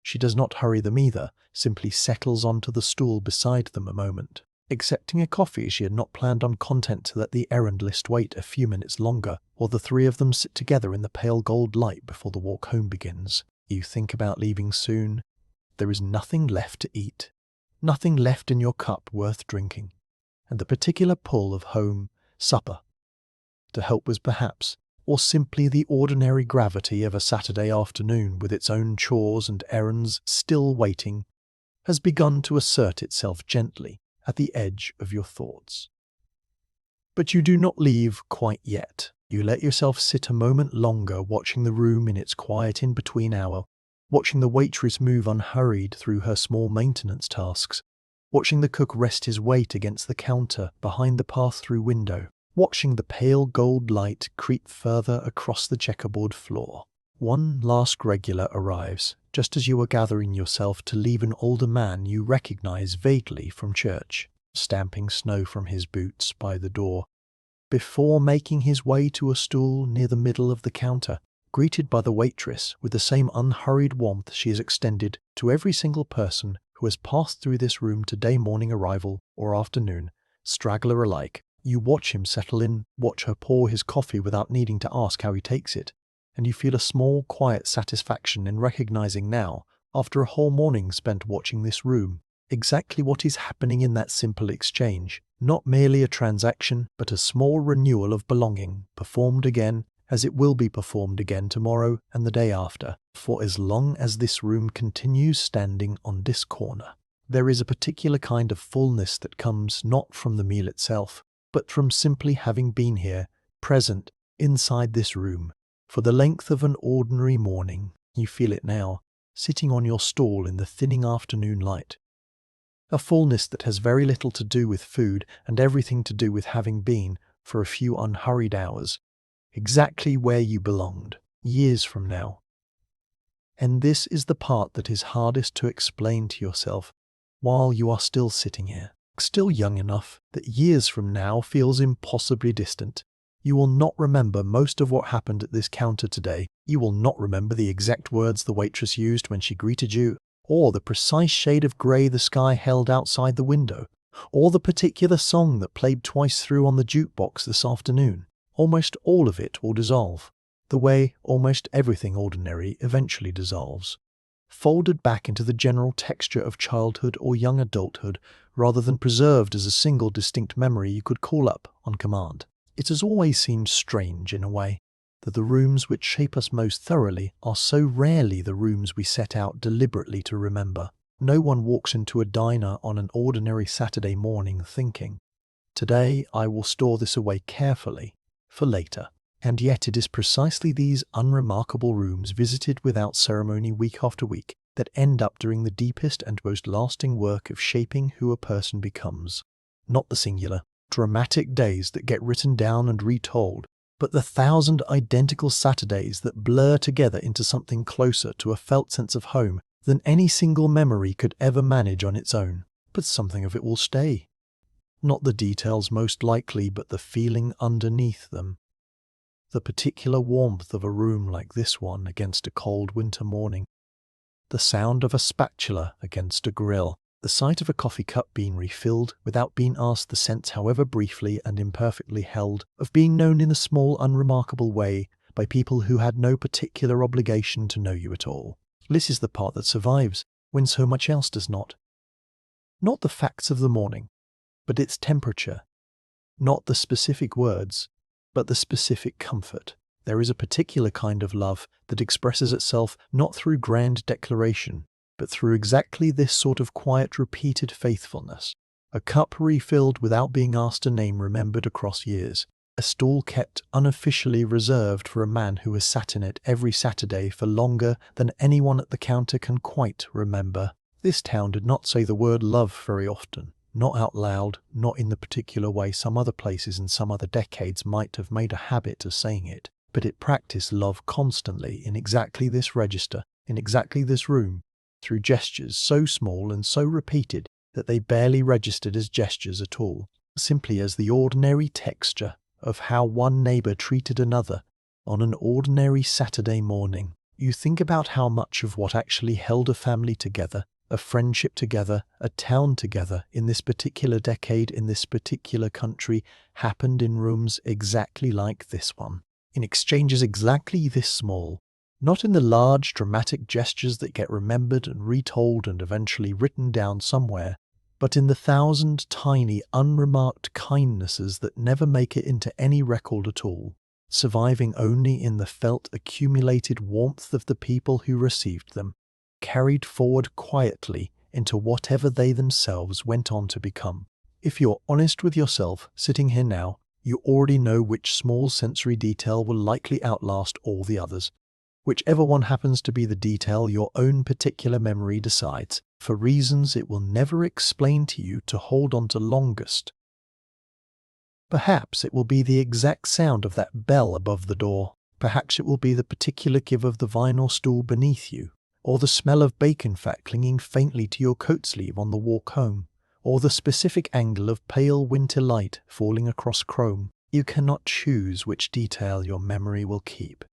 She does not hurry them either, simply settles onto the stool beside them a moment. Accepting a coffee, she had not planned on content to let the errand list wait a few minutes longer, or the three of them sit together in the pale gold light before the walk home begins. You think about leaving soon. There is nothing left to eat, nothing left in your cup worth drinking, and the particular pull of home, supper, to help was perhaps, or simply the ordinary gravity of a Saturday afternoon with its own chores and errands still waiting, has begun to assert itself gently at the edge of your thoughts. But you do not leave quite yet. You let yourself sit a moment longer watching the room in its quiet in-between hour, watching the waitress move unhurried through her small maintenance tasks, watching the cook rest his weight against the counter behind the pass-through window, watching the pale gold light creep further across the checkerboard floor. One last regular arrives, just as you are gathering yourself to leave an older man you recognize vaguely from church, stamping snow from his boots by the door, before making his way to a stool near the middle of the counter, greeted by the waitress with the same unhurried warmth she has extended to every single person who has passed through this room today morning arrival or afternoon, straggler alike. You watch him settle in, watch her pour his coffee without needing to ask how he takes it, and you feel a small, quiet satisfaction in recognizing now, after a whole morning spent watching this room, exactly what is happening in that simple exchange. Not merely a transaction, but a small renewal of belonging, performed again, as it will be performed again tomorrow and the day after, for as long as this room continues standing on this corner. There is a particular kind of fullness that comes not from the meal itself, but from simply having been here, present, inside this room, for the length of an ordinary morning. You feel it now, sitting on your stool in the thinning afternoon light. A fullness that has very little to do with food and everything to do with having been, for a few unhurried hours, exactly where you belonged, years from now. And this is the part that is hardest to explain to yourself while you are still sitting here, still young enough that years from now feels impossibly distant. You will not remember most of what happened at this counter today. You will not remember the exact words the waitress used when she greeted you, or the precise shade of grey the sky held outside the window, or the particular song that played twice through on the jukebox this afternoon. Almost all of it will dissolve, the way almost everything ordinary eventually dissolves, folded back into the general texture of childhood or young adulthood rather than preserved as a single distinct memory you could call up on command. It has always seemed strange, in a way, that the rooms which shape us most thoroughly are so rarely the rooms we set out deliberately to remember. No one walks into a diner on an ordinary Saturday morning thinking, "Today I will store this away carefully for later." And yet it is precisely these unremarkable rooms visited without ceremony week after week that end up doing the deepest and most lasting work of shaping who a person becomes. Not the singular, dramatic days that get written down and retold, but the 1,000 identical Saturdays that blur together into something closer to a felt sense of home than any single memory could ever manage on its own. But something of it will stay. Not the details most likely, but the feeling underneath them. The particular warmth of a room like this one against a cold winter morning. The sound of a spatula against a grill. The sight of a coffee cup being refilled without being asked, the sense, however briefly and imperfectly held, of being known in a small, unremarkable way by people who had no particular obligation to know you at all. This is the part that survives when so much else does not. Not the facts of the morning, but its temperature. Not the specific words, but the specific comfort. There is a particular kind of love that expresses itself not through grand declaration, but through exactly this sort of quiet, repeated faithfulness. A cup refilled without being asked a name remembered across years. A stool kept unofficially reserved for a man who has sat in it every Saturday for longer than anyone at the counter can quite remember. This town did not say the word love very often. Not out loud, not in the particular way some other places in some other decades might have made a habit of saying it. But it practiced love constantly in exactly this register, in exactly this room, through gestures so small and so repeated that they barely registered as gestures at all, simply as the ordinary texture of how one neighbour treated another on an ordinary Saturday morning. You think about how much of what actually held a family together, a friendship together, a town together in this particular decade, in this particular country, happened in rooms exactly like this one, in exchanges exactly this small, not in the large dramatic gestures that get remembered and retold and eventually written down somewhere, but in the thousand tiny, unremarked kindnesses that never make it into any record at all, surviving only in the felt accumulated warmth of the people who received them, carried forward quietly into whatever they themselves went on to become. If you're honest with yourself, sitting here now, you already know which small sensory detail will likely outlast all the others. Whichever one happens to be the detail your own particular memory decides, for reasons it will never explain to you, to hold on to longest. Perhaps it will be the exact sound of that bell above the door. Perhaps it will be the particular give of the vinyl stool beneath you, or the smell of bacon fat clinging faintly to your coat sleeve on the walk home, or the specific angle of pale winter light falling across chrome. You cannot choose which detail your memory will keep.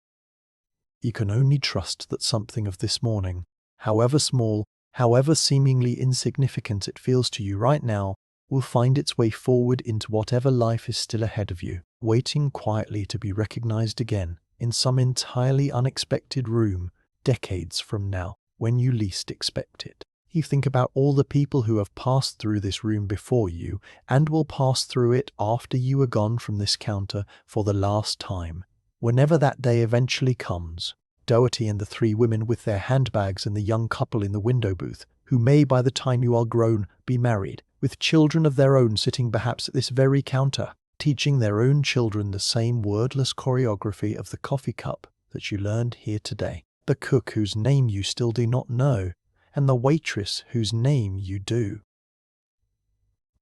You can only trust that something of this morning, however small, however seemingly insignificant it feels to you right now, will find its way forward into whatever life is still ahead of you, waiting quietly to be recognized again in some entirely unexpected room decades from now, when you least expect it. You think about all the people who have passed through this room before you and will pass through it after you are gone from this counter for the last time. Whenever that day eventually comes, Doherty and the three women with their handbags and the young couple in the window booth, who may by the time you are grown be married, with children of their own sitting perhaps at this very counter, teaching their own children the same wordless choreography of the coffee cup that you learned here today. The cook whose name you still do not know, and the waitress whose name you do.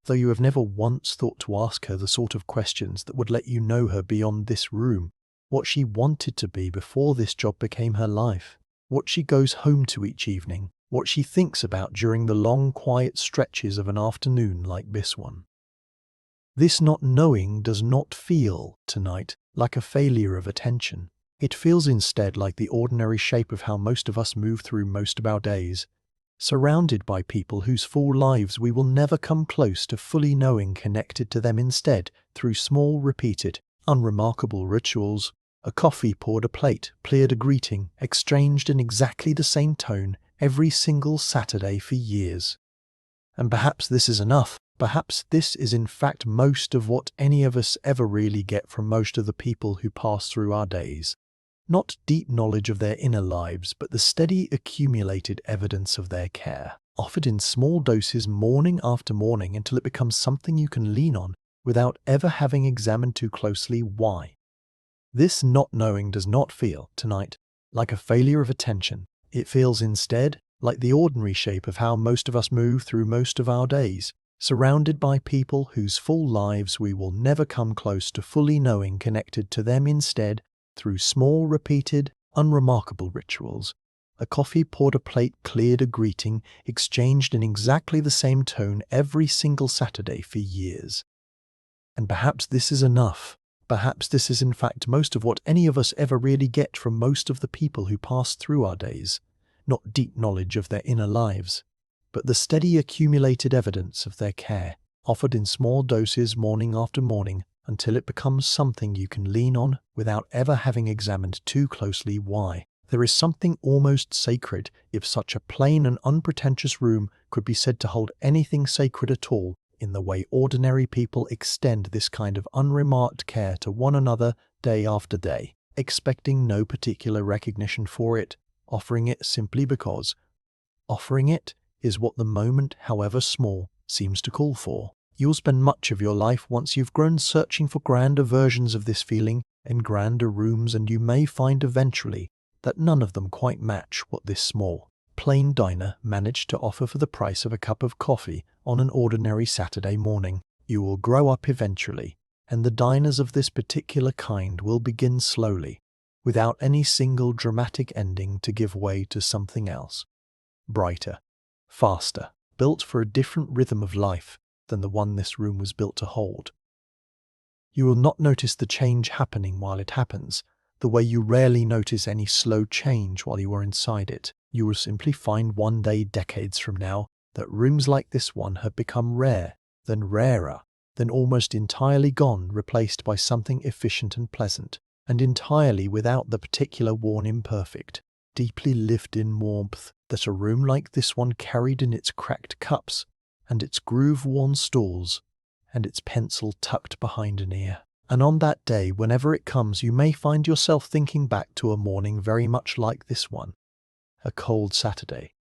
Though you have never once thought to ask her the sort of questions that would let you know her beyond this room, what she wanted to be before this job became her life, what she goes home to each evening, what she thinks about during the long quiet stretches of an afternoon like this one. This not knowing does not feel, tonight, like a failure of attention. It feels instead like the ordinary shape of how most of us move through most of our days, surrounded by people whose full lives we will never come close to fully knowing, connected to them instead through small, repeated, unremarkable rituals. A coffee poured, a plate cleared, a greeting exchanged in exactly the same tone every single Saturday for years. And perhaps this is enough. Perhaps this is in fact most of what any of us ever really get from most of the people who pass through our days. Not deep knowledge of their inner lives, but the steady accumulated evidence of their care, offered in small doses morning after morning until it becomes something you can lean on without ever having examined too closely why. This not knowing does not feel, tonight, like a failure of attention. It feels instead like the ordinary shape of how most of us move through most of our days, surrounded by people whose full lives we will never come close to fully knowing, connected to them instead through small, repeated, unremarkable rituals. A coffee poured, a plate cleared, a greeting exchanged in exactly the same tone every single Saturday for years. And perhaps this is enough. Perhaps this is in fact most of what any of us ever really get from most of the people who pass through our days. Not deep knowledge of their inner lives, but the steady accumulated evidence of their care, offered in small doses morning after morning, until it becomes something you can lean on without ever having examined too closely why. There is something almost sacred, if such a plain and unpretentious room could be said to hold anything sacred at all, in the way ordinary people extend this kind of unremarked care to one another day after day, expecting no particular recognition for it, offering it simply because offering it is what the moment, however small, seems to call for. You'll spend much of your life, once you've grown, searching for grander versions of this feeling in grander rooms, and you may find eventually that none of them quite match what this small, plain diner managed to offer for the price of a cup of coffee on an ordinary Saturday morning. You will grow up eventually, and the diners of this particular kind will begin slowly, without any single dramatic ending, to give way to something else, brighter, faster, built for a different rhythm of life than the one this room was built to hold. You will not notice the change happening while it happens. the way you rarely notice any slow change while you are inside it. You will simply find one day, decades from now, that rooms like this one have become rare, then rarer, then almost entirely gone, replaced by something efficient and pleasant, and entirely without the particular worn imperfect, deeply lived-in warmth that a room like this one carried in its cracked cups, and its groove-worn stalls, and its pencil tucked behind an ear. And on that day, whenever it comes, you may find yourself thinking back to a morning very much like this one. A cold Saturday,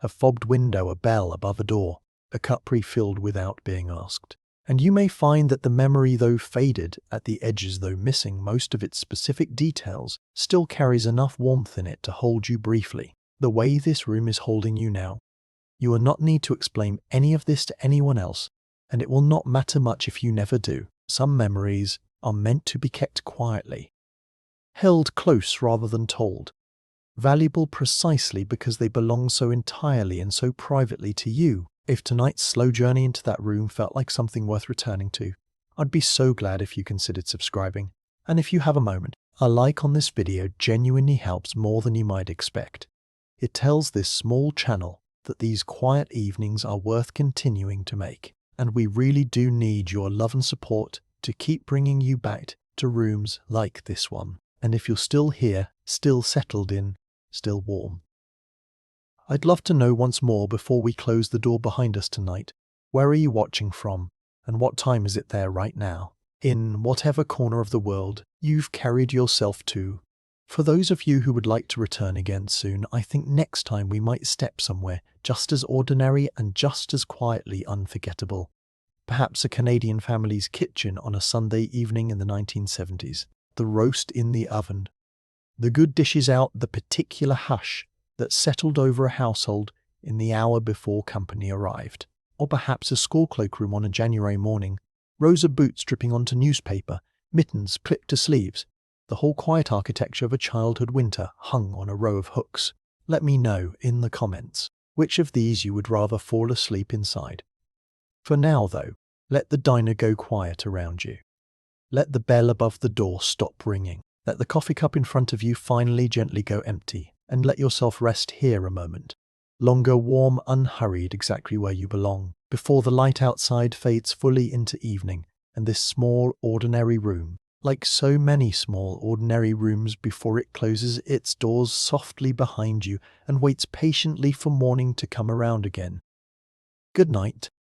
a fobbed window, a bell above a door, a cup pre-filled without being asked. And you may find that the memory, though faded at the edges, though missing most of its specific details, still carries enough warmth in it to hold you briefly, the way this room is holding you now. You will not need to explain any of this to anyone else, and it will not matter much if you never do. Some memories are meant to be kept quietly, held close rather than told, valuable precisely because they belong so entirely and so privately to you. If tonight's slow journey into that room felt like something worth returning to, I'd be so glad if you considered subscribing. And if you have a moment, a like on this video genuinely helps more than you might expect. It tells this small channel that these quiet evenings are worth continuing to make, and we really do need your love and support to keep bringing you back to rooms like this one. And if you're still here, still settled in, still warm, I'd love to know once more before we close the door behind us tonight, where are you watching from, and what time is it there right now? In whatever corner of the world you've carried yourself to. For those of you who would like to return again soon, I think next time we might step somewhere just as ordinary and just as quietly unforgettable. Perhaps a Canadian family's kitchen on a Sunday evening in the 1970s. The roast in the oven. The good dishes out, the particular hush that settled over a household in the hour before company arrived. Or perhaps a school cloakroom on a January morning, rows of boots dripping onto newspaper, mittens clipped to sleeves, the whole quiet architecture of a childhood winter hung on a row of hooks. Let me know in the comments which of these you would rather fall asleep inside. For now, though, let the diner go quiet around you. Let the bell above the door stop ringing. Let the coffee cup in front of you finally gently go empty, and let yourself rest here a moment. Longer, warm, unhurried, exactly where you belong, before the light outside fades fully into evening, and this small, ordinary room, like so many small, ordinary rooms before it closes its doors softly behind you and waits patiently for morning to come around again. Good night.